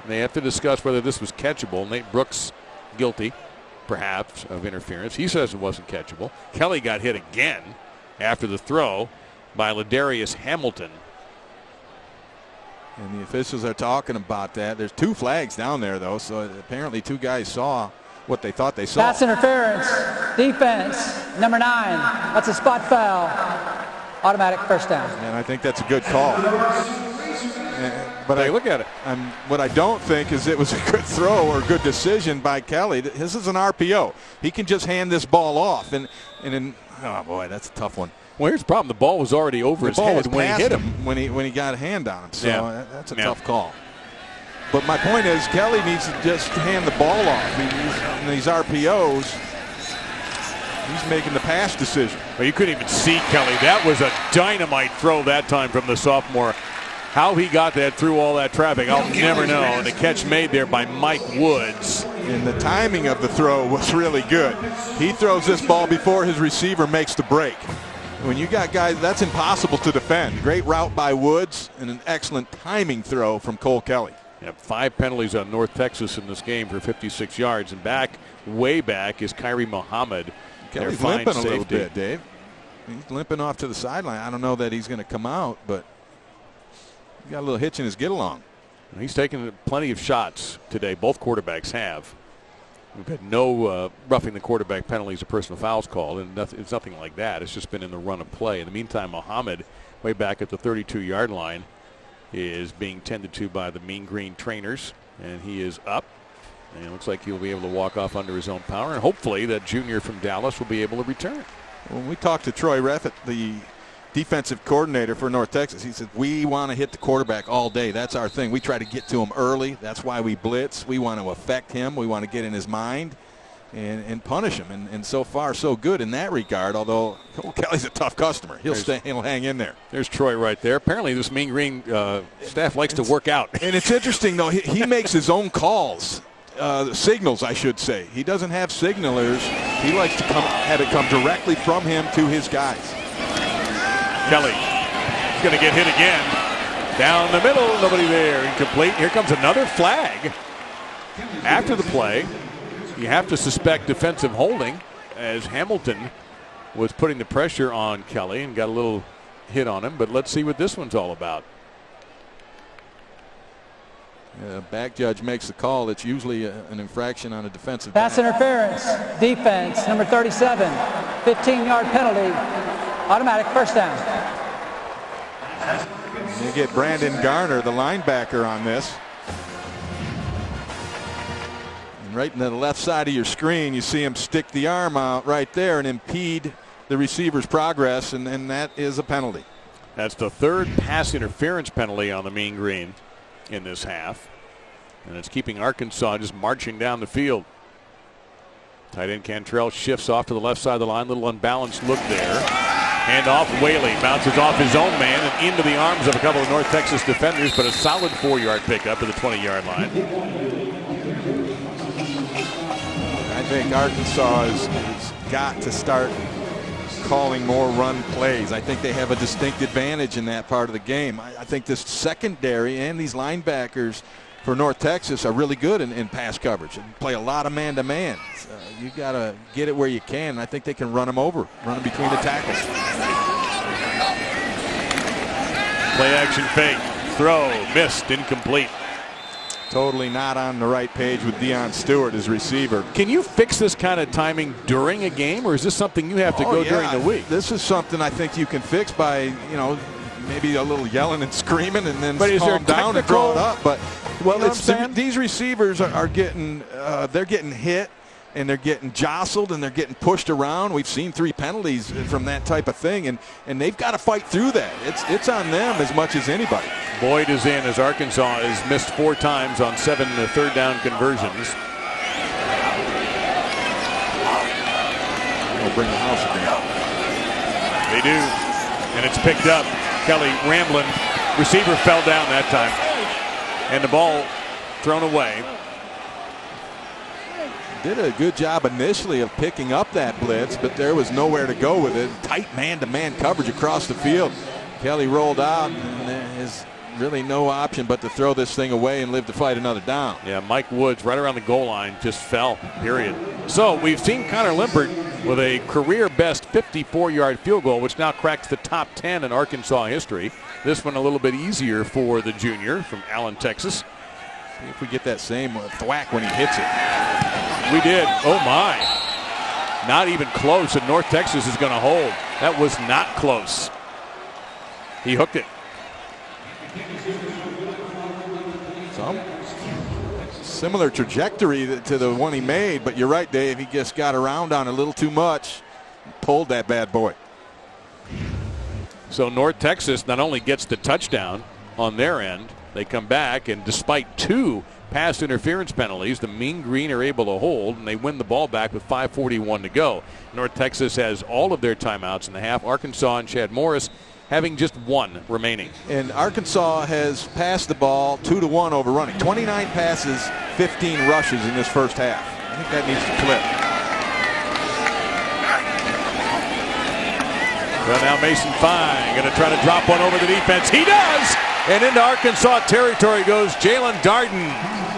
And they have to discuss whether this was catchable. Nate Brooks guilty, perhaps, of interference. He says it wasn't catchable. Kelly got hit again after the throw by Ladarius Hamilton. And the officials are talking about that. There's 2 flags down there, though, so apparently 2 guys saw what they thought they saw. Pass interference, defense, number 9. That's a spot foul. Automatic first down. And I think that's a good call. But hey, look at it. What I don't think is it was a good throw or a good decision by Kelly. This is an RPO. He can just hand this ball off. And oh, boy, that's a tough one. Well, here's the problem. The ball was already over his head when he hit him. When he got a hand on him. So that's a tough call. But my point is Kelly needs to just hand the ball off. In these RPOs, he's making the pass decision. Well, you couldn't even see Kelly. That was a dynamite throw that time from the sophomore. How he got that through all that traffic, I'll never know. And the catch made there by Mike Woods. And the timing of the throw was really good. He throws this ball before his receiver makes the break. When you got guys, that's impossible to defend. Great route by Woods and an excellent timing throw from Cole Kelly. 5 penalties on North Texas in this game for 56 yards. And way back is Kyrie Muhammad. Kelly's limping a little bit, Dave. He's limping off to the sideline. I don't know that he's going to come out, but he's got a little hitch in his get-along. He's taken plenty of shots today. Both quarterbacks have. We've had no roughing the quarterback penalties or personal fouls called, and it's nothing like that. It's just been in the run of play. In the meantime, Muhammad, way back at the 32-yard line, is being tended to by the Mean Green trainers, and he is up. And it looks like he'll be able to walk off under his own power, and hopefully that junior from Dallas will be able to return. When we talked to Troy Reffett, the defensive coordinator for North Texas, he said, we want to hit the quarterback all day. That's our thing. We try to get to him early. That's why we blitz. We want to affect him. We want to get in his mind and punish him. And so far, so good in that regard, although Cole Kelly's a tough customer. He'll hang in there. There's Troy right there. Apparently this Mean Green staff likes to work out. And it's interesting, though. He makes his own calls. Signals, I should say. He doesn't have signalers. He likes to have it come directly from him to his guys. Kelly is going to get hit again. Down the middle, nobody there. Incomplete. Here comes another flag. After the play, you have to suspect defensive holding as Hamilton was putting the pressure on Kelly and got a little hit on him. But let's see what this one's all about. Back judge makes the call. It's usually an infraction on a defensive pass interference, defense, number 37, 15-yard penalty, automatic first down. You get Brandon Garner, the linebacker, on this. And right in the left side of your screen, you see him stick the arm out right there and impede the receiver's progress, and that is a penalty. That's the third pass interference penalty on the Mean Green in this half. And it's keeping Arkansas just marching down the field. Tight end Cantrell shifts off to the left side of the line. Little unbalanced look there. Hand off Whaley. Bounces off his own man and into the arms of a couple of North Texas defenders, but a solid 4-yard pickup to the 20-yard line. I think Arkansas has got to start calling more run plays. I think they have a distinct advantage in that part of the game. I think this secondary and these linebackers for North Texas are really good in pass coverage and play a lot of man-to-man. You got to get it where you can. I think they can run them over, run them between the tackles. Play action fake. Throw. Missed. Incomplete. Totally not on the right page with Deion Stewart as receiver. Can you fix this kind of timing during a game, or is this something you have to go during the week? This is something I think you can fix by, maybe a little yelling and screaming and then calm down and draw it up. But these receivers are getting they're getting hit and they're getting jostled and they're getting pushed around. We've seen 3 penalties from that type of thing, and they've got to fight through that. It's on them as much as anybody. Boyd is in as Arkansas has missed 4 times on 7 third down conversions. They'll bring the house again. They do, and it's picked up. Kelly rambling. Receiver fell down that time, and the ball thrown away. Did a good job initially of picking up that blitz, but there was nowhere to go with it. Tight man-to-man coverage across the field. Kelly rolled out, and there's really no option but to throw this thing away and live to fight another down. Yeah, Mike Woods right around the goal line just fell, period. So we've seen Connor Limpert with a career-best 54-yard field goal, which now cracks the top 10 in Arkansas history. This one a little bit easier for the junior from Allen, Texas. See if we get that same thwack when he hits it. We did. Oh, my. Not even close, and North Texas is going to hold. That was not close. He hooked it. Some similar trajectory to the one he made, but you're right, Dave. He just got around on a little too much. Pulled that bad boy. So North Texas not only gets the touchdown on their end, they come back, and despite 2 pass interference penalties, the Mean Green are able to hold, and they win the ball back with 5:41 to go. North Texas has all of their timeouts in the half. Arkansas and Chad Morris having just 1 remaining. And Arkansas has passed the ball 2-1 over running. 29 passes, 15 rushes in this first half. I think that needs to flip. Well, now Mason Fine going to try to drop one over the defense. He does! And into Arkansas territory goes Jalen Darden.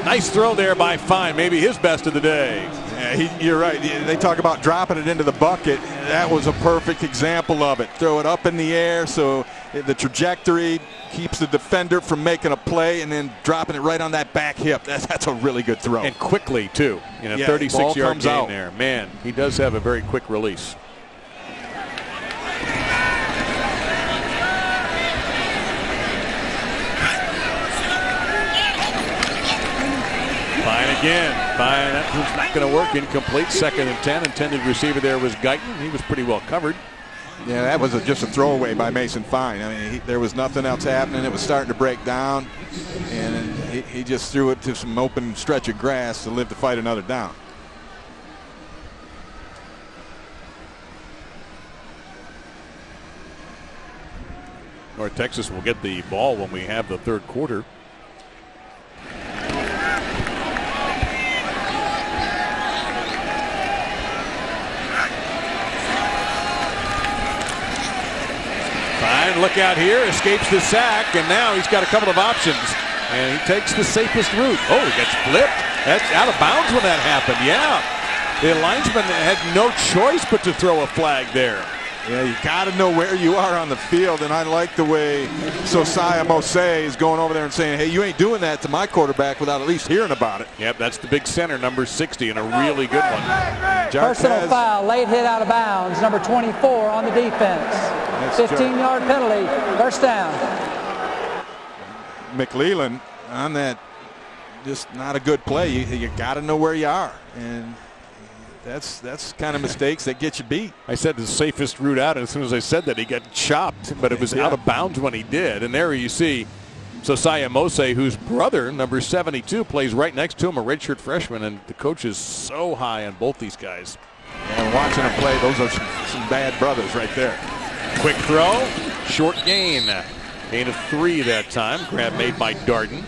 Nice throw there by Fine, maybe his best of the day. Yeah, you're right. They talk about dropping it into the bucket. That was a perfect example of it. Throw it up in the air so the trajectory keeps the defender from making a play, and then dropping it right on that back hip. That's a really good throw. And quickly, too. In a 36-yard gain there. Man, he does have a very quick release. Fine again. Fine. That was not going to work. Incomplete. 2nd and 10. Intended receiver there was Guyton. He was pretty well covered. Yeah, that was just a throwaway by Mason Fine. I mean, there was nothing else happening. It was starting to break down, and he just threw it to some open stretch of grass to live to fight another down. North Texas will get the ball when we have the third quarter. Fine, look out here, escapes the sack, and now he's got a couple of options. And he takes the safest route. Oh, he gets flipped. That's out of bounds when that happened, yeah. The linesman had no choice but to throw a flag there. Yeah, you got to know where you are on the field, and I like the way Sosiah Mose is going over there and saying, hey, you ain't doing that to my quarterback without at least hearing about it. Yep, that's the big center, number 60, and a really good one. Personal foul, late hit out of bounds, number 24 on the defense. 15-yard penalty, first down. McLeland on that, just not a good play. You got to know where you are. And That's kind of mistakes that get you beat. I said the safest route out, and as soon as I said that, he got chopped, but it was out of bounds when he did. And there you see Josiah Mose, whose brother, number 72, plays right next to him, a redshirt freshman, and the coach is so high on both these guys. And watching them play, those are some bad brothers right there. Quick throw, short gain. Gain of 3 that time. Grab made by Darden.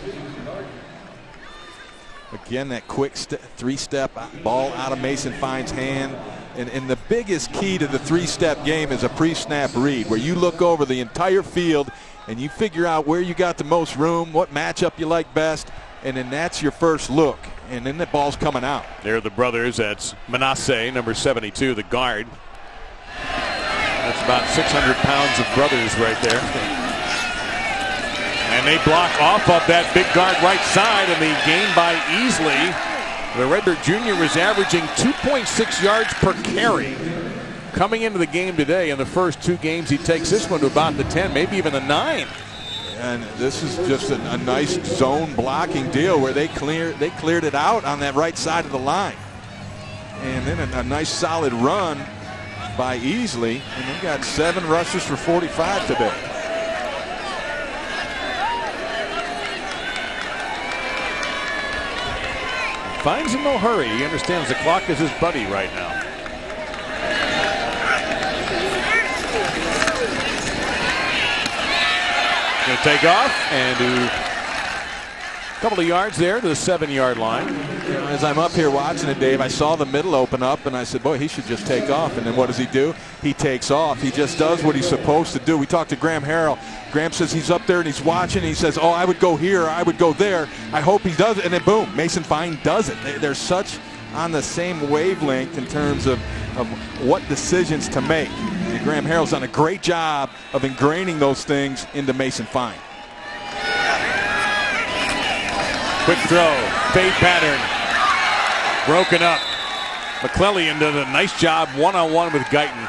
Again, that quick 3-step ball out of Mason Fine's hand. And the biggest key to the 3-step game is a pre-snap read, where you look over the entire field and you figure out where you got the most room, what matchup you like best, and then that's your first look. And then the ball's coming out. They're the brothers. That's Manasseh, number 72, the guard. That's about 600 pounds of brothers right there. And they block off of that big guard right side, and the gain by Easley. The redshirt junior was averaging 2.6 yards per carry coming into the game today. In the first 2 games, he takes this one to about the 10, maybe even the 9. And this is just a nice zone blocking deal where they cleared it out on that right side of the line. And then a nice solid run by Easley, and they got 7 rushes for 45 today. Fine's in no hurry. He understands the clock is his buddy right now. Going to take off and do a couple of yards there to the 7-yard line. As I'm up here watching it, Dave, I saw the middle open up, and I said, boy, he should just take off. And then what does he do? He takes off. He just does what he's supposed to do. We talked to Graham Harrell. Graham says he's up there and he's watching. And he says, oh, I would go here, I would go there. I hope he does it. And then, boom, Mason Fine does it. They're such on the same wavelength in terms of what decisions to make. And Graham Harrell's done a great job of ingraining those things into Mason Fine. Quick throw, fade pattern, broken up. McClellan does a nice job one-on-one with Guyton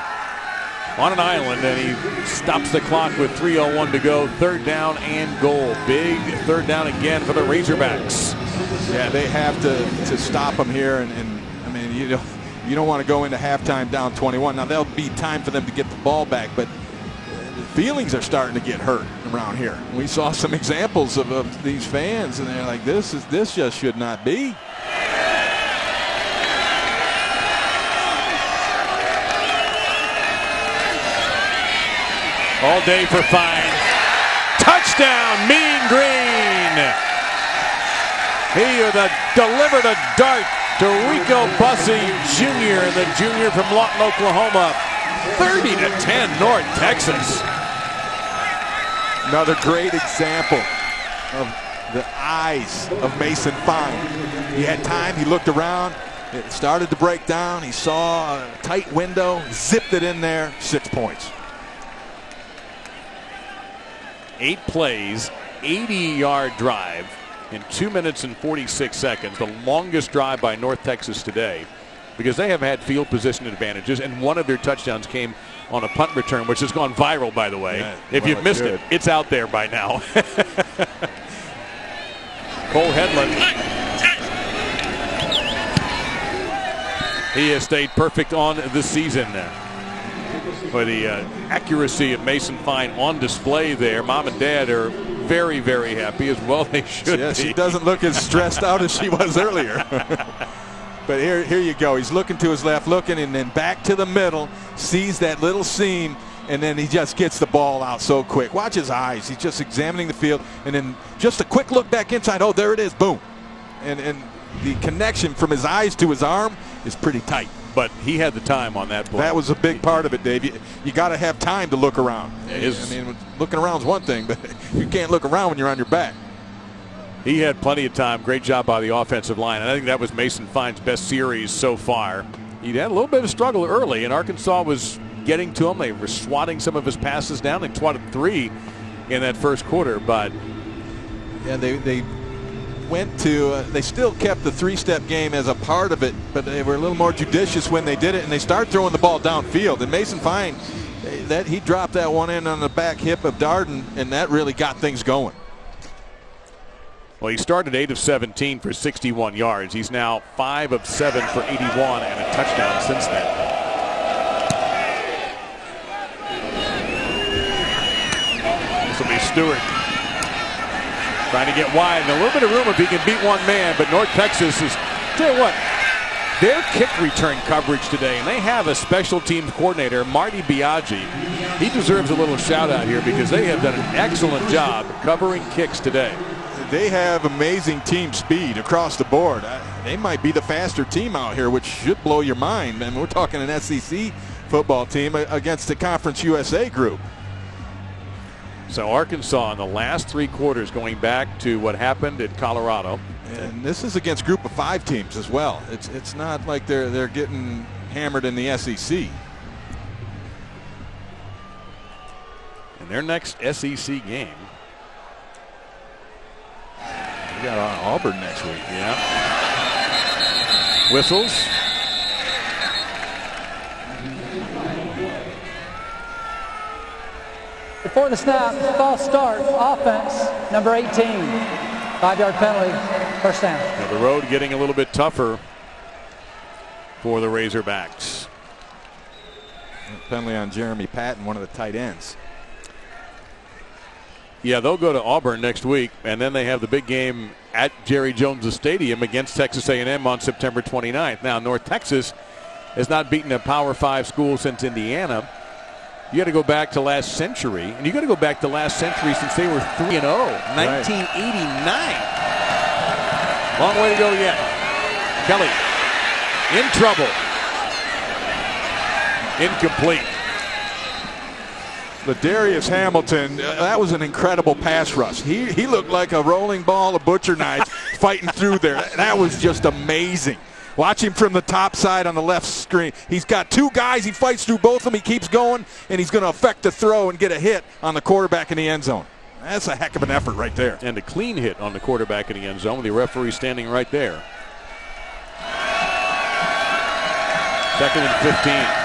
on an island, and he stops the clock with 3:01 to go. 3rd down and goal. Big 3rd down again for the Razorbacks. Yeah, they have to stop them here, and I mean, you don't want to go into halftime down 21. Now there'll be time for them to get the ball back, but feelings are starting to get hurt around here. We saw some examples of these fans, and they're like, this just should not be. All day for Fine. Touchdown, Mean Green. He delivered a dart to Rico Bussey Jr., the junior from Lawton, Oklahoma. 30-10 North Texas. Another great example of the eyes of Mason Fine. He had time, he looked around, it started to break down, he saw a tight window, zipped it in there, 6 points. 8 plays, 80-yard drive in 2 minutes and 46 seconds, the longest drive by North Texas today, because they have had field position advantages, and one of their touchdowns came on a punt return, which has gone viral, by the way. Yeah, if you've missed it, it's out there by now. Cole Headland. He has stayed perfect on the season there. For the accuracy of Mason Fine on display there. Mom and Dad are very, very happy, as well they should be. She doesn't look as stressed out as she was earlier. But here you go. He's looking to his left, looking, and then back to the middle, sees that little seam, and then he just gets the ball out so quick. Watch his eyes. He's just examining the field, and then just a quick look back inside. Oh, there it is. Boom. And the connection from his eyes to his arm is pretty tight. But he had the time on that play. That was a big part of it, Dave. You got to have time to look around. I mean, looking around is one thing, but you can't look around when you're on your back. He had plenty of time. Great job by the offensive line. And I think that was Mason Fine's best series so far. He had a little bit of a struggle early, and Arkansas was getting to him. They were swatting some of his passes down. They twatted 3 in that first quarter. But yeah, they went to they still kept the 3-step game as a part of it, but they were a little more judicious when they did it, and they started throwing the ball downfield. And Mason Fine, he dropped that one in on the back hip of Darden, and that really got things going. Well, he started 8 of 17 for 61 yards. He's now 5 of 7 for 81 and a touchdown since then. This will be Stewart trying to get wide, and a little bit of room if he can beat one man, but North Texas is, tell you what, their kick return coverage today, and they have a special teams coordinator, Marty Biaggi. He deserves a little shout out here because they have done an excellent job covering kicks today. They have amazing team speed across the board. They might be the faster team out here, which should blow your mind. And we're talking an SEC football team against the Conference USA group. So Arkansas in the last 3 quarters going back to what happened at Colorado. And this is against group of 5 teams as well. It's not like they're getting hammered in the SEC. And their next SEC game. We got Auburn next week. Yeah. Whistles. Before the snap, false start, offense, number 18. 5-yard penalty, first down. Now the road getting a little bit tougher for the Razorbacks. Penalty on Jeremy Patton, one of the tight ends. Yeah, they'll go to Auburn next week, and then they have the big game at Jerry Jones Stadium against Texas A&M on September 29th. Now, North Texas has not beaten a Power 5 school since Indiana. You got to go back to last century, and you got to go back to last century since they were 3-0, 1989. Long way to go yet. Kelly in trouble. Incomplete. Ladarius Hamilton, that was an incredible pass rush. He looked like a rolling ball of butcher knives fighting through there. That was just amazing. Watch him from the top side on the left screen. He's got 2 guys. He fights through both of them. He keeps going, and he's going to affect the throw and get a hit on the quarterback in the end zone. That's a heck of an effort right there. And a clean hit on the quarterback in the end zone with the referee standing right there. 2nd and 15.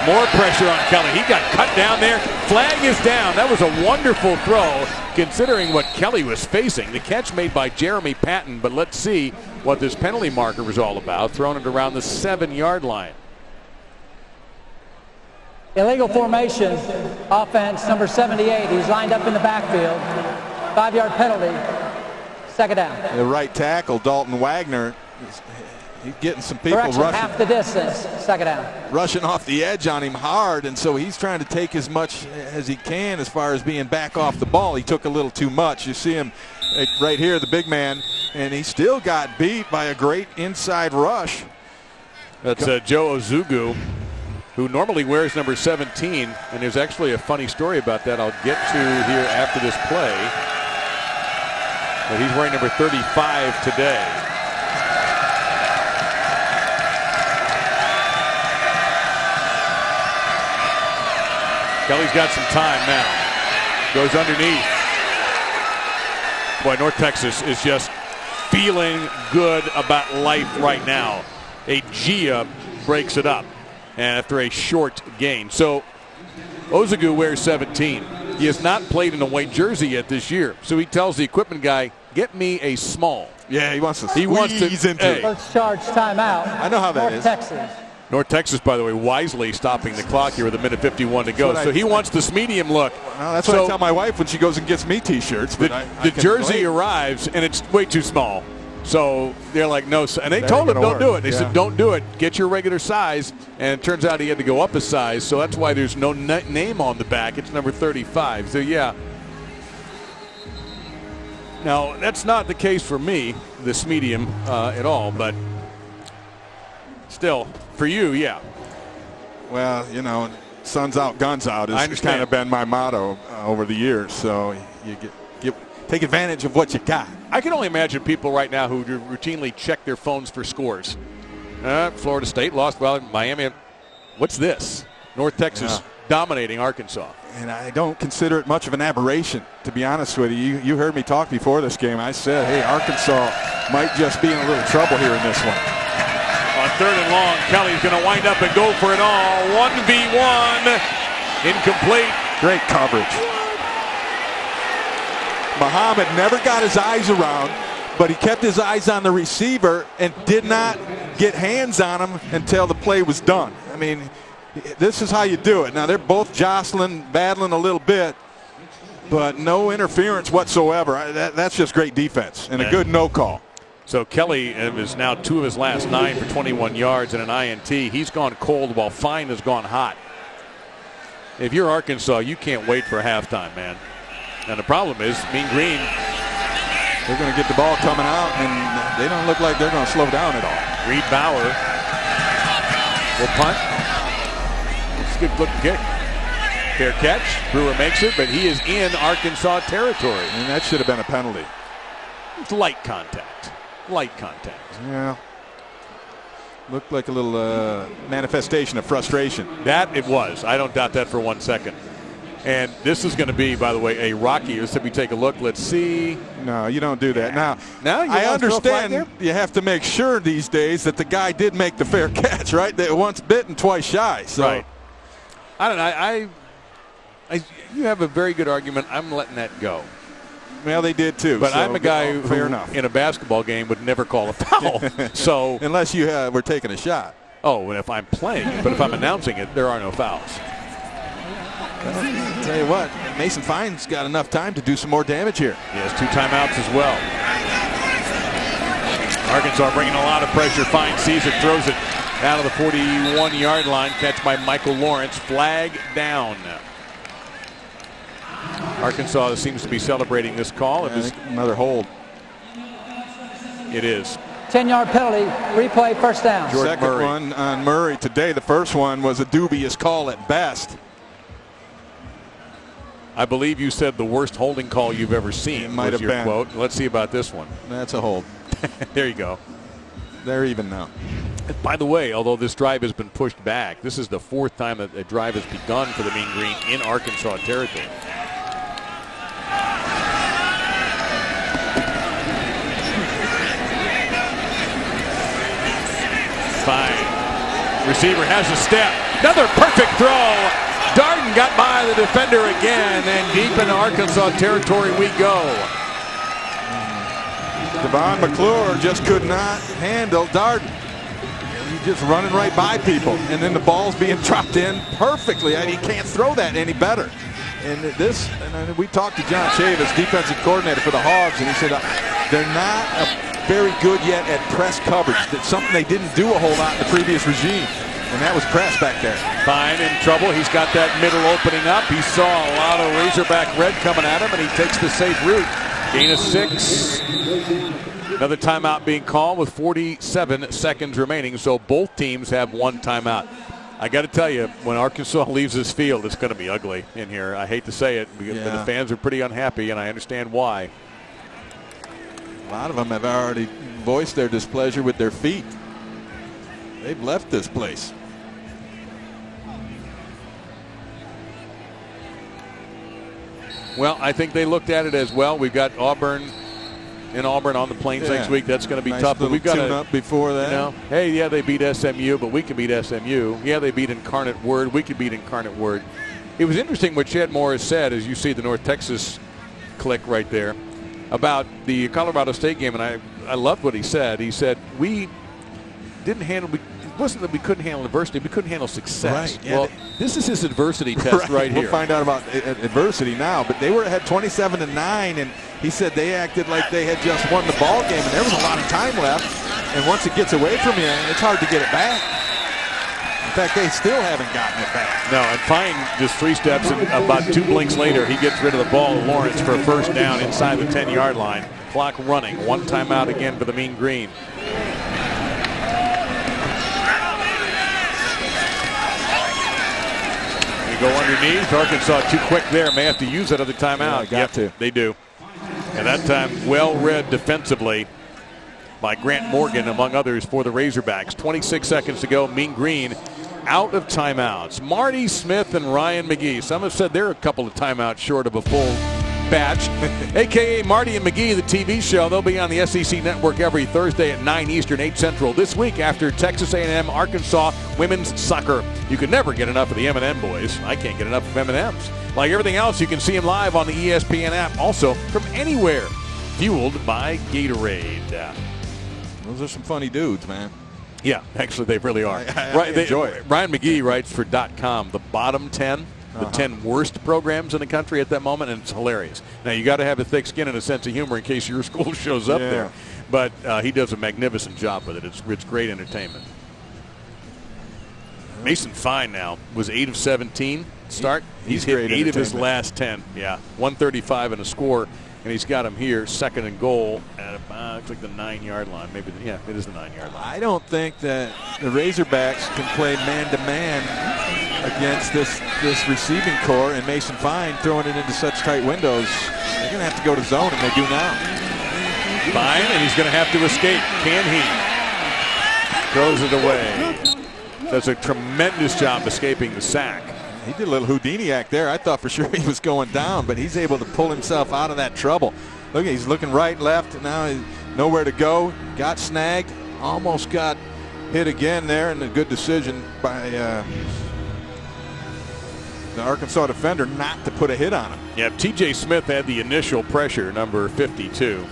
More pressure on Kelly. He got cut down there. Flag is down. That was a wonderful throw considering what Kelly was facing. The catch made by Jeremy Patton, but let's see what this penalty marker was all about. Throwing it around the 7-yard line. Illegal formation, offense, number 78. He's lined up in the backfield. 5-yard penalty, 2nd down. The right tackle, Dalton Wagner, he's getting some people Correction, rushing. half the distance, 2nd down. Rushing off the edge on him hard, and so he's trying to take as much as he can as far as being back off the ball. He took a little too much. You see him right here, the big man, and he still got beat by a great inside rush. That's Joe Ozugu, who normally wears number 17, and there's actually a funny story about that I'll get to here after this play. But he's wearing number 35 today. Kelly's got some time now. Goes underneath. Boy, North Texas is just feeling good about life right now. A Gia breaks it up, and after a short gain. So Ozugu wears 17. He has not played in a white jersey yet this year. So he tells the equipment guy, get me a small. Yeah, he wants to squeeze into it. First charge timeout. I know how that North is. Texas. North Texas, by the way, wisely stopping the clock here with 1:51 to go. So he wants this medium look. Well, that's what I tell my wife when she goes and gets me T-shirts. But the jersey arrives, and it's way too small. So they're like, no. And they told him, don't do it. They said, don't do it. Get your regular size. And it turns out he had to go up a size. So that's why there's no name on the back. It's number 35. So, yeah. Now, that's not the case for me, this medium, at all. But still, for you, yeah. Well, you know, sun's out, guns out has kind of been my motto over the years. So you take advantage of what you got. I can only imagine people right now who routinely check their phones for scores. Florida State lost. Well, Miami. What's this? North Texas dominating Arkansas. And I don't consider it much of an aberration, to be honest with you. You heard me talk before this game. I said, hey, Arkansas might just be in a little trouble here in this one. On 3rd and long, Kelly's going to wind up and go for it all. 1v1. Incomplete. Great coverage. Muhammad never got his eyes around, but he kept his eyes on the receiver and did not get hands on him until the play was done. I mean, this is how you do it. Now, they're both jostling, battling a little bit, but no interference whatsoever. That's just great defense and a good no call. So Kelly is now 2 of his last 9 for 21 yards and an INT. He's gone cold while Fine has gone hot. If you're Arkansas, you can't wait for halftime, man. And the problem is, Mean Green, they're going to get the ball coming out, and they don't look like they're going to slow down at all. Reed Bauer will punt. It's a good look kick. Fair catch. Brewer makes it, but he is in Arkansas territory. And that should have been a penalty. It's light contact. Light contact. Yeah. Looked like a little manifestation of frustration. That it was. I don't doubt that for 1 second. And this is going to be, by the way, a rocky. Let's take a look. Let's see. No, you don't do that. Now, you I understand you have to make sure these days that the guy did make the fair catch, right? That once bitten, twice shy. So. Right. I don't know. You have a very good argument. I'm letting that go. Well, they did too. But so, I'm a guy who, fair enough, in a basketball game would never call a foul. So unless you were taking a shot. Oh, and if I'm playing it, but if I'm announcing it, there are no fouls. I'll tell you what, Mason Fine's got enough time to do some more damage here. He has 2 timeouts as well. Arkansas bringing a lot of pressure. Fine sees it, throws it out of the 41-yard line. Catch by Michael Lawrence. Flag down. Arkansas seems to be celebrating this call. It was another hold. It is. 10-yard penalty, replay, first down. Second one on Murray today. The first one was a dubious call at best. I believe you said the worst holding call you've ever seen. It might have been. Quote. Let's see about this one. That's a hold. There you go. They're even now. By the way, although this drive has been pushed back, this is the 4th time that a drive has begun for the Mean Green in Arkansas territory. Fine. Receiver has a step. Another perfect throw. Darden got by the defender again, and deep into Arkansas territory we go. Devon McClure just could not handle Darden. He's just running right by people, and then the ball's being dropped in perfectly. I mean, he can't throw that any better. And we talked to John Chavis, defensive coordinator for the Hogs, and he said they're not very good yet at press coverage. That's something they didn't do a whole lot in the previous regime. And that was press back there. Fine in trouble. He's got that middle opening up. He saw a lot of Razorback red coming at him, and he takes the safe route. Gain of 6. Another timeout being called with 47 seconds remaining. So both teams have 1 timeout. I got to tell you, when Arkansas leaves this field, it's going to be ugly in here. I hate to say it, but the fans are pretty unhappy, and I understand why. A lot of them have already voiced their displeasure with their feet. They've left this place. Well, I think they looked at it as well. We've got Auburn on the Plains next week. That's going to be tough. But we've got to up before that. Hey, they beat SMU, but we can beat SMU. Yeah, they beat Incarnate Word. We can beat Incarnate Word. It was interesting what Chad Morris said, as you see the North Texas click right there, about the Colorado State game, and I loved what he said. He said we didn't handle. It wasn't that we couldn't handle adversity, we couldn't handle success. Right. Yeah, well, this is his adversity test right here. We'll find out about adversity now, but they were ahead 27-9, and he said they acted like they had just won the ball game, and there was a lot of time left, and once it gets away from you, it's hard to get it back. In fact, they still haven't gotten it back. No, and Fine just 3 steps, and about 2 blinks later, he gets rid of the ball to Lawrence for a first down inside the 10-yard line. Clock running, 1 timeout again for the Mean Green. Go underneath. Arkansas too quick there. May have to use that other timeout. Got to. They do. And that time well read defensively by Grant Morgan, among others, for the Razorbacks. 26 seconds to go. Mean Green out of timeouts. Marty Smith and Ryan McGee. Some have said they're a couple of timeouts short of a full Batch, a.k.a. Marty and McGee, the TV show. They'll be on the SEC Network every Thursday at 9 Eastern, 8 Central this week after Texas A&M Arkansas women's soccer. You can never get enough of the M&M boys. I can't get enough of M&Ms. Like everything else, you can see them live on the ESPN app, also from anywhere. Fueled by Gatorade. Those are some funny dudes, man. Yeah, actually, they really are. I enjoy it. Ryan McGee writes for .com, the bottom 10, the 10 worst programs in the country at that moment, and it's hilarious. Now, you got to have a thick skin and a sense of humor in case your school shows up there. But he does a magnificent job with it. It's great entertainment. Mason Fine now was 8 of 17 start. He's hit 8 of his last 10. Yeah, 135 and a score. And he's got him here, second and goal at looks like the 9-yard line. Maybe, yeah, it is the 9-yard line. I don't think that the Razorbacks can play man-to-man against this receiving core, and Mason Fine throwing it into such tight windows. They're going to have to go to zone, and they do now. Fine, and he's going to have to escape. Can he? Throws it away. Does a tremendous job escaping the sack. He did a little Houdini act there. I thought for sure he was going down, but he's able to pull himself out of that trouble. Look, he's looking right, left, and now he's nowhere to go. Got snagged, almost got hit again there, and a good decision by the Arkansas defender not to put a hit on him. Yeah, T.J. Smith had the initial pressure, number 52.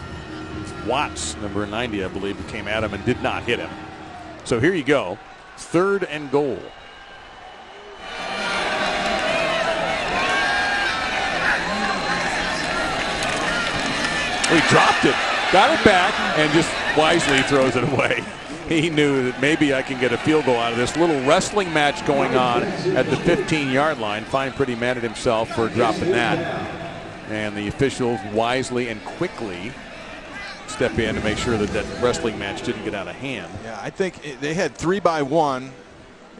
Watts, number 90, I believe, came at him and did not hit him. So here you go, 3rd and goal. He dropped it, got it back, and just wisely throws it away. He knew that maybe I can get a field goal out of this. Little wrestling match going on at the 15-yard line. Fine pretty mad at himself for dropping that. And the officials wisely and quickly step in to make sure that that wrestling match didn't get out of hand. Yeah, I think they had 3-by-1,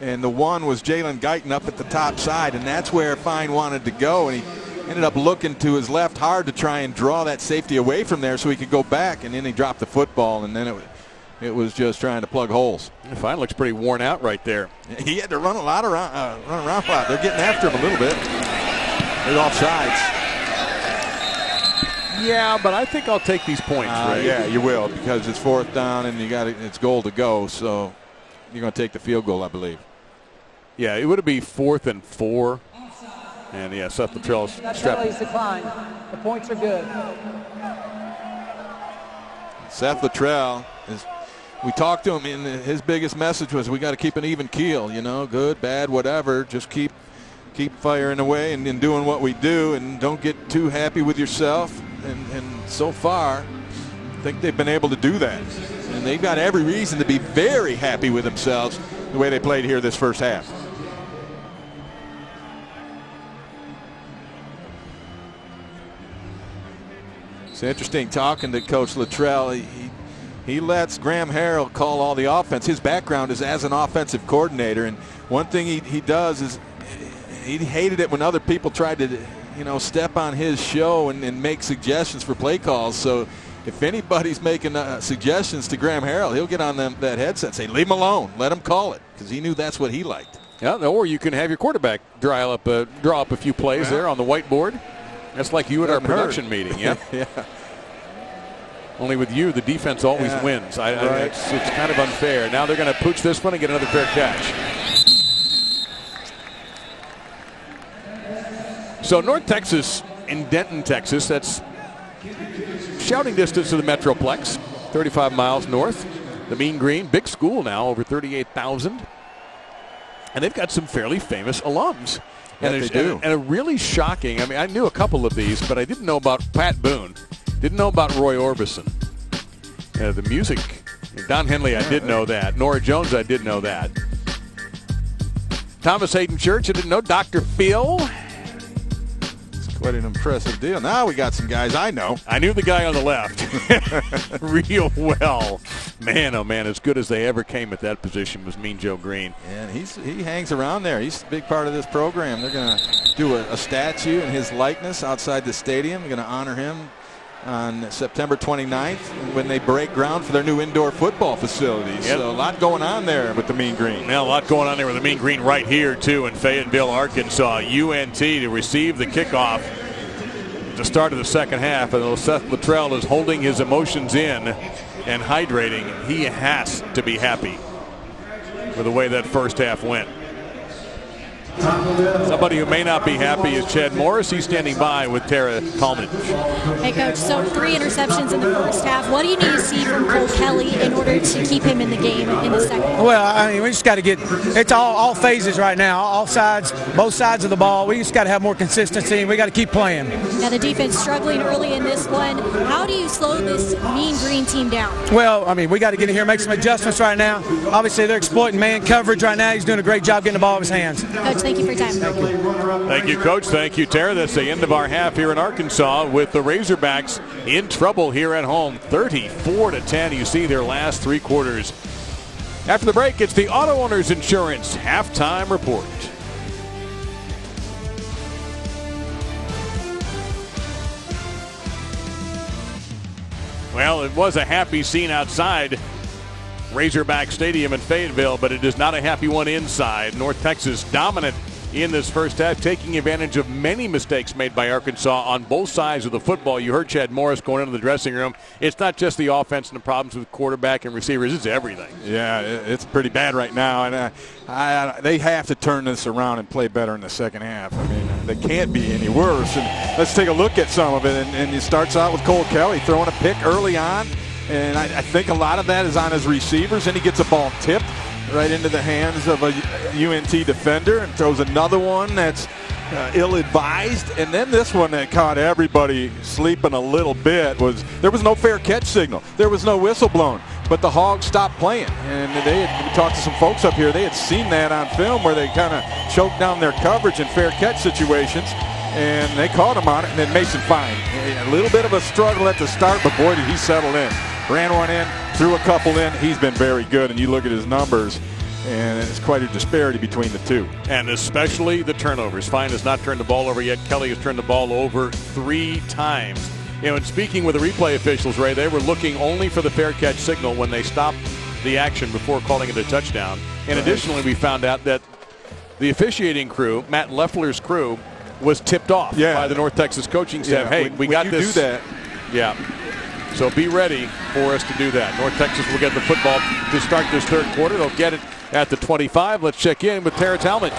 and the one was Jalen Guyton up at the top side, and that's where Fine wanted to go, and he ended up looking to his left hard to try and draw that safety away from there so he could go back, and then he dropped the football, and then it was just trying to plug holes. Fine looks pretty worn out right there. He had to run a lot around, run around a lot. They're getting after him a little bit. They're off sides. Yeah, but I think I'll take these points, right? Yeah, you will, because it's 4th down and it's goal to go, so you're going to take the field goal, I believe. Yeah, it would be 4th and 4. And yeah, Seth Luttrell's that penalty's declined. The points are good. Seth Luttrell we talked to him, and his biggest message was we got to keep an even keel, good, bad, whatever. Just keep firing away and doing what we do, and don't get too happy with yourself. And so far, I think they've been able to do that. And they've got every reason to be very happy with themselves the way they played here this first half. It's interesting talking to Coach Luttrell. He lets Graham Harrell call all the offense. His background is as an offensive coordinator, and one thing he does is he hated it when other people tried to step on his show and make suggestions for play calls. So if anybody's making suggestions to Graham Harrell, he'll get on that headset and say, leave him alone, let him call it, because he knew that's what he liked. Yeah, or you can have your quarterback draw up a few plays there on the whiteboard. That's like you at our production meeting, yeah? Yeah. Only with you, the defense always wins. It's kind of unfair. Now they're going to pooch this one and get another fair catch. So North Texas in Denton, Texas, that's shouting distance to the Metroplex, 35 miles north. The Mean Green, big school now, over 38,000. And they've got some fairly famous alums. And they do. And a really shocking, I knew a couple of these, but I didn't know about Pat Boone. Didn't know about Roy Orbison. The music, Don Henley, I did know that. Nora Jones, I did know that. Thomas Hayden Church, I didn't know. Dr. Phil. It's quite an impressive deal. Now we got some guys I know. I knew the guy on the left real well. Man, oh man, as good as they ever came at that position was Mean Joe Green. And he hangs around there. He's a big part of this program. They're going to do a statue in his likeness outside the stadium. They're going to honor him on September 29th when they break ground for their new indoor football facilities. Yep. So a lot going on there with the Mean Green. Now a lot going on there with the Mean Green right here, too, in Fayetteville, Arkansas. UNT to receive the kickoff. the start of the second half, and Seth Luttrell is holding his emotions in and hydrating. He has to be happy with the way that first half went. Somebody who may not be happy is Chad Morris. He's standing by with Tara Talmadge. Hey, Coach, so 3 interceptions in the first half. What do you need to see from Cole Kelly in order to keep him in the game in the second? Well, I mean, we just got to it's all phases right now, all sides, both sides of the ball. We just got to have more consistency, and we got to keep playing. Now, the defense struggling early in this one. How do you slow this mean green team down? Well, I mean, we got to get in here and make some adjustments right now. Obviously, they're exploiting man coverage right now. He's doing a great job getting the ball in his hands. Coach, thank you for your time. Thank you, Coach. Thank you, Tara. That's the end of our half here in Arkansas with the Razorbacks in trouble here at home. 34-10. You see their last 3 quarters. After the break, it's the Auto Owners Insurance halftime report. Well, it was a happy scene outside Razorback Stadium in Fayetteville, but it is not a happy one inside. North Texas dominant in this first half, taking advantage of many mistakes made by Arkansas on both sides of the football. You heard Chad Morris going into the dressing room. It's not just the offense and the problems with quarterback and receivers. It's everything. Yeah, it's pretty bad right now, and they have to turn this around and play better in the second half. I mean, they can't be any worse. And let's take a look at some of it. And it starts out with Cole Kelly throwing a pick early on, and I think a lot of that is on his receivers, and he gets a ball tipped right into the hands of a UNT defender and throws another one that's ill-advised. And then this one that caught everybody sleeping a little bit was there was no fair catch signal. There was no whistle blown. But the Hogs stopped playing. And we talked to some folks up here. They had seen that on film where they kind of choked down their coverage in fair catch situations. And they caught him on it. And then Mason Fine, a little bit of a struggle at the start, but boy, did he settle in. Ran one in, threw a couple in. He's been very good, and you look at his numbers, and it's quite a disparity between the two. And especially the turnovers. Fine has not turned the ball over yet. Kelly has turned the ball over 3 times. You know, and speaking with the replay officials, Ray, they were looking only for the fair catch signal when they stopped the action before calling it a touchdown. And additionally, we found out that the officiating crew, Matt Leffler's crew, was tipped off by the North Texas coaching staff. Hey, we got this. Do that. Yeah. So be ready for us to do that. North Texas will get the football to start this third quarter. They'll get it at the 25. Let's check in with Tara Talmadge.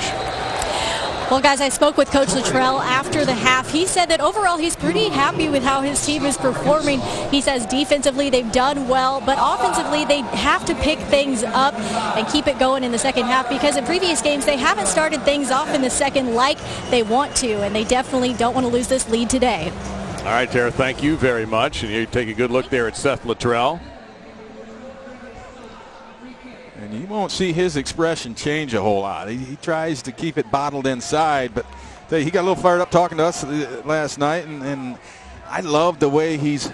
Well, guys, I spoke with Coach Luttrell after the half. He said that overall he's pretty happy with how his team is performing. He says defensively they've done well, but offensively they have to pick things up and keep it going in the second half because in previous games they haven't started things off in the second like they want to, and they definitely don't want to lose this lead today. All right, Tara, thank you very much. And you take a good look there at Seth Luttrell. And you won't see his expression change a whole lot. He tries to keep it bottled inside, but he got a little fired up talking to us last night, and I love the way he's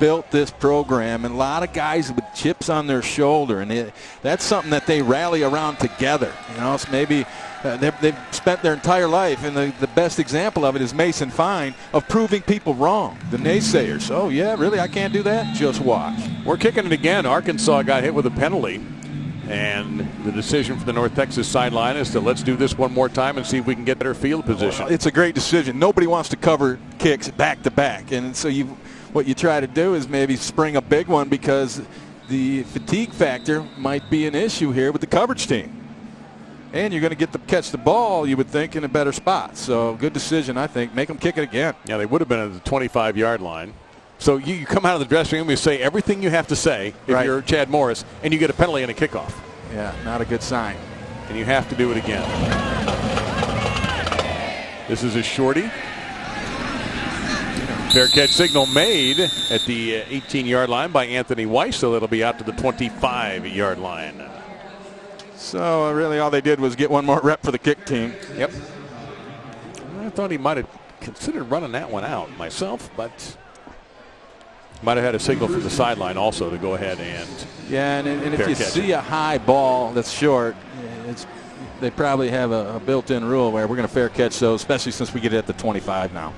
built this program. And a lot of guys with chips on their shoulder, and that's something that they rally around together. You know, it's maybe they've spent their entire life, and the best example of it is Mason Fine, of proving people wrong, the naysayers. Oh, yeah, really, I can't do that? Just watch. We're kicking it again. Arkansas got hit with a penalty, and the decision from the North Texas sideline is to let's do this one more time and see if we can get better field position. Well, it's a great decision. Nobody wants to cover kicks back-to-back, and so what you try to do is maybe spring a big one because the fatigue factor might be an issue here with the coverage team. And you're going to catch the ball, you would think, in a better spot. So good decision, I think. Make them kick it again. Yeah, they would have been at the 25-yard line. So you come out of the dressing room, you say everything you have to say if you're Chad Morris, and you get a penalty and a kickoff. Yeah, not a good sign. And you have to do it again. This is a shorty. Fair catch signal made at the 18-yard line by Anthony Weiss, so that'll be out to the 25-yard line. So really all they did was get one more rep for the kick team. Yep. I thought he might have considered running that one out myself, but might have had a signal from the sideline also to go ahead and and if you see a high ball that's short, they probably have a built-in rule where we're going to fair catch those, especially since we get it at the 25 now.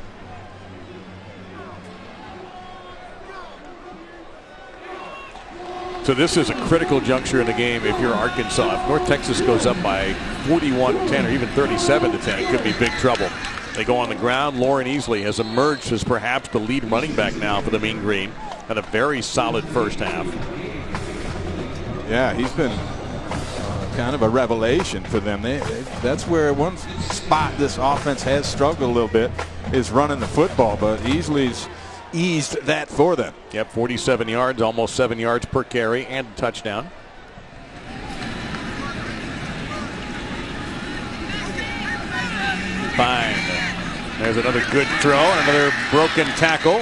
So this is a critical juncture in the game if you're Arkansas. If North Texas goes up by 41-10 or even 37-10, it could be big trouble. They go on the ground. Lauren Easley has emerged as perhaps the lead running back now for the Mean Green. Had a very solid first half. Yeah, he's been kind of a revelation for them. That's where one spot this offense has struggled a little bit is running the football, but Easley's eased that for them. Yep, 47 yards, almost 7 yards per carry, and a touchdown. Fine. There's another good throw, another broken tackle.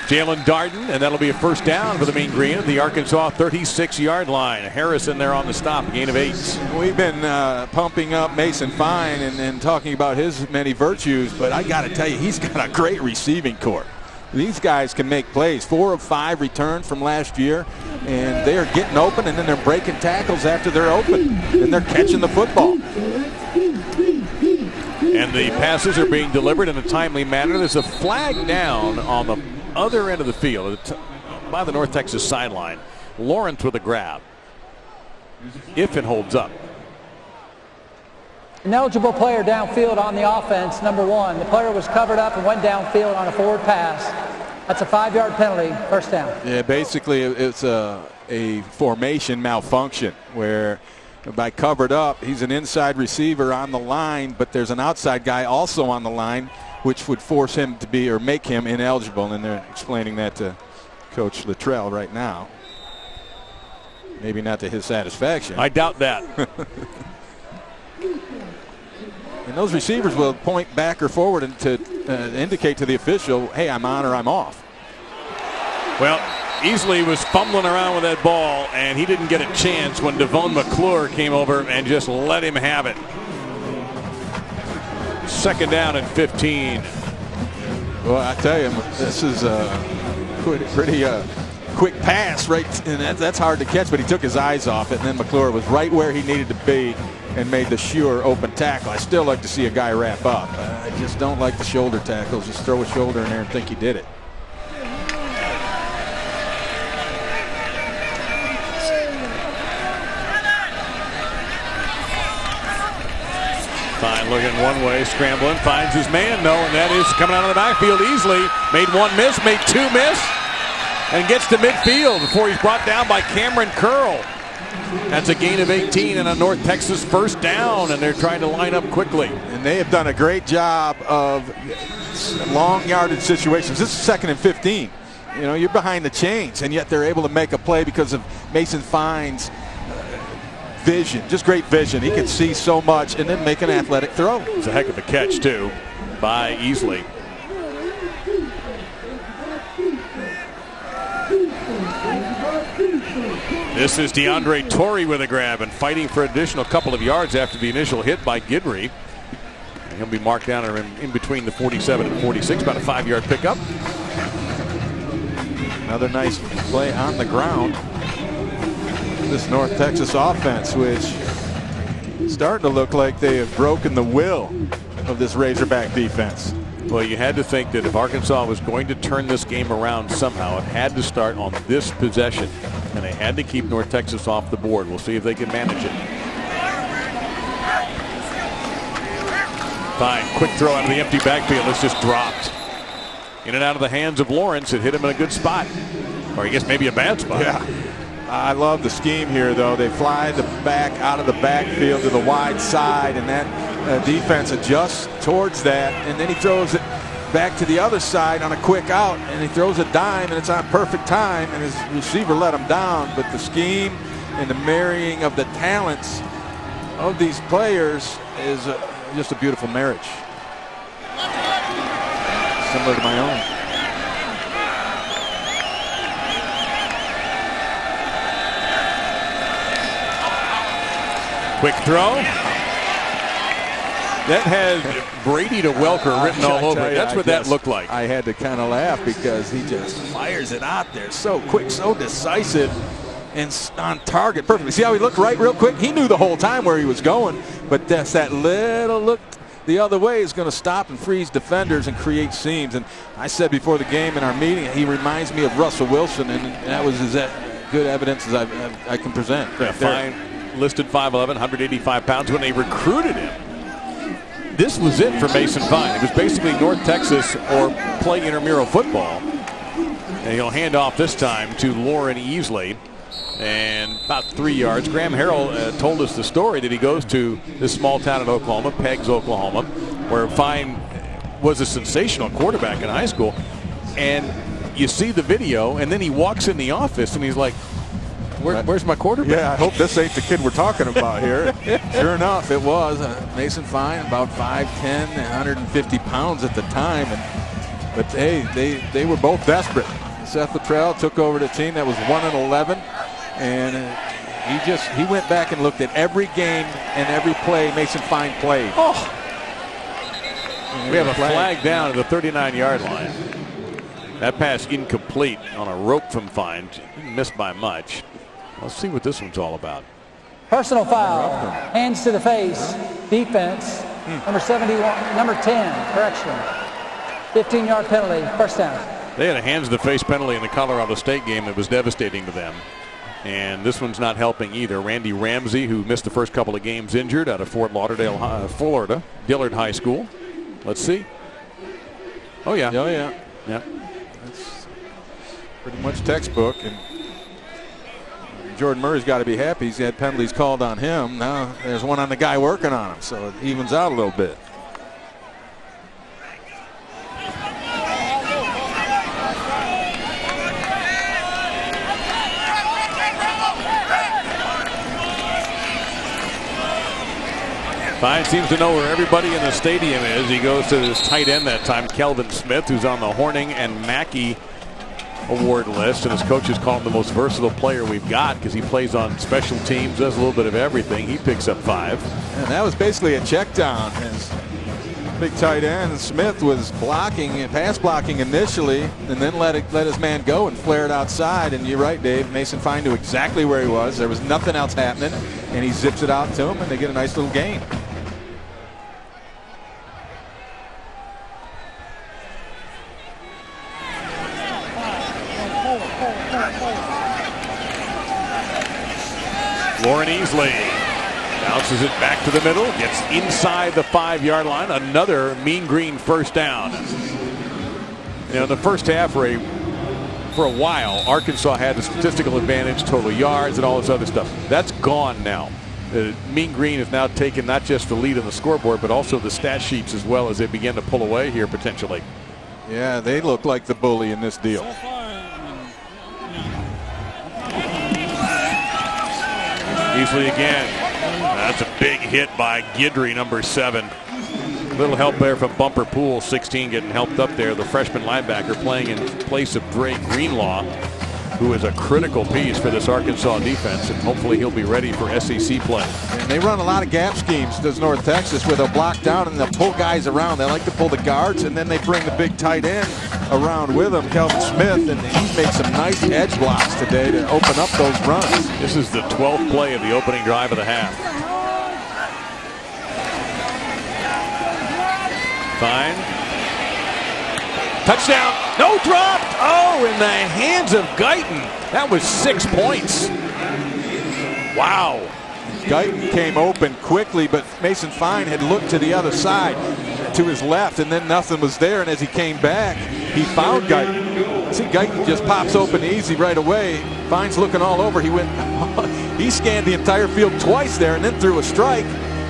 Jalen Darden, and that'll be a first down for the Mean Green at the Arkansas 36-yard line. Harrison there on the stop, gain of 8. We've been pumping up Mason Fine and talking about his many virtues, but I got to tell you, he's got a great receiving corps. These guys can make plays. 4 of 5 returned from last year, and they are getting open, and then they're breaking tackles after they're open, and they're catching the football. And the passes are being delivered in a timely manner. There's a flag down on the other end of the field by the North Texas sideline. Lawrence with a grab. If it holds up. An eligible player downfield on the offense, number 1. The player was covered up and went downfield on a forward pass. That's a 5-yard penalty, first down. Yeah, basically it's a formation malfunction where by covered up, he's an inside receiver on the line, but there's an outside guy also on the line, which would force him to be or make him ineligible, and they're explaining that to Coach Luttrell right now. Maybe not to his satisfaction. I doubt that. And those receivers will point back or forward and to indicate to the official, hey, I'm on or I'm off. Well, Easley was fumbling around with that ball, and he didn't get a chance when Devon McClure came over and just let him have it. Second down and 15. Well, I tell you, this is a pretty quick pass, right? And that's hard to catch, but he took his eyes off it, and then McClure was right where he needed to be and made the sure open tackle. I still like to see a guy wrap up. I just don't like the shoulder tackles. Just throw a shoulder in there and think he did it. Fine looking one way, scrambling, finds his man, no, and that is coming out of the backfield easily. Made 1 miss, made 2 miss, and gets to midfield before he's brought down by Cameron Curl. That's a gain of 18 and a North Texas first down, and they're trying to line up quickly. And they have done a great job of long yardage situations. This is 2nd and 15. You know, you're behind the chains, and yet they're able to make a play because of Mason Fine's vision, just great vision. He can see so much and then make an athletic throw. It's a heck of a catch, too, by Easley. This is Deandre Torrey with a grab and fighting for an additional couple of yards after the initial hit by Guidry. And he'll be marked down in between the 47 and 46, about a 5-yard pickup. Another nice play on the ground. This North Texas offense, which is starting to look like they have broken the will of this Razorback defense. Well, you had to think that if Arkansas was going to turn this game around somehow, it had to start on this possession, and they had to keep North Texas off the board. We'll see if they can manage it. Fine, quick throw out of the empty backfield. It's just dropped. In and out of the hands of Lawrence. It hit him in a good spot, or I guess maybe a bad spot. Yeah. I love the scheme here, though. They fly the back out of the backfield to the wide side, and that defense adjusts towards that, and then he throws it back to the other side on a quick out, and he throws a dime, and it's on perfect time, and his receiver let him down. But the scheme and the marrying of the talents of these players is just a beautiful marriage. Similar to my own. Quick throw. That has Brady to Welker written all over it. That's what that looked like. I had to kind of laugh because he just fires it out there so quick, so decisive, and on target perfectly. See how he looked right real quick? He knew the whole time where he was going, but that's that little look the other way is going to stop and freeze defenders and create seams. And I said before the game in our meeting, he reminds me of Russell Wilson, and that was as good evidence as I can present. Yeah, fine. Listed 5'11", 185 pounds when they recruited him. this was it for Mason Fine. It was basically North Texas or play intramural football. And he'll hand off this time to Lauren Easley. And about 3 yards. Graham Harrell told us the story that he goes to this small town in Oklahoma, Peggs, Oklahoma, where Fine was a sensational quarterback in high school. And you see the video, and then he walks in the office, and he's like, where's my quarterback? Yeah, I hope this ain't the kid we're talking about here. Sure enough, it was Mason Fine, about 5'10", 150 pounds at the time. But hey, they were both desperate. Seth Luttrell took over the team that was 1-11. And he went back and looked at every game and every play Mason Fine played. Oh. We have a flag down at the 39-yard line. That pass incomplete on a rope from Fine. Didn't miss by much. Let's see what this one's all about. Personal foul. Hands to the face. Defense. Number 71. Number 10. Correction. 15-yard penalty. First down. They had a hands to the face penalty in the Colorado State game that was devastating to them. And this one's not helping either. Randy Ramsey, who missed the first couple of games injured out of Fort Lauderdale, Florida, Dillard High School. Let's see. Oh, yeah. Oh, yeah. Yeah. That's pretty much textbook. And Jordan Murray's got to be happy. He's had penalties called on him. Now there's one on the guy working on him, so it evens out a little bit. Fine seems to know where everybody in the stadium is. He goes to this tight end that time, Kelvin Smith, who's on the Horning and Mackey award list. And his coaches call him the most versatile player we've got because he plays on special teams, does a little bit of everything. He picks up 5. And that was basically a check down. His big tight end Smith was blocking and pass blocking initially and then let his man go and flare it outside. And you're right, Dave. Mason Fine knew exactly where he was. There was nothing else happening. And he zips it out to him, and they get a nice little gain. Lauren Easley bounces it back to the middle, gets inside the 5-yard line. Another mean green first down. You know, in the first half, for a while, Arkansas had the statistical advantage, total yards, and all this other stuff. That's gone now. Mean Green has now taken not just the lead on the scoreboard, but also the stat sheets as well as they begin to pull away here potentially. Yeah, they look like the bully in this deal. Easley again. That's a big hit by Guidry, number 7. Little help there from Bumper Poole, 16, getting helped up there. The freshman linebacker playing in place of Dre Greenlaw, who is a critical piece for this Arkansas defense, and hopefully he'll be ready for SEC play. And they run a lot of gap schemes, does North Texas, where they'll block down and they'll pull guys around. They like to pull the guards, and then they bring the big tight end around with them, Kelvin Smith, and he's made some nice edge blocks today to open up those runs. This is the 12th play of the opening drive of the half. Fine. Touchdown. No, dropped. Oh, in the hands of Guyton. That was 6 points. Wow. Guyton came open quickly, but Mason Fine had looked to the other side, to his left, and then nothing was there. And as he came back, he found Guyton. See, Guyton just pops open easy right away. Fine's looking all over. He scanned the entire field twice there and then threw a strike.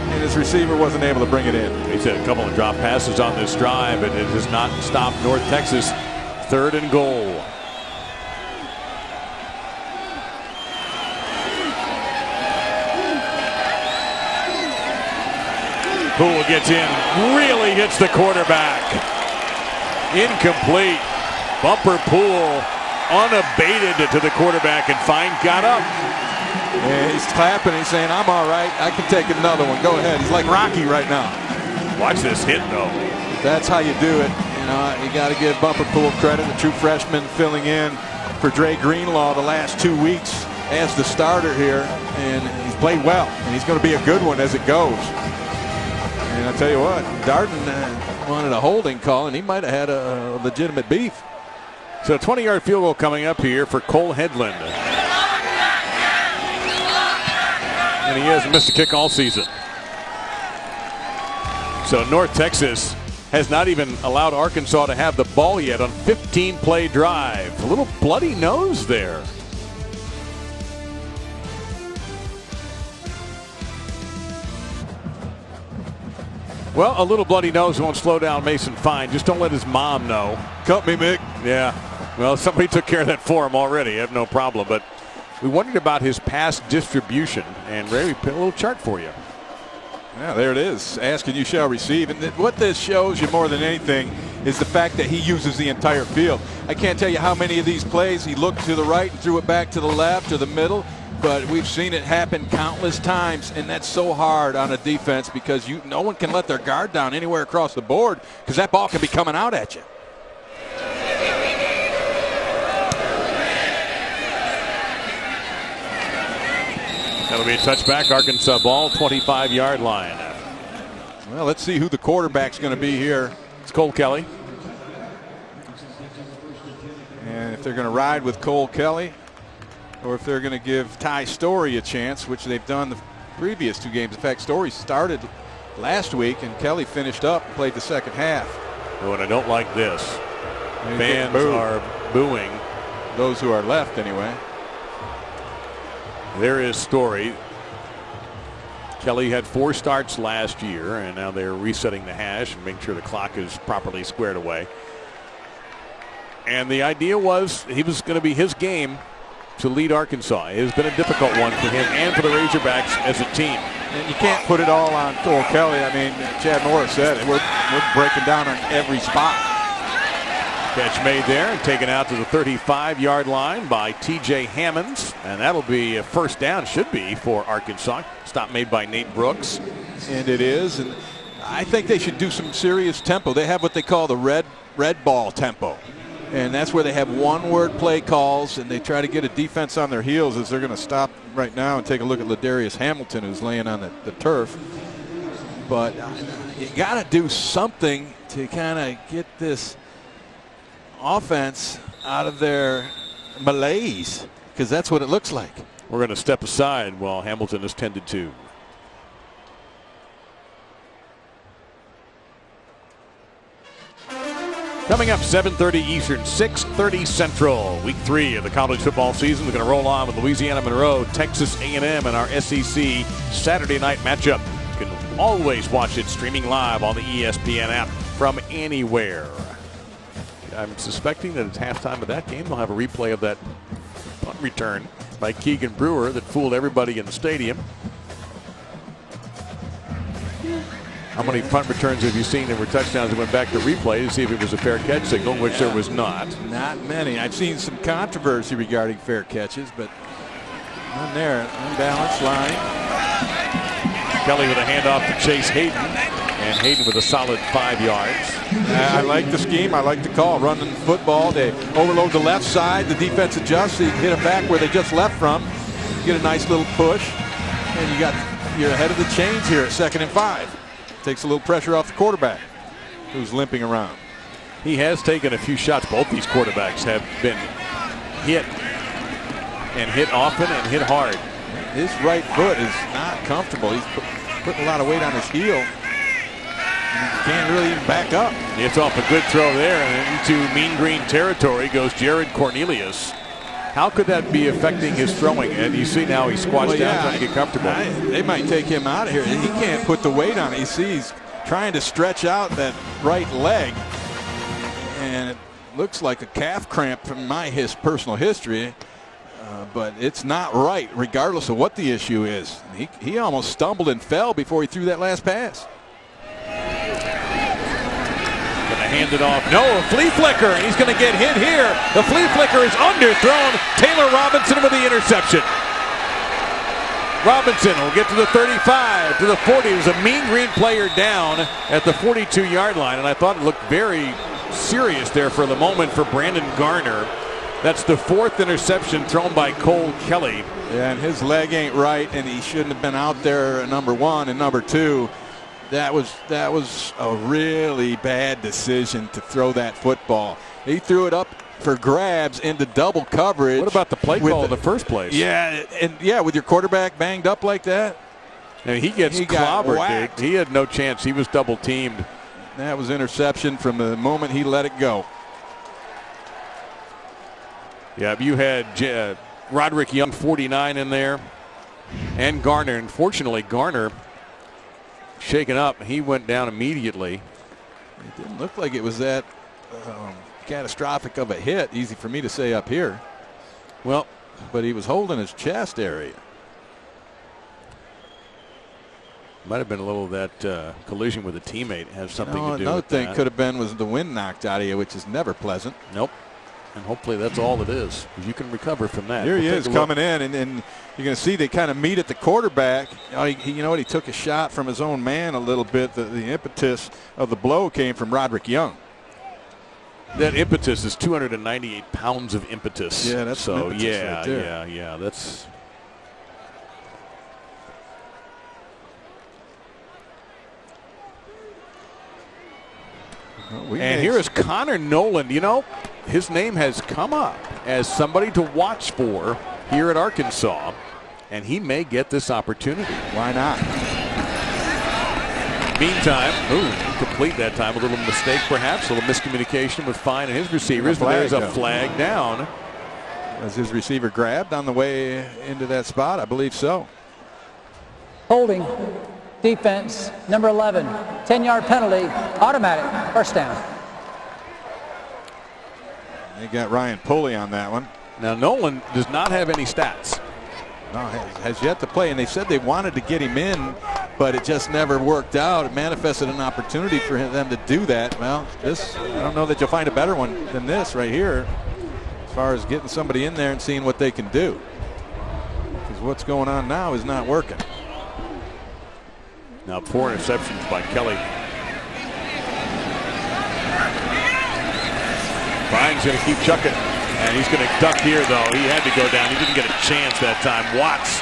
And his receiver wasn't able to bring it in. He's had a couple of drop passes on this drive, and it has not stopped North Texas. 3rd and goal. Poole gets in, really hits the quarterback. Incomplete. Bumper Poole unabated to the quarterback, and Fine got up. And he's clapping. He's saying, "I'm all right. I can take another one. Go ahead." He's like Rocky right now. Watch this hit, though. That's how you do it. You know, you got to give Bumper Poole credit. The true freshman filling in for Dre Greenlaw the last 2 weeks as the starter here, and he's played well. And he's going to be a good one as it goes. And I tell you what, Darden wanted a holding call, and he might have had a legitimate beef. So a 20-yard field goal coming up here for Cole Headland. And he hasn't missed a kick all season. So North Texas has not even allowed Arkansas to have the ball yet on 15-play drive. A little bloody nose there. Well, a little bloody nose won't slow down Mason Fine. Just don't let his mom know. Cut me, Mick. Yeah. Well, somebody took care of that for him already. I have no problem. But we wondered about his pass distribution. And Ray, we put a little chart for you. Yeah, there it is. Ask and you shall receive. And what this shows you more than anything is the fact that he uses the entire field. I can't tell you how many of these plays he looked to the right and threw it back to the left or the middle. But we've seen it happen countless times, and that's so hard on a defense because no one can let their guard down anywhere across the board because that ball can be coming out at you. That'll be a touchback. Arkansas ball, 25-yard line. Well, let's see who the quarterback's going to be here. It's Cole Kelly. And if they're going to ride with Cole Kelly, or if they're going to give Ty Story a chance, which they've done the previous two games. In fact, Story started last week, and Kelly finished up and played the second half. Oh, and I don't like this. Fans are booing. Those who are left, anyway. There is Story. Kelly had 4 starts last year, and now they're resetting the hash and making sure the clock is properly squared away. And the idea was he was going to be his game to lead Arkansas. It has been a difficult one for him and for the Razorbacks as a team. And you can't put it all on Cole Kelly. I mean, Chad Morris said it. We're breaking down on every spot. Catch made there and taken out to the 35-yard line by T.J. Hammonds. And that'll be a first down, should be, for Arkansas. Stop made by Nate Brooks. And it is. And I think they should do some serious tempo. They have what they call the red ball tempo. And that's where they have one-word play calls, and they try to get a defense on their heels as they're going to stop right now and take a look at Ladarius Hamilton, who's laying on the turf. But you got to do something to kind of get this offense out of their malaise, because that's what it looks like. We're going to step aside while Hamilton is tended to. Coming up, 7:30 Eastern, 6:30 Central. Week 3 of the college football season. We're going to roll on with Louisiana Monroe, Texas A&M, and our SEC Saturday night matchup. You can always watch it streaming live on the ESPN app from anywhere. I'm suspecting that it's halftime of that game. They'll have a replay of that punt return by Keegan Brewer that fooled everybody in the stadium. How many punt returns have you seen that were touchdowns that went back to replay to see if it was a fair catch signal, which there was not? Not many. I've seen some controversy regarding fair catches, but none there. Unbalanced line. Kelly with a handoff to Chase Hayden, and Hayden with a solid 5 yards. I like the scheme. I like the call. Running the football. They overload the left side. The defense adjusts. So you can hit them back where they just left from. You get a nice little push, and you're ahead of the chains here at 2nd and 5. Takes a little pressure off the quarterback, who's limping around. He has taken a few shots. Both these quarterbacks have been hit, and hit often and hit hard. His right foot is not comfortable. He's putting a lot of weight on his heel. He can't really even back up. It's off a good throw there, and into mean green territory goes Jared Cornelius. How could that be affecting his throwing? And you see now he's squashed down trying to get comfortable. They might take him out of here. He can't put the weight on it. You see he's trying to stretch out that right leg. And it looks like a calf cramp from my personal history. But it's not right, regardless of what the issue is. He almost stumbled and fell before he threw that last pass. Hand it off. No, a flea flicker. He's going to get hit here. The flea flicker is underthrown. Taylor Robinson with the interception. Robinson will get to the 35, to the 40. There's a mean green player down at the 42-yard line, and I thought it looked very serious there for the moment for Brandon Garner. That's the 4th interception thrown by Cole Kelly. Yeah, and his leg ain't right, and he shouldn't have been out there at number 1 and number 2. That was a really bad decision to throw that football. He threw it up for grabs into double coverage. What about the play call in the first place? Yeah, and with your quarterback banged up like that, And he gets clobbered, dude. He had no chance. He was double teamed. That was interception from the moment he let it go. Yeah, you had Roderick Young, 49 in there, and Garner. Unfortunately, Garner shaken up. He went down immediately. It didn't look like it was that catastrophic of a hit. Easy for me to say up here. Well, but he was holding his chest area. Might have been a little of that collision with a teammate has something to do with that. Another thing could have been was the wind knocked out of you, which is never pleasant. Nope. And hopefully that's all it is. You can recover from that. Here he is coming in, and you're going to see they kind of meet at the quarterback. You know what? He took a shot from his own man a little bit. The impetus of the blow came from Roderick Young. That impetus is 298 pounds of impetus. Yeah, that's so. Yeah, right there. yeah. That's. And here is Connor Noland. You know, his name has come up as somebody to watch for here at Arkansas, and he may get this opportunity. Why not? Meantime, incomplete that time. A little mistake perhaps, a little miscommunication with Fine and his receivers. But there's a flag down. Was his receiver grabbed on the way into that spot? I believe so. Holding. Defense, number 11, 10-yard penalty, automatic, first down. They got Ryan Pulley on that one. Now, Nolan does not have any stats. No, has yet to play, and they said they wanted to get him in, but it just never worked out. It manifested an opportunity for them to do that. Well, I don't know that you'll find a better one than this right here as far as getting somebody in there and seeing what they can do. Because what's going on now is not working. Now 4 interceptions by Kelly. Fine's going to keep chucking. And he's going to duck here, though. He had to go down. He didn't get a chance that time. Watts.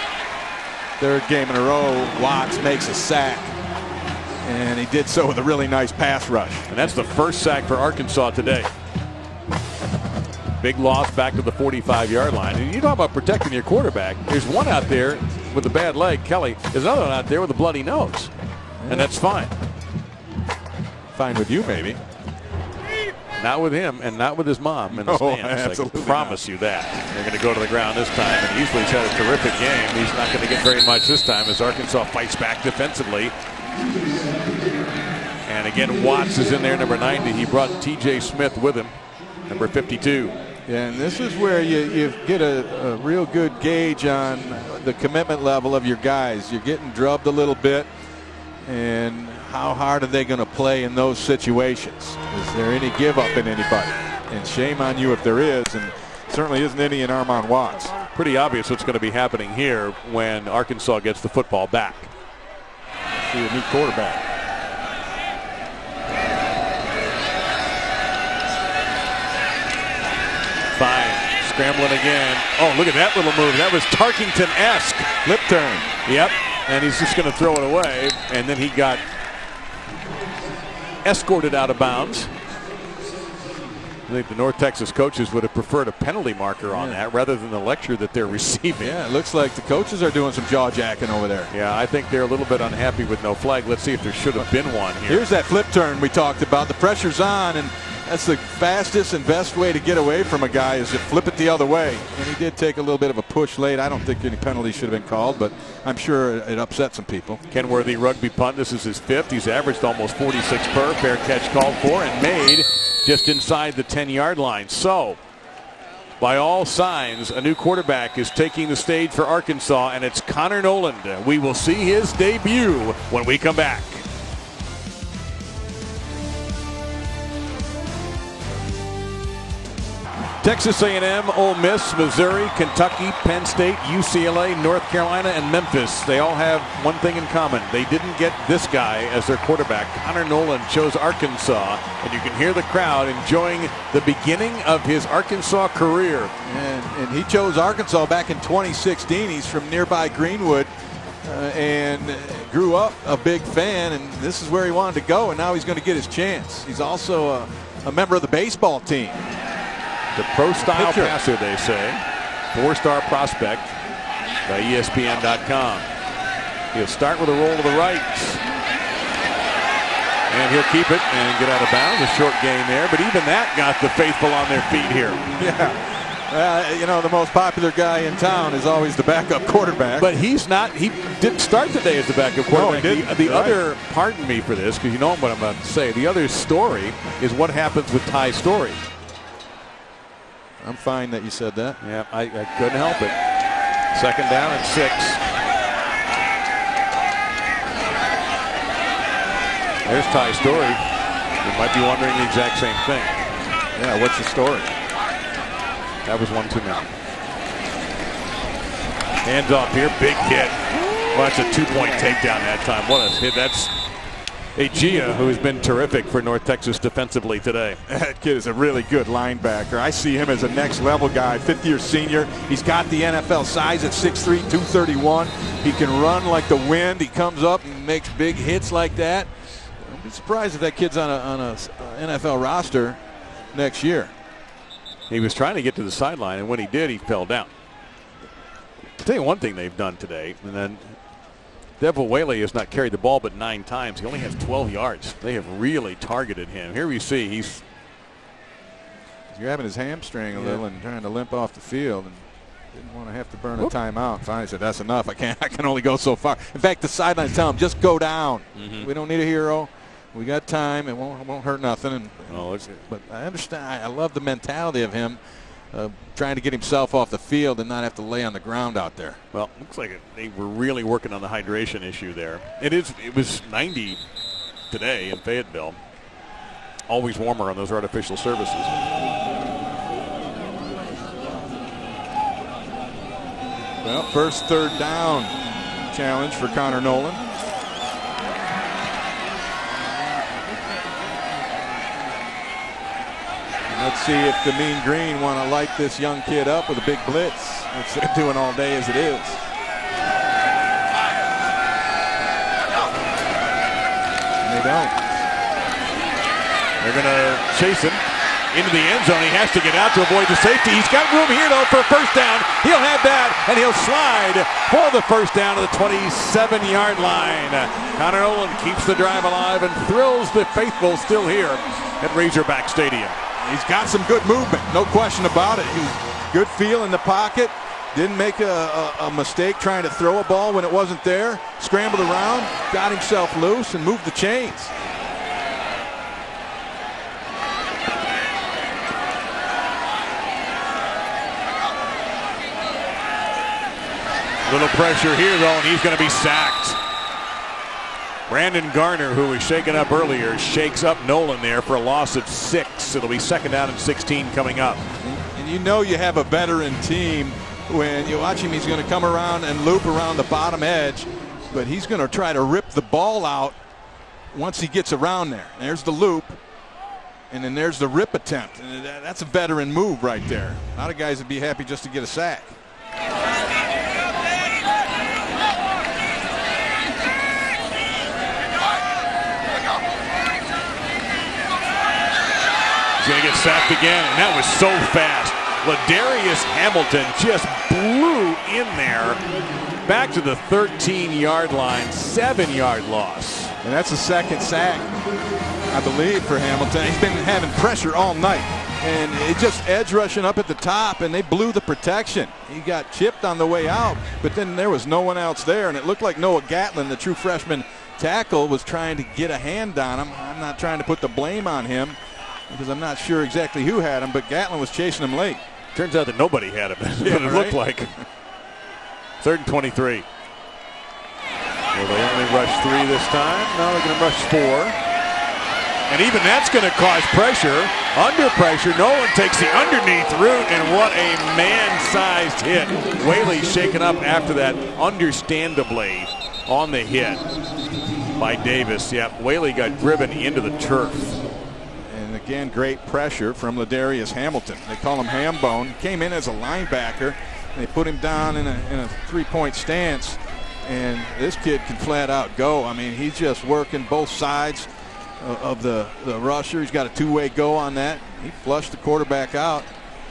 Third game in a row, Watts makes a sack. And he did so with a really nice pass rush. And that's the first sack for Arkansas today. Big loss back to the 45-yard line. And you talk about protecting your quarterback. There's one out there with a bad leg, Kelly. There's another one out there with a bloody nose. And that's fine. Fine with you, maybe. Not with him and not with his mom in the stands. I can promise you that. They're going to go to the ground this time. And usually he's had a terrific game. He's not going to get very much this time as Arkansas fights back defensively. And again, Watts is in there, number 90. He brought T.J. Smith with him, number 52. Yeah, and this is where you get a real good gauge on the commitment level of your guys. You're getting drubbed a little bit. And how hard are they going to play in those situations? Is there any give up in anybody? And shame on you if there is, and certainly isn't any in Armon Watts. Pretty obvious what's going to be happening here when Arkansas gets the football back. See a new quarterback. Fine. Scrambling again. Oh, look at that little move. That was Tarkington-esque. Flip turn. Yep. And he's just going to throw it away. And then he got escorted out of bounds. I think the North Texas coaches would have preferred a penalty marker on that rather than the lecture that they're receiving. Yeah, it looks like the coaches are doing some jaw jacking over there. Yeah, I think they're a little bit unhappy with no flag. Let's see if there should have been one here. Here's that flip turn we talked about. The pressure's on, and that's the fastest and best way to get away from a guy is to flip it the other way. And he did take a little bit of a push late. I don't think any penalty should have been called, but I'm sure it upset some people. Kenworthy rugby punt. This is his 5th. He's averaged almost 46 per. Fair catch called for and made just inside the 10-yard line. So, by all signs, a new quarterback is taking the stage for Arkansas, and it's Connor Noland. We will see his debut when we come back. Texas A&M, Ole Miss, Missouri, Kentucky, Penn State, UCLA, North Carolina, and Memphis. They all have one thing in common. They didn't get this guy as their quarterback. Connor Noland chose Arkansas, and you can hear the crowd enjoying the beginning of his Arkansas career. And he chose Arkansas back in 2016. He's from nearby Greenwood and grew up a big fan, and this is where he wanted to go, and now he's going to get his chance. He's also a member of the baseball team. The pro-style passer, they say. 4-star prospect by ESPN.com. He'll start with a roll to the right. And he'll keep it and get out of bounds. A short gain there, but even that got the faithful on their feet here. Yeah. The most popular guy in town is always the backup quarterback. But he's not. He didn't start the day as the backup quarterback. No, he didn't. The other, pardon me for this, because you know what I'm about to say. The other story is what happens with Ty Story. I'm fine that you said that. Yeah, I couldn't help it. 2nd down and 6. There's Ty Story. You might be wondering the exact same thing. Yeah, what's the story? That was one too many. Hands off here, big hit. Well, that's a 2-point takedown that time. What a hit. That's Gia, who has been terrific for North Texas defensively today. That kid is a really good linebacker. I see him as a next-level guy, 5th-year senior. He's got the NFL size at 6'3", 231. He can run like the wind. He comes up and makes big hits like that. I'd be surprised if that kid's on a NFL roster next year. He was trying to get to the sideline, and when he did, he fell down. I'll tell you one thing they've done today, and then Devil Whaley has not carried the ball but 9 times. He only has 12 yards. They have really targeted him. Here we see he's grabbing his hamstring a little and trying to limp off the field, and didn't want to have to burn a timeout. Finally said, that's enough. I can only go so far. In fact, the sidelines tell him, just go down. We don't need a hero. We got time. It won't hurt nothing. But I understand. I love the mentality of him trying to get himself off the field and not have to lay on the ground out there. Well, looks like they were really working on the hydration issue there. It was 90 today in Fayetteville. Always warmer on those artificial surfaces. Well, first 3rd down challenge for Connor Nolan. Let's see if the Mean Green want to light this young kid up with a big blitz, which they're doing all day as it is. And they don't. They're going to chase him into the end zone. He has to get out to avoid the safety. He's got room here, though, for a 1st down. He'll have that, and he'll slide for the 1st down to the 27-yard line. Connor Nolan keeps the drive alive and thrills the faithful still here at Razorback Stadium. He's got some good movement, no question about it. He's good feel in the pocket. Didn't make a mistake trying to throw a ball when it wasn't there. Scrambled around, got himself loose, and moved the chains. Little pressure here, though, and he's going to be sacked. Brandon Garner, who was shaken up earlier, shakes up Nolan there for a loss of 6. It'll be 2nd down and 16 coming up. And you know you have a veteran team when you watch him. He's going to come around and loop around the bottom edge, but he's going to try to rip the ball out once he gets around there. There's the loop, and then there's the rip attempt. And that's a veteran move right there. A lot of guys would be happy just to get a sack. He's going to get sacked again, and that was so fast. Ladarius Hamilton just blew in there back to the 13-yard line, 7-yard loss. And that's the 2nd sack, I believe, for Hamilton. He's been having pressure all night, and it just edge rushing up at the top, and they blew the protection. He got chipped on the way out, but then there was no one else there, and it looked like Noah Gatlin, the true freshman tackle, was trying to get a hand on him. I'm not trying to put the blame on him, because I'm not sure exactly who had him, but Gatlin was chasing him late. Turns out that nobody had him. That's what it looked like. 3rd and 23. Will they only rush 3 this time? No, they're going to rush 4. And even that's going to cause pressure. Under pressure, Nolan takes the underneath route, and what a man-sized hit. Whaley shaken up after that, understandably, on the hit by Davis. Yeah, Whaley got driven into the turf. Again, great pressure from Ladarius Hamilton. They call him Hambone. Came in as a linebacker. They put him down in a 3-point stance, and this kid can flat out go. I mean, he's just working both sides of the rusher. He's got a 2-way go on that. He flushed the quarterback out,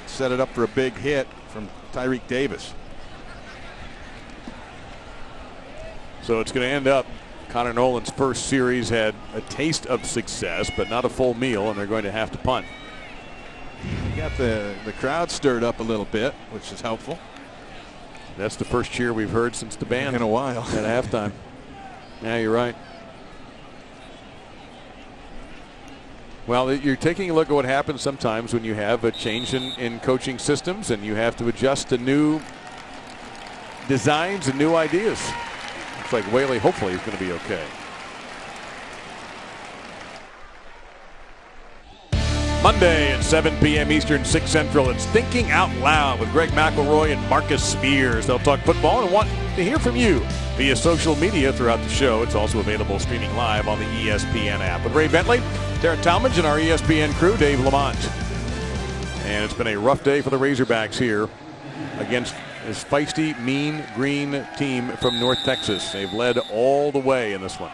set it up for a big hit from Tyreek Davis. So it's going to end up Connor Nolan's first series had a taste of success, but not a full meal, and they're going to have to punt. You got the crowd stirred up a little bit, which is helpful. That's the first cheer we've heard since the band in a while at halftime. Yeah, you're right. Well, you're taking a look at what happens sometimes when you have a change in coaching systems and you have to adjust to new designs and new ideas. Looks like Whaley hopefully is going to be okay. Monday at 7 p.m. Eastern, 6 Central. It's Thinking Out Loud with Greg McElroy and Marcus Spears. They'll talk football and want to hear from you via social media throughout the show. It's also available streaming live on the ESPN app. With Ray Bentley, Tara Talmadge, and our ESPN crew, Dave Lamont. And it's been a rough day for the Razorbacks here against this feisty, mean, green team from North Texas. They've led all the way in this one.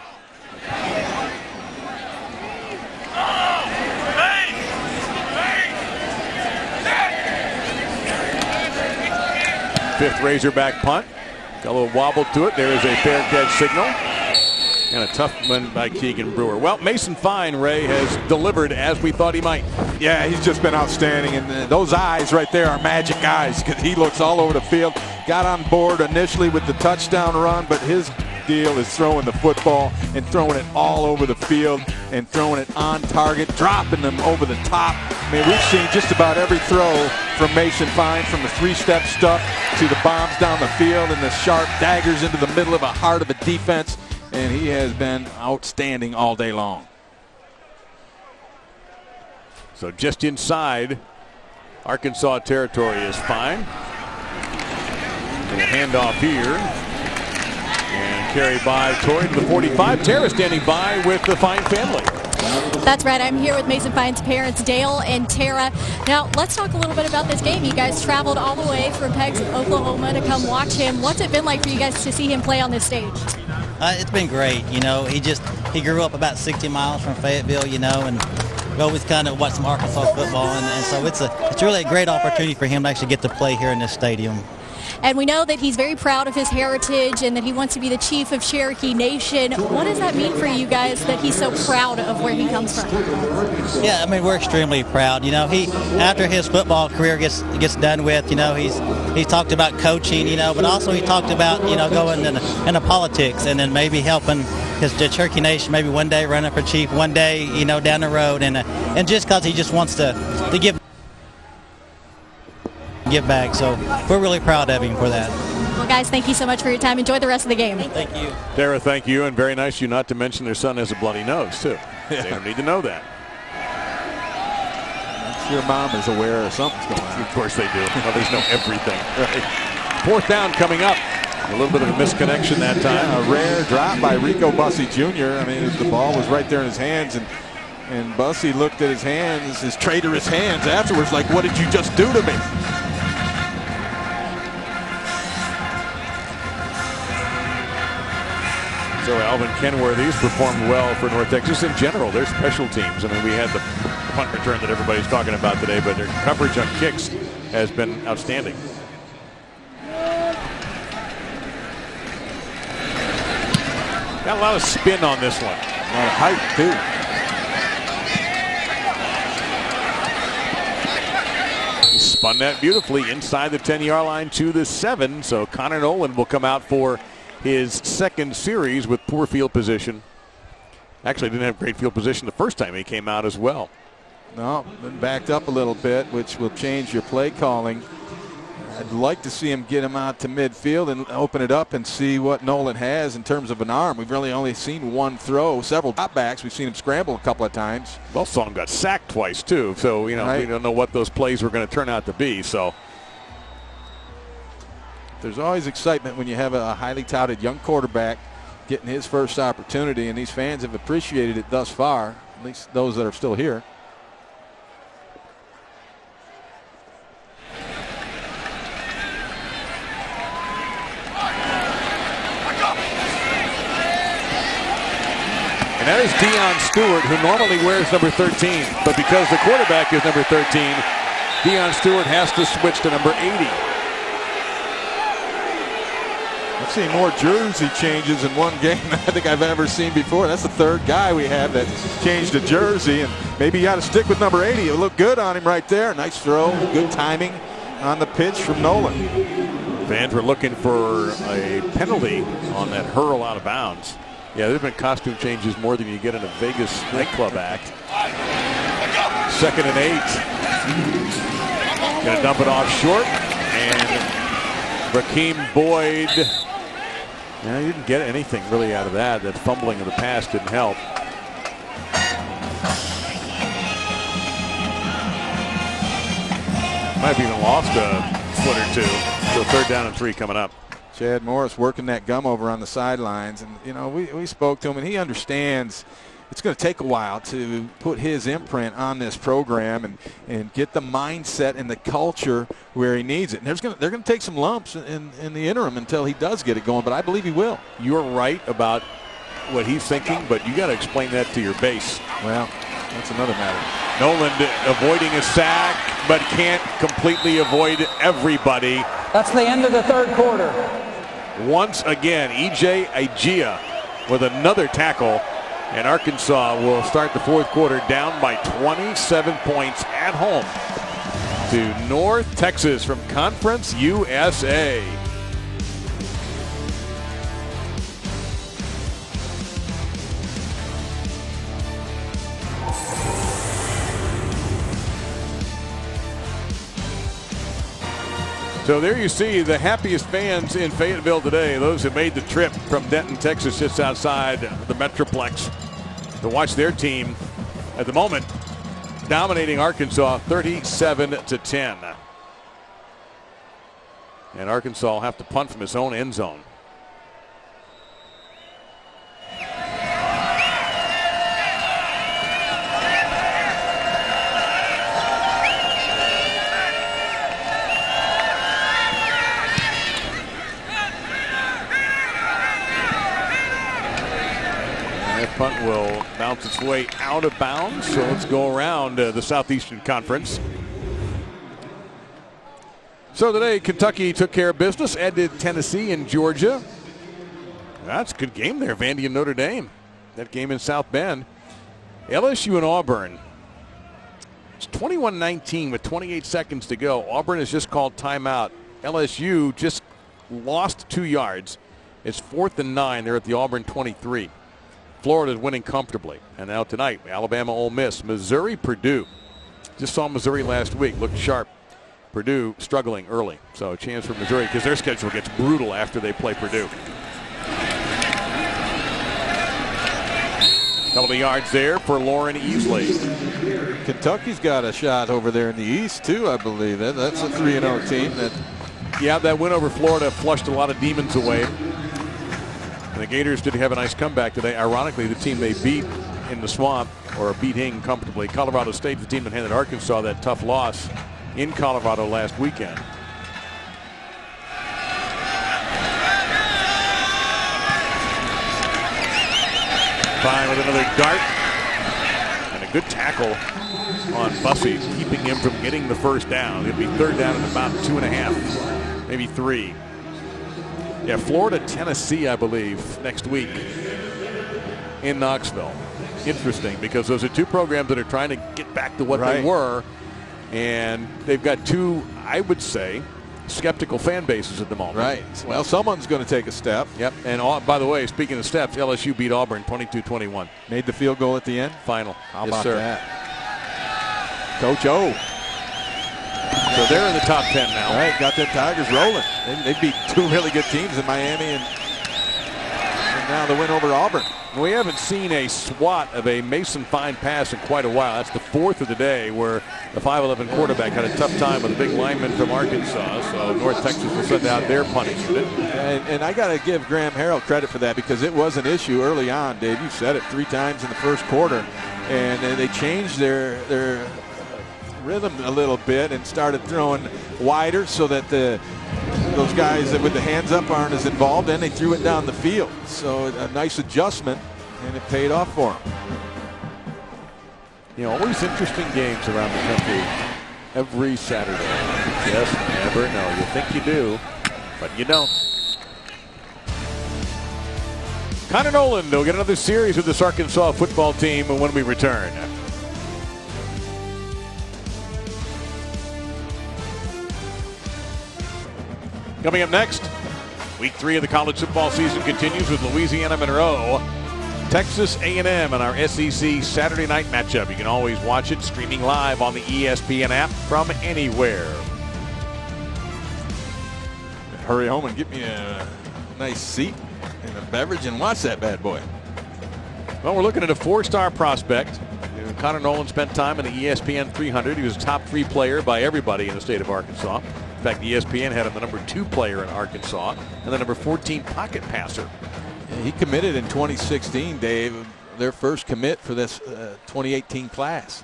Fifth Razorback punt. Got a little wobble to it. There is a fair catch signal. And a tough one by Keegan Brewer. Well, Mason Fine, Ray, has delivered as we thought he might. Yeah, he's just been outstanding. And those eyes right there are magic eyes because he looks all over the field. Got on board initially with the touchdown run, but his deal is throwing the football and throwing it all over the field and throwing it on target, dropping them over the top. I mean, we've seen just about every throw from Mason Fine, from the three-step stuff to the bombs down the field and the sharp daggers into the middle of a heart of a defense. And he has been outstanding all day long. So just inside Arkansas territory is Fine. And a handoff here. And carried by Torrey to the 45. Tara standing by with the Fine family. That's right. I'm here with Mason Fine's parents, Dale and Tara. Now, let's talk a little bit about this game. You guys traveled all the way from Peggs, Oklahoma to come watch him. What's it been like for you guys to see him play on this stage? It's been great. You know, he grew up about 60 miles from Fayetteville, you know, and we always kind of watch some Arkansas football. And so it's really a great opportunity for him to actually get to play here in this stadium. And we know that he's very proud of his heritage and that he wants to be the chief of Cherokee Nation. What does that mean for you guys that he's so proud of where he comes from? Yeah, I mean, we're extremely proud. You know, after his football career gets done with, you know, he's talked about coaching, you know, but also he talked about, you know, going into politics and then maybe helping the Cherokee Nation, maybe one day running for chief, one day, you know, down the road. And just because he just wants to give back. So we're really proud of him for that. Well, guys, thank you so much for your time. Enjoy the rest of the game. Thank you. Tara, thank you. And very nice of you not to mention their son has a bloody nose, too. They don't need to know that. I'm sure mom is aware of something's going on. Of course they do. Others know everything. Right. Fourth down coming up. A little bit of a misconnection that time. Yeah, a rare drop by Rico Bussey Jr. I mean, the ball was right there in his hands, and Bussey looked at his hands, his traitorous hands afterwards, like, what did you just do to me? So Alvin Kenworthy's performed well for North Texas in general. Their special teams. I mean, we had the punt return that everybody's talking about today, but their coverage on kicks has been outstanding. Got a lot of spin on this one. A lot of height, too. He spun that beautifully inside the 10-yard line to the 7. So Connor Nolan will come out for his second series with poor field position. Actually didn't have great field position the first time he came out as well. No, been backed up a little bit, which will change your play calling. I'd like to see him get him out to midfield and open it up and see what Nolan has in terms of an arm. We've really only seen one throw, several drop backs. We've seen him scramble a couple of times. Well, saw him got sacked twice too. So, you know, right. We don't know what those plays were going to turn out to be. So there's always excitement when you have a highly touted young quarterback getting his first opportunity, and these fans have appreciated it thus far, at least those that are still here. And that is Deion Stewart, who normally wears number 13. But because the quarterback is number 13, Deion Stewart has to switch to number 80. I've seen more jersey changes in one game than I think I've ever seen before. That's the third guy we have that changed a jersey, and maybe you got to stick with number 80. It looked good on him right there. Nice throw, good timing on the pitch from Nolan. Fans were looking for a penalty on that hurl out of bounds. Yeah, there's been costume changes more than you get in a Vegas nightclub act. 2nd and 8. Gonna dump it off short, and Rakeem Boyd. Yeah, he didn't get anything really out of that. That fumbling of the pass didn't help. Might have even lost a foot or two. So 3rd down and 3 coming up. Chad Morris working that gum over on the sidelines, and you know we spoke to him, and he understands it's going to take a while to put his imprint on this program and get the mindset and the culture where he needs it. And they're going to take some lumps in the interim until he does get it going, but I believe he will. You're right about what he's thinking, but you got to explain that to your base. Well, that's another matter. Nolan avoiding a sack, but can't completely avoid everybody. That's the end of the 3rd quarter. Once again, E.J. Agia with another tackle, and Arkansas will start the 4th quarter down by 27 points at home to North Texas from Conference USA. So there you see the happiest fans in Fayetteville today, those who made the trip from Denton, Texas, just outside the Metroplex to watch their team at the moment dominating Arkansas 37-10. And Arkansas will have to punt from his own end zone. Punt will bounce its way out of bounds, so let's go around the Southeastern Conference. So today, Kentucky took care of business, as did Tennessee and Georgia. That's a good game there, Vandy and Notre Dame. That game in South Bend. LSU and Auburn. It's 21-19 with 28 seconds to go. Auburn has just called timeout. LSU just lost 2 yards. It's 4th and 9. They're at the Auburn 23. Florida's winning comfortably. And now tonight, Alabama, Ole Miss, Missouri, Purdue. Just saw Missouri last week. Looked sharp. Purdue struggling early. So a chance for Missouri because their schedule gets brutal after they play Purdue. Couple of yards there for Lauren Easley. Kentucky's got a shot over there in the East, too, I believe. That's a 3-0 team. Yeah, that win over Florida flushed a lot of demons away. And the Gators did have a nice comeback today. Ironically, the team they beat in the swamp, or beating comfortably, Colorado State, the team that handed Arkansas that tough loss in Colorado last weekend. Fine with another dart. And a good tackle on Bussey, keeping him from getting the first down. It'll be 3rd down and about 2.5, maybe 3. Yeah, Florida, Tennessee, I believe, next week in Knoxville. Interesting, because those are 2 programs that are trying to get back to what they were. And they've got 2, I would say, skeptical fan bases at the moment. Right. Well, someone's going to take a step. Yep. And by the way, speaking of steps, LSU beat Auburn 22-21. Made the field goal at the end. Final. How yes, about sir. that? Coach O. So they're in the top 10 now. Right, got the Tigers rolling. They beat 2 really good teams in Miami and now the win over Auburn. We haven't seen a swat of a Mason Fine pass in quite a while. That's the 4th of the day where the 5'11 quarterback had a tough time with a big lineman from Arkansas. So North Texas will send out their punting unit. And I got to give Graham Harrell credit for that because it was an issue early on, Dave. You said it 3 times in the 1st quarter. And they changed their rhythm a little bit and started throwing wider so that those guys that with the hands up aren't as involved, and they threw it down the field. So a nice adjustment, and it paid off for them. You know, always interesting games around the country every Saturday. Just never know. You think you do, but you don't. Connor Noland will get another series with this Arkansas football team when we return. Coming up next, week 3 of the college football season continues with Louisiana Monroe, Texas A&M, and our SEC Saturday night matchup. You can always watch it streaming live on the ESPN app from anywhere. Hurry home and get me a nice seat and a beverage and watch that bad boy. Well, we're looking at a 4-star prospect. Connor Noland spent time in the ESPN 300. He was a top 3 player by everybody in the state of Arkansas. In fact, ESPN had him the number 2 player in Arkansas and the number 14 pocket passer. He committed in 2016, Dave, their first commit for this 2018 class.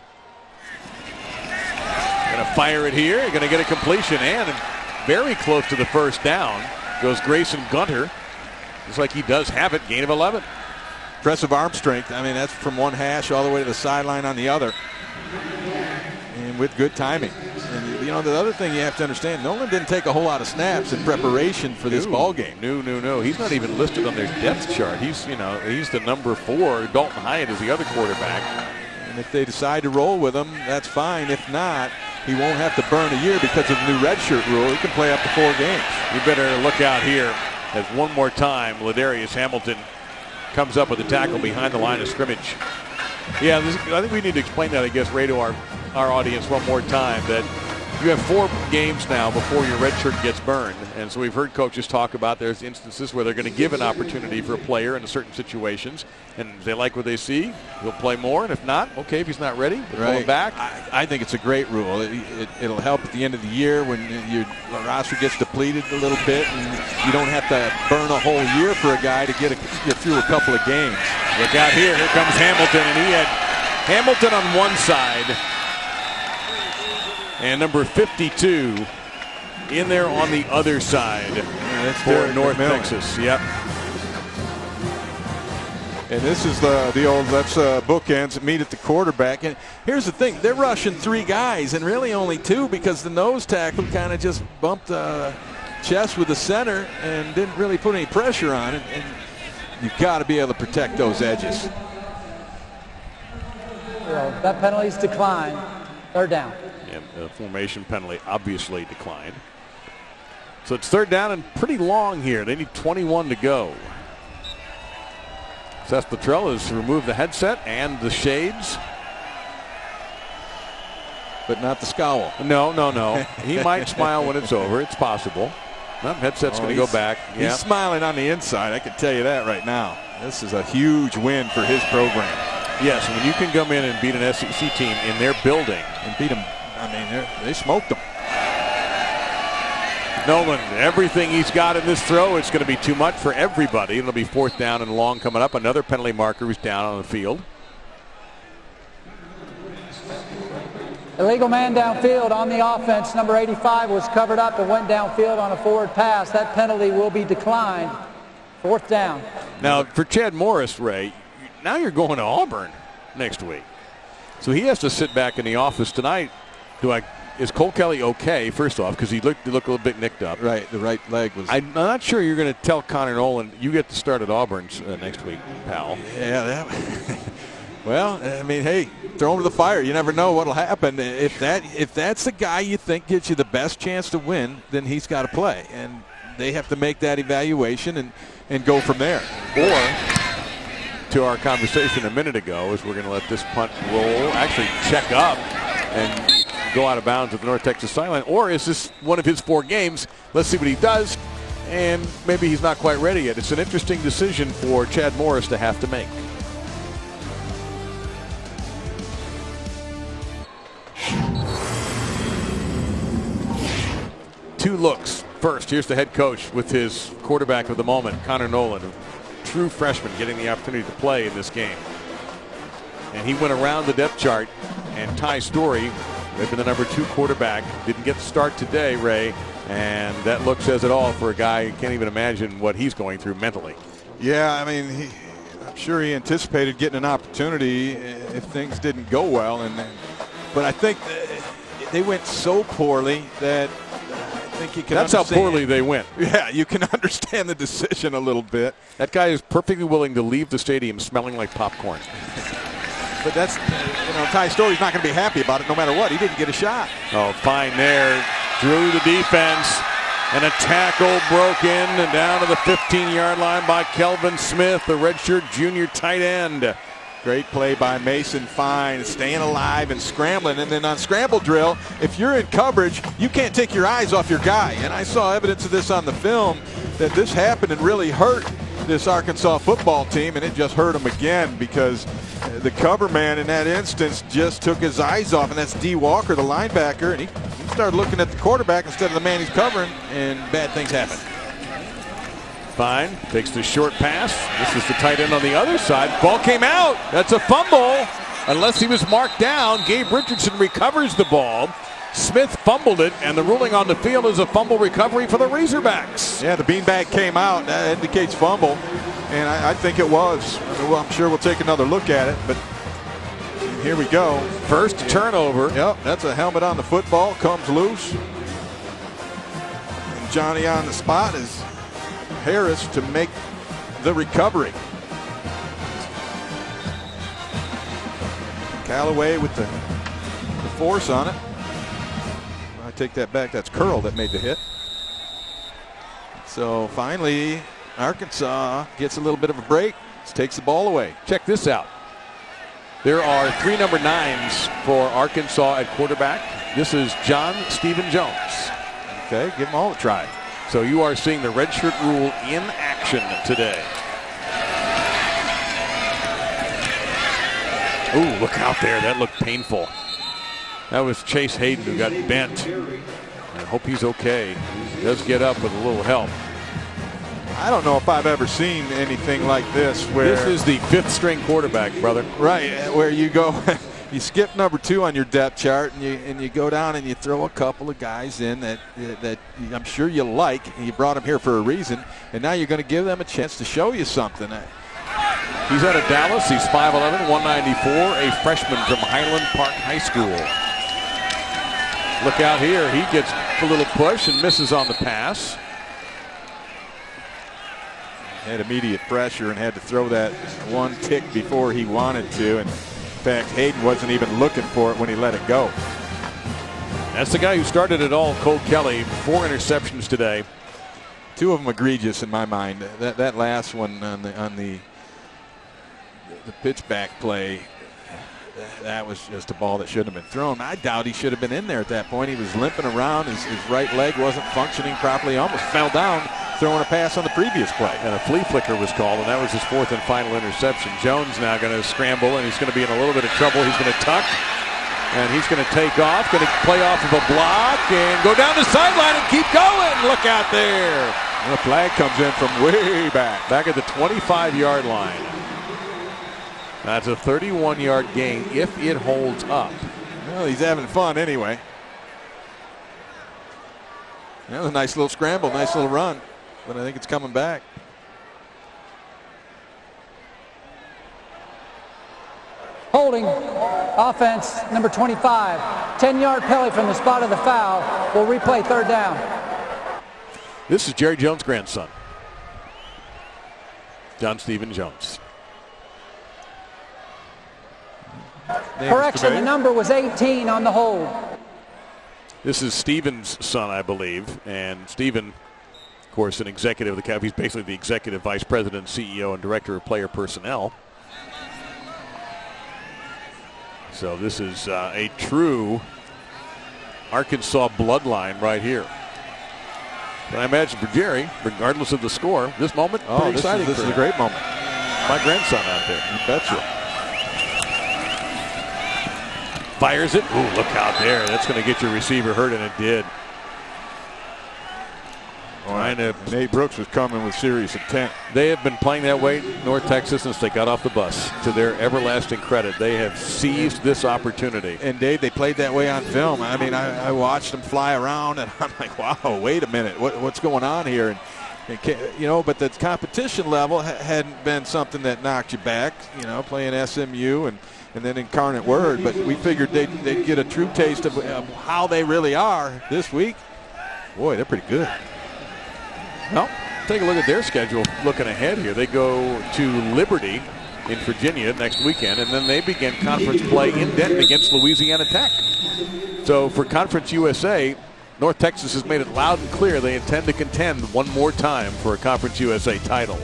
Going to fire it here. Going to get a completion and very close to the first down goes Grayson Gunter. Looks like he does have it. Gain of 11. Impressive arm strength. I mean, that's from one hash all the way to the sideline on the other. And with good timing. And, you know, the other thing you have to understand, Nolan didn't take a whole lot of snaps in preparation for this ball game. No. He's not even listed on their depth chart. He's the number 4. Dalton Hyatt is the other quarterback. And if they decide to roll with him, that's fine. If not, he won't have to burn a year because of the new redshirt rule. He can play up to 4 games. You better look out here as one more time Ladarius Hamilton comes up with a tackle behind the line of scrimmage. Yeah, I think we need to explain that, I guess, Ray, to our audience one more time, that you have 4 games now before your red shirt gets burned. And so we've heard coaches talk about there's instances where they're going to give an opportunity for a player in certain situations. And if they like what they see, he'll play more. And if not, okay, if he's not ready, we'll pull him back. I think it's a great rule. It'll help at the end of the year when your roster gets depleted a little bit and you don't have to burn a whole year for a guy to get through a couple of games. Look out here. Here comes Hamilton. And he had Hamilton on one side and number 52 in there on the other side for North Texas. Yep. And this is the old bookends meet at the quarterback. And here's the thing, they're rushing 3 guys and really only 2 because the nose tackle kind of just bumped chest with the center and didn't really put any pressure on it. And you've got to be able to protect those edges. Well, that penalty's declined. 3rd down. Yeah, the formation penalty obviously declined. So it's 3rd down and pretty long here. They need 21 to go. Seth Luttrell has removed the headset and the shades. But not the scowl. No. He might smile when it's over. It's possible. No, headset's going to go back. He's smiling on the inside. I can tell you that right now. This is a huge win for his program. Yes, when you can come in and beat an SEC team in their building. And beat them. I mean, they smoked them. Nolan, everything he's got in this throw, it's going to be too much for everybody. It'll be 4th down and long coming up. Another penalty marker is down on the field. Illegal man downfield on the offense. Number 85 was covered up and went downfield on a forward pass. That penalty will be declined. 4th down. Now, for Chad Morris, Ray, now you're going to Auburn next week. So he has to sit back in the office tonight. Is Cole Kelly okay, first off, because he looked a little bit nicked up. Right, the right leg was. I'm not sure you're going to tell Connor Noland you get to start at Auburn next week, pal. Yeah, well, I mean, hey, throw him to the fire. You never know what'll happen. If that's the guy you think gives you the best chance to win, then he's got to play, and they have to make that evaluation and go from there. Or, to our conversation a minute ago, is we're going to let this punt roll, actually check up, and go out of bounds at the North Texas sideline. Or is this one of his 4 games? Let's see what he does, and maybe he's not quite ready yet. It's an interesting decision for Chad Morris to have to make. Two looks. First, here's the head coach with his quarterback of the moment, Connor Noland, a true freshman getting the opportunity to play in this game. And he went around the depth chart, and Ty Story, they've been the number 2 quarterback, didn't get the start today, Ray, and that look says it all for a guy who can't even imagine what he's going through mentally. Yeah, I mean, I'm sure he anticipated getting an opportunity if things didn't go well, but I think they went so poorly that think you can That's how understand. poorly they went. Yeah, you can understand the decision a little bit. That guy is perfectly willing to leave the stadium smelling like popcorn. But that's, Ty Story's not going to be happy about it no matter what. He didn't get a shot. Oh, fine there. Drew the defense. And a tackle broken and down to the 15-yard line by Kelvin Smith, the redshirt junior tight end. Great play by Mason Fine, staying alive and scrambling. And then on scramble drill, if you're in coverage, you can't take your eyes off your guy. And I saw evidence of this on the film, that this happened and really hurt this Arkansas football team, and it just hurt them again because the cover man in that instance just took his eyes off, and that's D. Walker, the linebacker, and he started looking at the quarterback instead of the man he's covering, and bad things happen. Fine takes the short pass. This is the tight end on the other side. Ball came out. That's a fumble. Unless he was marked down, Gabe Richardson recovers the ball. Smith fumbled it, and the ruling on the field is a fumble recovery for the Razorbacks. Yeah, the beanbag came out. That indicates fumble, and I think it was. Well, I'm sure we'll take another look at it, but here we go. First turnover. Yep, that's a helmet on the football. Comes loose. And Johnny on the spot is Harris to make the recovery. Callaway with the force on it. I take that back. That's Curl that made the hit. So finally, Arkansas gets a little bit of a break. Takes the ball away. Check this out. There are 3 number 9s for Arkansas at quarterback. This is John Stephen Jones. Okay, give them all a try. So you are seeing the redshirt rule in action today. Ooh, look out there. That looked painful. That was Chase Hayden who got bent. I hope he's okay. He does get up with a little help. I don't know if I've ever seen anything like this where this is the 5th string quarterback, brother. Right, where you go, you skip number 2 on your depth chart, and you go down and you throw a couple of guys in that I'm sure you like, and you brought them here for a reason, and now you're going to give them a chance to show you something. He's out of Dallas. He's 5'11", 194, a freshman from Highland Park High School. Look out here. He gets a little push and misses on the pass. Had immediate pressure and had to throw that one tick before he wanted to. And in fact, Hayden wasn't even looking for it when he let it go. That's the guy who started it all, Cole Kelly. 4 interceptions today. 2 of them egregious in my mind. That last one on the pitch back play, that was just a ball that shouldn't have been thrown. I doubt he should have been in there at that point. He was limping around. His right leg wasn't functioning properly. He almost fell down throwing a pass on the previous play. And a flea flicker was called, and that was his 4th and final interception. Jones now going to scramble, and he's going to be in a little bit of trouble. He's going to tuck, and he's going to take off, going to play off of a block, and go down the sideline and keep going. Look out there. And the flag comes in from way back. Back at the 25-yard line. That's a 31-yard gain if it holds up. Well, he's having fun anyway. That was a nice little scramble, nice little run. But I think it's coming back. Holding, offense, number 25. 10-yard penalty from the spot of the foul. We'll replay 3rd down. This is Jerry Jones' grandson, John Stephen Jones. Correction, the number was 18 on the hold. This is Stephen's son, I believe. And Stephen, of course, an executive of the Cavs. He's basically the executive vice president, CEO, and director of player personnel. So this is a true Arkansas bloodline right here. But I imagine for Jerry, regardless of the score, this moment, pretty exciting. This is a great moment. My grandson out there. You betcha. Fires it. Ooh, look out there. That's going to get your receiver hurt, and it did. Nate Brooks was coming with serious intent. They have been playing that way, North Texas, since they got off the bus. To their everlasting credit, they have seized this opportunity. And Dave, they played that way on film. I mean, I watched them fly around, and I'm like, wow, wait a minute, what's going on here? And but the competition level hadn't been something that knocked you back. Playing SMU and then Incarnate Word, but we figured they'd get a true taste of how they really are this week. Boy, they're pretty good. Well, take a look at their schedule looking ahead here. They go to Liberty in Virginia next weekend, and then they begin conference play in Denton against Louisiana Tech. So for Conference USA, North Texas has made it loud and clear they intend to contend one more time for a Conference USA title.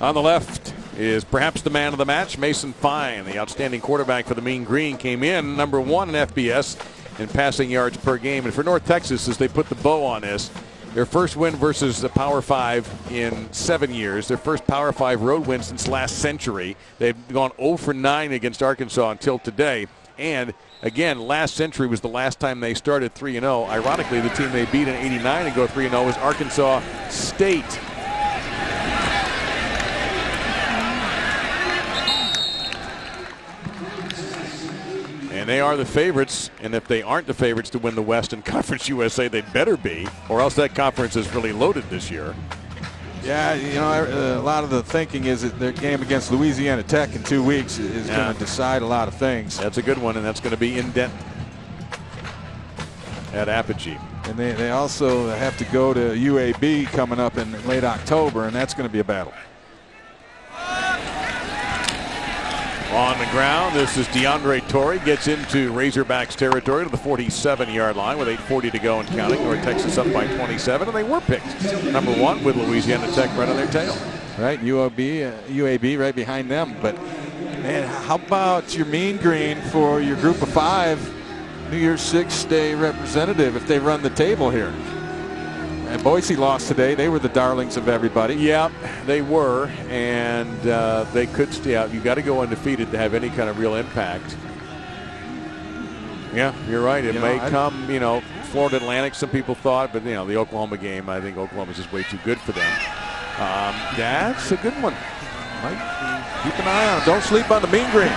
On the left is perhaps the man of the match, Mason Fine. The outstanding quarterback for the Mean Green came in #1 in FBS in passing yards per game. And for North Texas, as they put the bow on this, their first win versus the Power 5 in 7 years. Their first Power 5 road win since last century. They've gone 0 for 9 against Arkansas until today. And again, last century was the last time they started 3-0. Ironically, the team they beat in '89 and go 3-0 was Arkansas State. And they are the favorites, and if they aren't the favorites to win the West in Conference USA, they better be, or else that conference is really loaded this year. Yeah, you know, a lot of the thinking is that their game against Louisiana Tech in 2 weeks is going to decide a lot of things. That's a good one, and that's going to be in Denton at Apogee. And they also have to go to UAB coming up in late October, and that's going to be a battle. On the ground, this is Deandre Torrey, gets into Razorbacks territory to the 47-yard line with 8:40 to go and counting. North Texas up by 27, and they were picked #1 with Louisiana Tech right on their tail. Right, UAB right behind them. But, man, how about your Mean Green for your Group of 5 New Year's 6 day representative if they run the table here? And Boise lost today. They were the darlings of everybody. Yeah, they were, and they could stay out. You got to go undefeated to have any kind of real impact. Yeah, you're right. It may come, Florida Atlantic, some people thought, but, the Oklahoma game, I think Oklahoma's just way too good for them. That's a good one. Keep an eye on them. Don't sleep on the Mean Green.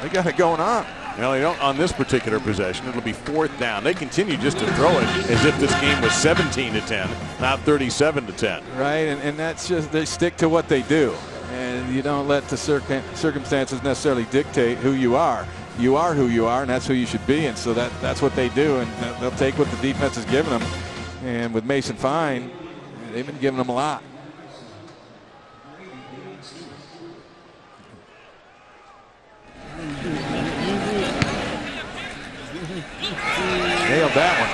They got it going on. Well, they don't on this particular possession. It'll be 4th down. They continue just to throw it as if this game was 17-10, not 37-10. Right, and that's just, they stick to what they do. And you don't let the circumstances necessarily dictate who you are. You are who you are, and that's who you should be. And so that's what they do, and they'll take what the defense is giving them. And with Mason Fine, they've been giving them a lot. Nailed that one.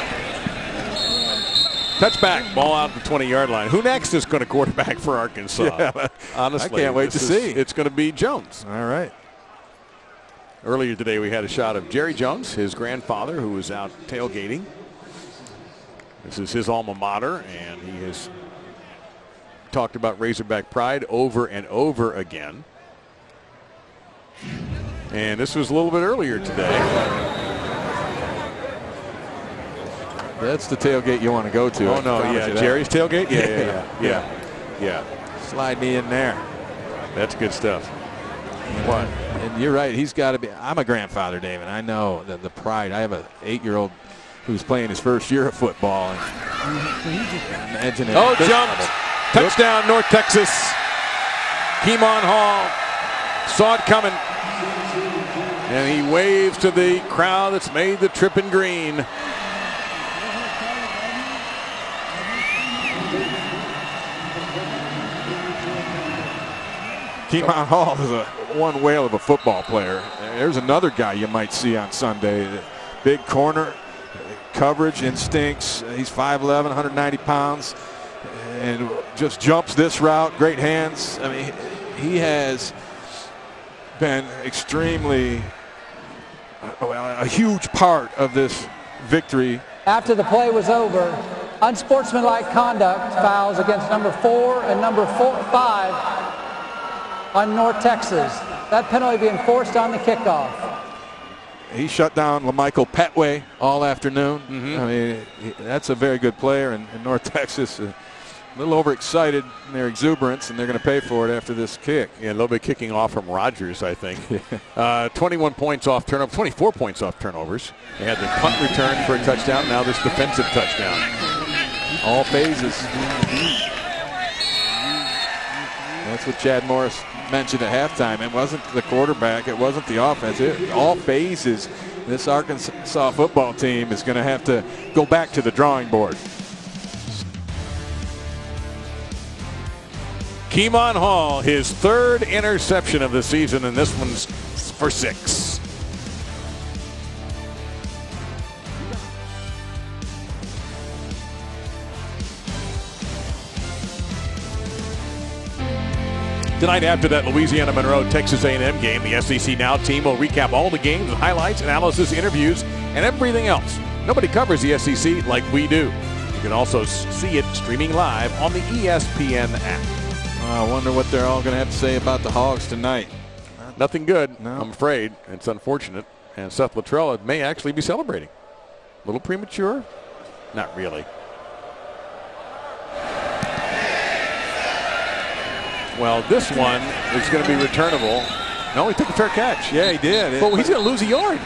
Touchback, ball out the 20-yard line. Who next is going to quarterback for Arkansas? Yeah, honestly, I can't wait to see. It's going to be Jones. All right. Earlier today, we had a shot of Jerry Jones, his grandfather, who was out tailgating. This is his alma mater, and he has talked about Razorback pride over and over again. And this was a little bit earlier today. That's the tailgate you want to go to. Oh, no, yeah. Jerry's tailgate? Yeah. Slide me in there. That's good stuff. What? And you're right. He's got to be. I'm a grandfather, David. I know the pride. I have an 8-year-old who's playing his first year of football. And imagine it. Oh, jumped. Touchdown, North Texas. Keemon Hall saw it coming. And he waves to the crowd that's made the trip in green. Keemon Hall is one whale of a football player. There's another guy you might see on Sunday. Big corner, coverage, instincts. He's 5'11", 190 pounds, and just jumps this route. Great hands. I mean, he has been extremely a huge part of this victory. After the play was over, unsportsmanlike conduct fouls against number 4 and number 5 on North Texas. That penalty being forced on the kickoff. He shut down LaMichael Petway all afternoon. I mean, that's a very good player, and North Texas a little overexcited in their exuberance, and they're going to pay for it after this kick. Yeah, a little bit kicking off from Rogers, I think. 21 points off turnover, 24 points off turnovers. They had the punt return for a touchdown, now this defensive touchdown. All phases. That's what Chad Morris mentioned at halftime. It wasn't the quarterback. It wasn't the offense. All phases. This Arkansas football team is going to have to go back to the drawing board. Keemon Hall, his 3rd interception of the season, and this one's for 6. Tonight after that Louisiana Monroe Texas A&M game, the SEC Now team will recap all the games, highlights, analysis, interviews, and everything else. Nobody covers the SEC like we do. You can also see it streaming live on the ESPN app. I wonder what they're all going to have to say about the Hogs tonight. Nothing good, no. I'm afraid. It's unfortunate. And Seth Luttrell may actually be celebrating. A little premature? Not really. Well, this one is going to be returnable. No, he took a fair catch. Yeah, he did. Well, he's going to lose a yard.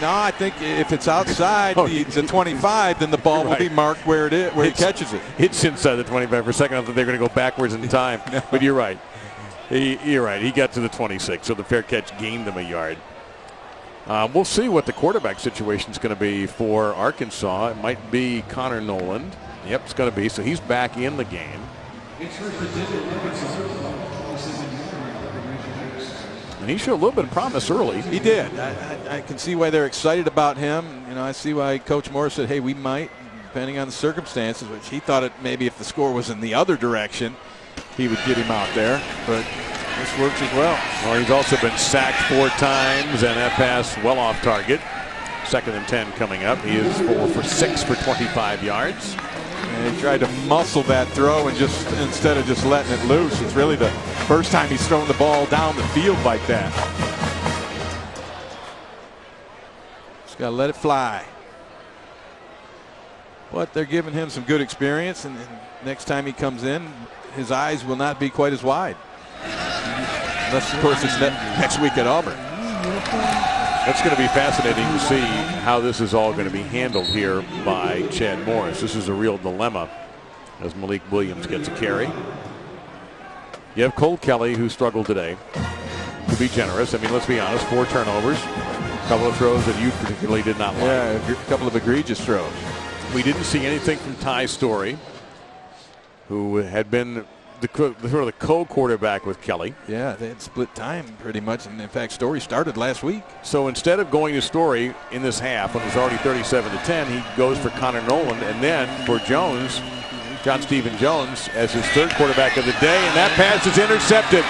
No, I think if it's outside the 25, then the ball will be marked where it is, where he catches it. It's inside the 25 for a second. I thought they were going to go backwards in time. No. But you're right. You're right. He got to the 26, so the fair catch gained them a yard. We'll see what the quarterback situation is going to be for Arkansas. It might be Connor Noland. Yep, it's going to be. So he's back in the game. And he showed a little bit of promise early. He did. I can see why they're excited about him. You know, I see why Coach Moore said, hey, we might, depending on the circumstances, which he thought maybe if the score was in the other direction, he would get him out there. But this works as well. Well, he's also been sacked 4 times, and that pass well off target. 2nd and 10 coming up. He is 4 for 6 for 25 yards. And he tried to muscle that throw and just instead of just letting it loose. It's really the first time he's thrown the ball down the field like that. Just got to let it fly. But they're giving him some good experience, and next time he comes in, his eyes will not be quite as wide. Unless, of course, it's next week at Auburn. That's going to be fascinating to see how this is all going to be handled here by Chad Morris. This is a real dilemma as Malik Williams gets a carry. You have Cole Kelly, who struggled today, to be generous. I mean, let's be honest, 4 turnovers, a couple of throws that you particularly did not like. Yeah, a couple of egregious throws. We didn't see anything from Ty Story, who had been the co-quarterback with Kelly. Yeah, they had split time pretty much, and in fact, Story started last week. So instead of going to Story in this half, when it was already 37-10, he goes for Connor Noland, and then for Jones, John Stephen Jones, as his 3rd quarterback of the day, and that pass is intercepted.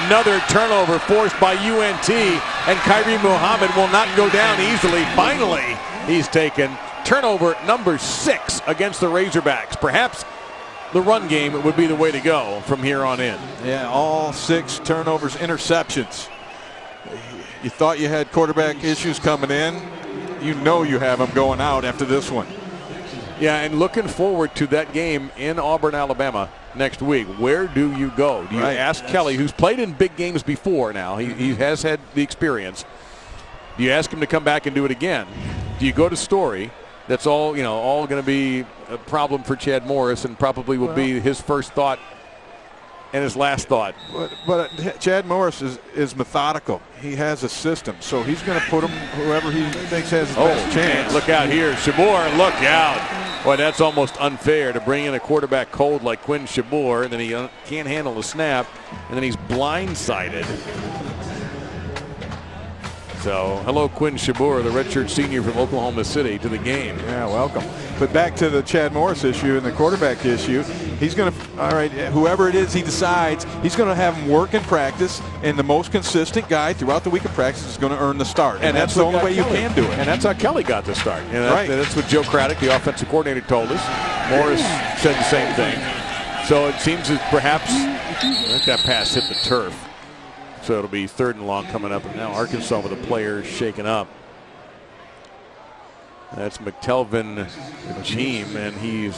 Another turnover forced by UNT, and Kyrie Muhammad will not go down easily. Finally, he's taken turnover number 6 against the Razorbacks. Perhaps the run game would be the way to go from here on in. Yeah, all 6 turnovers, interceptions. You thought you had quarterback issues coming in. You know you have them going out after this one. Yeah, and looking forward to that game in Auburn, Alabama next week. Where do you go? Do you ask Kelly, who's played in big games before now? He has had the experience. Do you ask him to come back and do it again? Do you go to Story? That's all going to be a problem for Chad Morris, and probably will be his first thought and his last thought. But Chad Morris is methodical. He has a system, so he's going to put him whoever he thinks has the best chance. Look out here, Shabor, look out. Boy, that's almost unfair to bring in a quarterback cold like Quinn Shabor, and then he can't handle the snap, and then he's blindsided. So, hello, Quinn Shabor, the redshirt senior from Oklahoma City, to the game. Yeah, welcome. But back to the Chad Morris issue and the quarterback issue. He's going to, all right, whoever it is he decides, he's going to have him work in practice, and the most consistent guy throughout the week of practice is going to earn the start. And that's the only way you can do it. And that's how Kelly got the start. And that's what Joe Craddock, the offensive coordinator, told us. Morris said the same thing. So it seems that perhaps that pass hit the turf. So it'll be 3rd and long coming up. And now Arkansas with the players shaken up. That's McTelvin Jeem, and he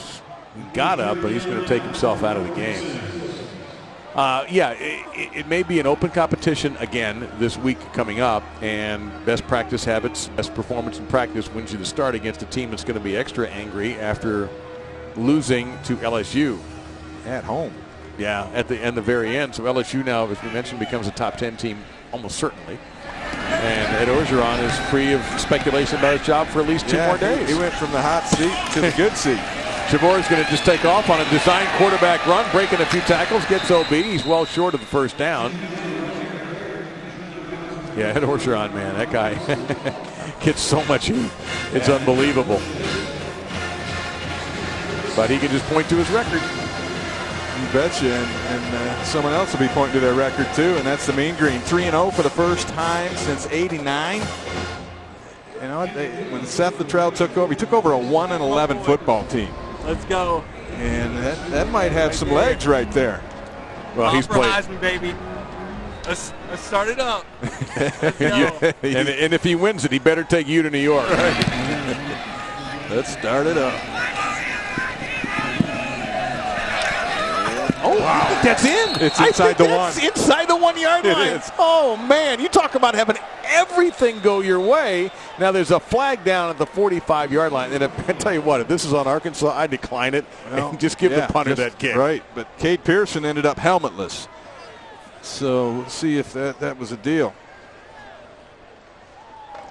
got up, but he's going to take himself out of the game. It may be an open competition again this week coming up, and best practice habits, best performance in practice wins you the start against a team that's going to be extra angry after losing to LSU. At home. Yeah, at the very end. So LSU now, as we mentioned, becomes a top 10 team almost certainly. And Ed Orgeron is free of speculation about his job for at least 2 more days. He went from the hot seat to the good seat. Javor is going to just take off on a designed quarterback run, breaking a few tackles, gets OB. He's well short of the first down. Yeah, Ed Orgeron, man, that guy gets so much heat. It's unbelievable. But he can just point to his record. You betcha, and someone else will be pointing to their record too, and that's the Mean Green. 3-0 for the first time since '89. You know, when Seth Luttrell took over, he took over a 1-11 football team. Let's go. And that might have some legs right there. Well, he's played. Heisman, baby. Let's start it up. Let's go. And if he wins it, he better take you to New York. Right. Let's start it up. Oh, wow. That's in. It's inside the one. It's inside the 1 yard line. It is. Oh, man. You talk about having everything go your way. Now, there's a flag down at the 45 yard line. And I tell you what, if this is on Arkansas, I decline it and just give the punter that kick. Right. But Cade Pearson ended up helmetless. So we'll see if that was a deal.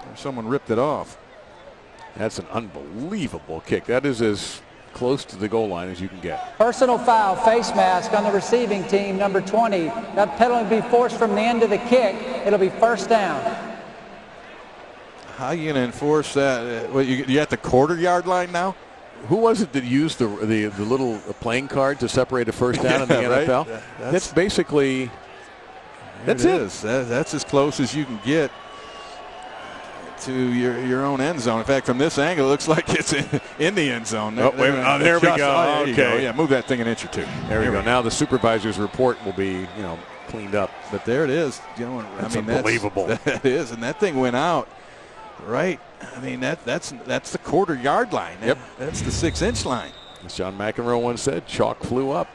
Or someone ripped it off. That's an unbelievable kick. That is as close to the goal line as you can get. Personal foul, face mask on the receiving team, number 20. That penalty will be forced from the end of the kick. It'll be first down. How are you going to enforce that? You at the quarter yard line now? Who was it that used the little playing card to separate a first down in the NFL? Right? That's basically. That's it. That's as close as you can get to your own end zone. In fact, from this angle, it looks like it's in the end zone. Oh, wait, there we go. Okay. Yeah, move that thing an inch or 2. There we go. Now the supervisor's report will be, cleaned up. But there it is. That's unbelievable. That is, and that thing went out. Right. I mean, that's the quarter yard line. Yep. That's the 6-inch line. As John McEnroe once said, chalk flew up.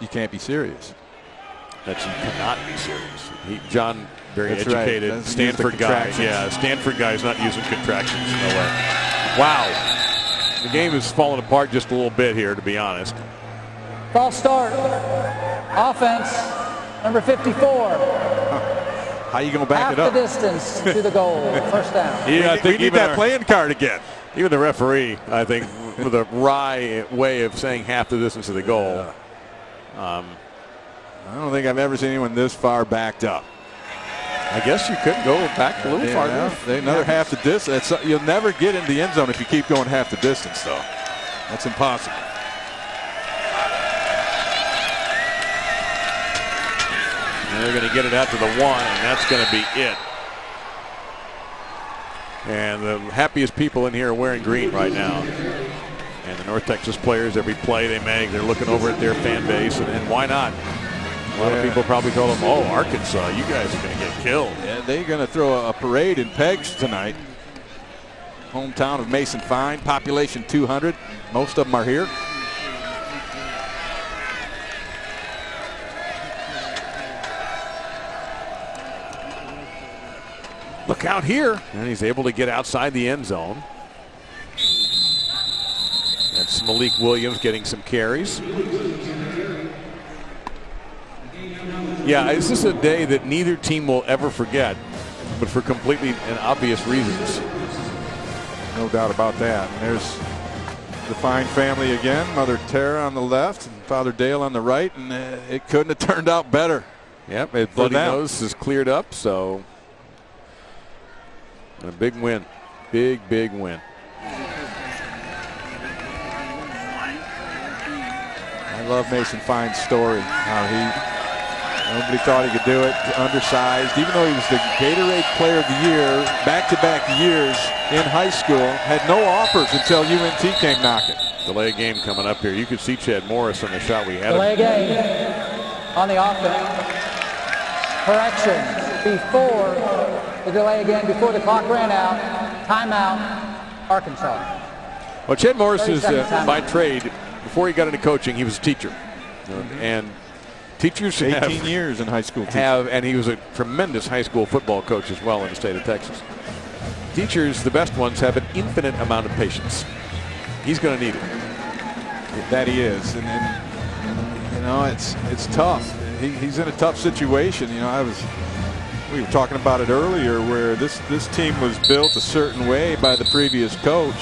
You can't be serious. That you cannot be serious. John, very That's educated, right. Stanford guy. Yeah, Stanford guy is not using contractions. No way. Wow. The game is falling apart just a little bit here, to be honest. False start. Offense, number 54. How you going to back it up? Half the distance to the goal. First down. Yeah, I think we need that playing card again. Even the referee, I think, with a wry way of saying half the distance to the goal. I don't think I've ever seen anyone this far backed up. I guess you could go back a little farther. Another half the distance. You'll never get in the end zone if you keep going half the distance, though. That's impossible. And they're going to get it out to the 1, and that's going to be it. And the happiest people in here are wearing green right now. And the North Texas players, every play they make, they're looking over at their fan base, and why not? A lot of people probably told them, oh, Arkansas, you guys are going to get killed. Yeah, they're going to throw a parade in Pegs tonight. Hometown of Mason Fine, population 200. Most of them are here. Look out here. And he's able to get outside the end zone. That's Malik Williams getting some carries. Yeah, this is a day that neither team will ever forget, but for completely and obvious reasons. No doubt about that. And there's the Fine family again. Mother Tara on the left and Father Dale on the right, and it couldn't have turned out better. Yep, his bloody nose is cleared up, so a big win. Big win. I love Mason Fine's story. Nobody thought he could do it. Undersized, even though he was the Gatorade Player of the Year, back-to-back years in high school, had no offers until UNT came knocking. Delay game coming up here. You could see Chad Morris on the shot we had. Delay game on the offense. Correction. Before the delay again, before the clock ran out. Timeout, Arkansas. Well, Chad Morris is by trade. Before he got into coaching, he was a teacher. And teachers 18 years in high school. And he was a tremendous high school football coach as well in the state of Texas. Teachers, the best ones, have an infinite amount of patience. He's going to need it. That he is. And know, it's tough. He's in a tough situation. You know, we were talking about it earlier, where this team was built a certain way by the previous coach,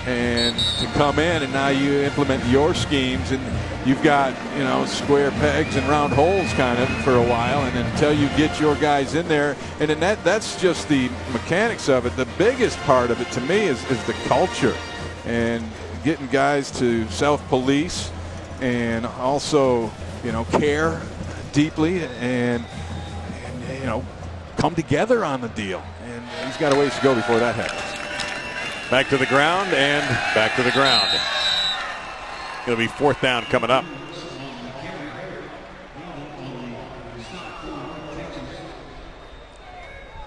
and to come in and now you implement your schemes, and you've got, you know, square pegs and round holes kind of for a while, and until you get your guys in there, and then that's just the mechanics of it. The biggest part of it to me is the culture, and getting guys to self-police and also, you know, care deeply and you know, come together on the deal. And he's got a ways to go before that happens. Back to the ground and back to the ground. It'll be 4th down coming up.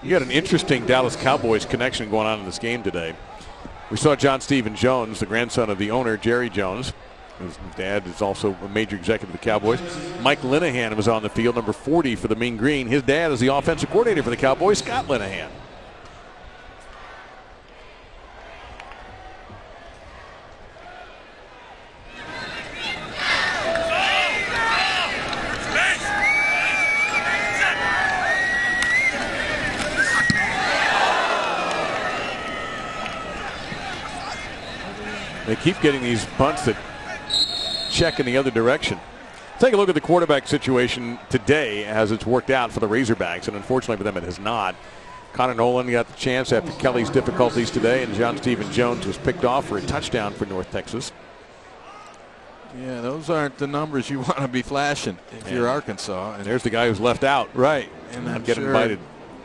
You got an interesting Dallas Cowboys connection going on in this game today. We saw John Stephen Jones, the grandson of the owner, Jerry Jones. His dad is also a major executive of the Cowboys. Mike Linehan was on the field, number 40 for the Mean Green. His dad is the offensive coordinator for the Cowboys, Scott Linehan. They keep getting these punts that check in the other direction. Take a look at the quarterback situation today as it's worked out for the Razorbacks, and unfortunately for them it has not. Connor Nolan got the chance after Kelly's difficulties today, and John Stephen Jones was picked off for a touchdown for North Texas. Yeah, those aren't the numbers you want to be flashing if you're Arkansas. And there's the guy who's left out. Right. And not I'm getting sure invited.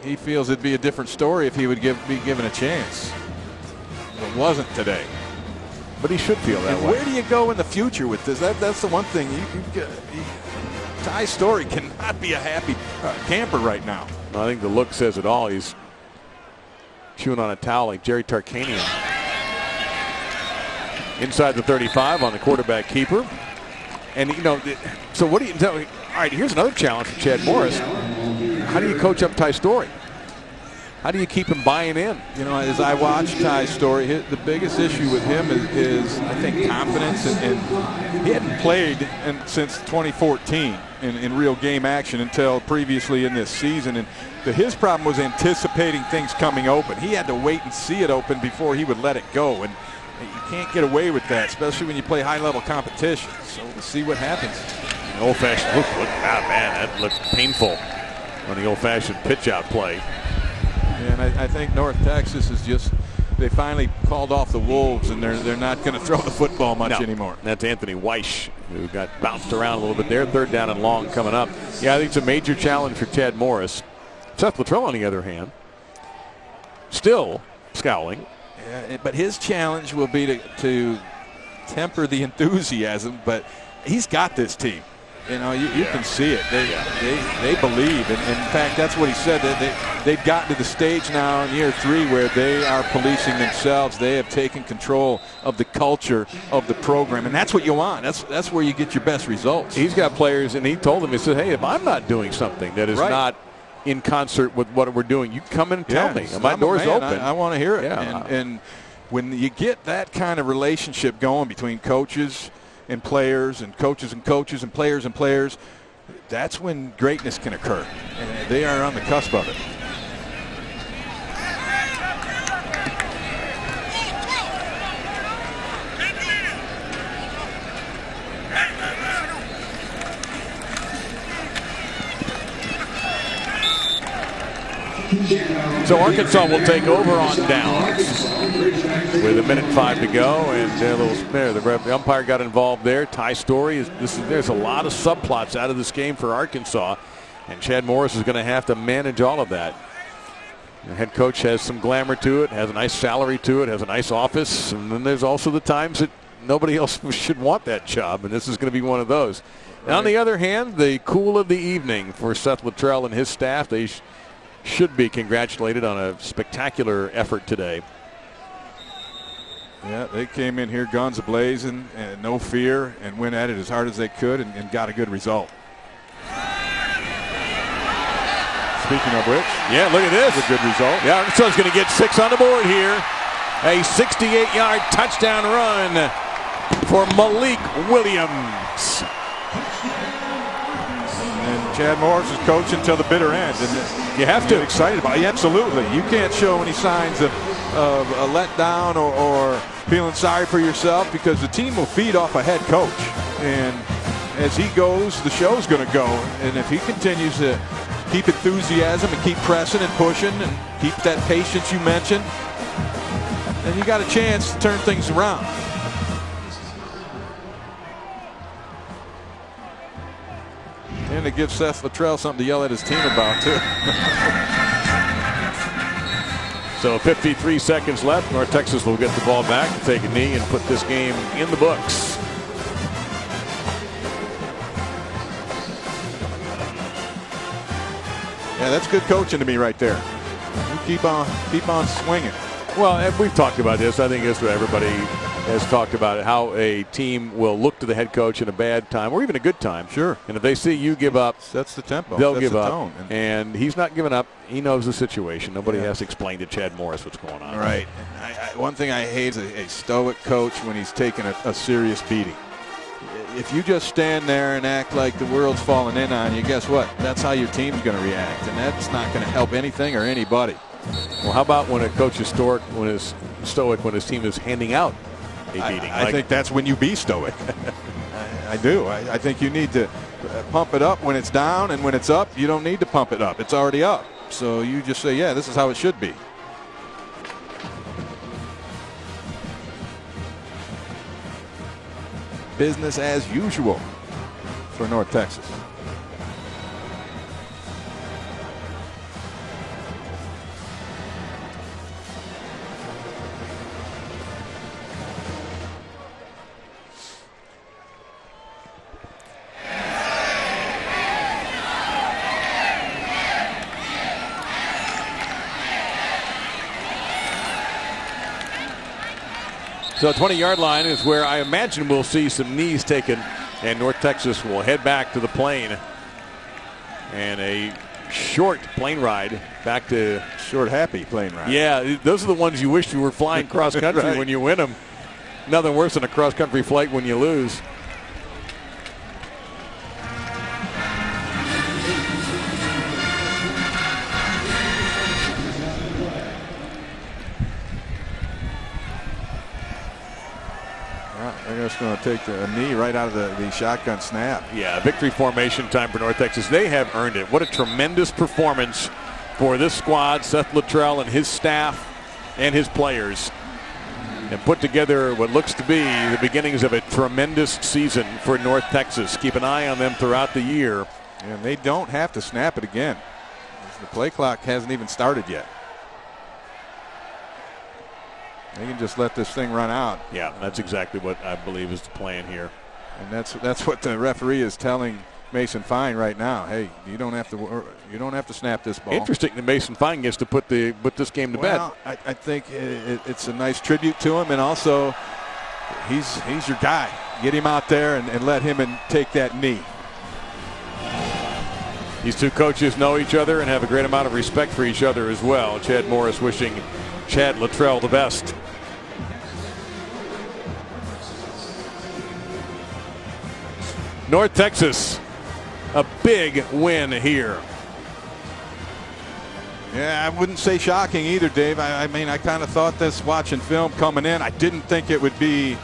He feels it'd be a different story if he would be given a chance. It wasn't today. But he should feel that way. Where do you go in the future with this? That's the one thing. Ty Story cannot be a happy camper right now. I think the look says it all. He's chewing on a towel like Jerry Tarkanian. Inside the 35 on the quarterback keeper. And, you know, so what do you tell me? All right, here's another challenge for Chad Morris. How do you coach up Ty Story? How do you keep him buying in? You know, as I watch Ty's story, the biggest issue with him is I think, confidence. And he hadn't played since 2014 in real game action until previously in this season. And his problem was anticipating things coming open. He had to wait and see it open before he would let it go. And you can't get away with that, especially when you play high-level competition. So we'll see what happens. An old-fashioned look. Man, that looked painful on the old-fashioned pitch-out play. And I think North Texas is just, they finally called off the Wolves, and they're not going to throw the football much anymore. That's Anthony Weish, who got bounced around a little bit there. 3rd down and long coming up. Yeah, I think it's a major challenge for Chad Morris. Seth Luttrell, on the other hand, still scowling. Yeah, but his challenge will be to temper the enthusiasm, but he's got this team. You know, you can see it. They believe. And in fact, that's what he said. They've gotten to the stage now in year 3 where they are policing themselves. They have taken control of the culture of the program. And that's what you want. That's where you get your best results. He's got players, and he told them, he said, hey, if I'm not doing something that is not in concert with what we're doing, you come in and tell me. And my door's open. I want to hear it. Yeah. And when you get that kind of relationship going between coaches and players and coaches and coaches and players, that's when greatness can occur. And they are on the cusp of it. So Arkansas will take over on downs with 1:05 to go, and a little spare. The umpire got involved there. Ty Story there's a lot of subplots out of this game for Arkansas, and Chad Morris is going to have to manage all of that. The head coach has some glamour to it, has a nice salary to it, has a nice office, and then there's also the times that nobody else should want that job, and this is going to be one of those. Right. On the other hand, the cool of the evening for Seth Luttrell and his staff. They should be congratulated on a spectacular effort today. Yeah, they came in here guns a-blazing and no fear and went at it as hard as they could and got a good result. Speaking of which, yeah, look at this. A good result. Yeah, Arkansas is going to get 6 on the board here. A 68-yard touchdown run for Malik Williams. Chad Morris is coaching until the bitter end, and You have to. get excited about it. Yeah, absolutely. You can't show any signs of a letdown or feeling sorry for yourself, because the team will feed off a head coach. And as he goes, the show's going to go. And if he continues to keep enthusiasm and keep pressing and pushing and keep that patience you mentioned, then you got a chance to turn things around. And to give Seth Luttrell something to yell at his team about, too. So 53 seconds left. North Texas will get the ball back, take a knee, and put this game in the books. Yeah, that's good coaching to me right there. You keep on swinging. Well, and we've talked about this. I think that's what everybody has talked about, how a team will look to the head coach in a bad time or even a good time. Sure. And if they see you give up, Sets the tempo. they'll Sets give the up. tone. And he's not giving up. He knows the situation. Nobody Yeah. has to explain to Chad Morris what's going on. Right. One thing I hate is a stoic coach when he's taking a serious beating. If you just stand there and act like the world's falling in on you, guess what? That's how your team's going to react, and that's not going to help anything or anybody. Well, how about when a coach is stoic when his team is handing out a beating? I think that's when you be stoic. I do. I think you need to pump it up when it's down, and when it's up, you don't need to pump it up. It's already up. So you just say, yeah, this is how it should be. Business as usual for North Texas. So 20-yard line is where I imagine we'll see some knees taken, and North Texas will head back to the plane. And a short plane ride back to Short, happy plane ride. Yeah, those are the ones you wish you were flying cross country Right. when you win them. Nothing worse than a cross country flight when you lose. They're just going to take the knee right out of the shotgun snap. Yeah, victory formation time for North Texas. They have earned it. What a tremendous performance for this squad, Seth Luttrell and his staff and his players, and put together what looks to be the beginnings of a tremendous season for North Texas. Keep an eye on them throughout the year. And they don't have to snap it again. The play clock hasn't even started yet. They can just let this thing run out. Yeah, that's exactly what I believe is the plan here. And that's what the referee is telling Mason Fine right now. Hey, you don't have to snap this ball. Interesting that Mason Fine gets to put this game to bed. Well, I think it's a nice tribute to him, and also he's your guy. Get him out there and let him take that knee. These two coaches know each other and have a great amount of respect for each other as well. Chad Morris wishing Chad Luttrell the best. North Texas, a big win here. Yeah, I wouldn't say shocking either, Dave. I mean, I kind of thought this watching film coming in. I didn't think it would be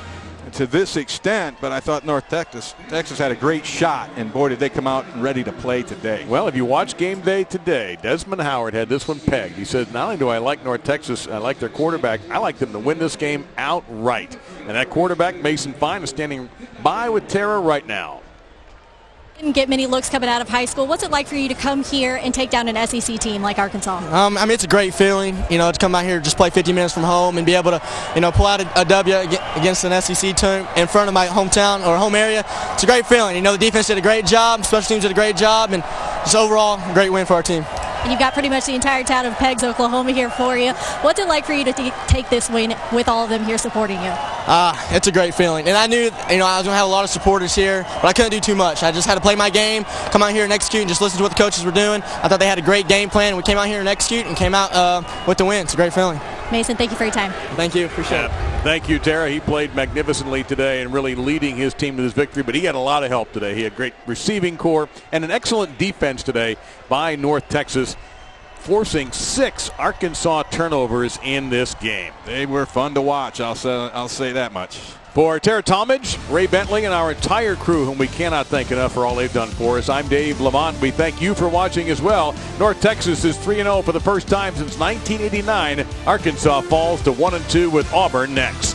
to this extent, but I thought North Texas had a great shot, and boy, did they come out ready to play today. Well, if you watch game day today, Desmond Howard had this one pegged. He said, not only do I like North Texas, I like their quarterback, I like them to win this game outright. And that quarterback, Mason Fine, is standing by with Tara right now. Didn't get many looks coming out of high school. What's it like for you to come here and take down an SEC team like Arkansas? I mean, it's a great feeling, to come out here, just play 50 minutes from home and be able to, pull out a W against an SEC team in front of my hometown or home area. It's a great feeling. The defense did a great job, special teams did a great job, and just overall, a great win for our team. And you've got pretty much the entire town of Peggs, Oklahoma here for you. What's it like for you to take this win with all of them here supporting you? It's a great feeling. And I knew, I was going to have a lot of supporters here, but I couldn't do too much. I just had to play my game, come out here and execute, and just listen to what the coaches were doing. I thought they had a great game plan. We came out here and execute and came out with the win. It's a great feeling. Mason, thank you for your time. Thank you. Appreciate it. Thank you, Tara. He played magnificently today and really leading his team to this victory, but he had a lot of help today. He had great receiving core and an excellent defense today by North Texas, forcing 6 Arkansas turnovers in this game. They were fun to watch, I'll say that much. For Tara Talmadge, Ray Bentley, and our entire crew, whom we cannot thank enough for all they've done for us, I'm Dave Lamont. We thank you for watching as well. North Texas is 3-0 for the first time since 1989. Arkansas falls to 1-2 with Auburn next.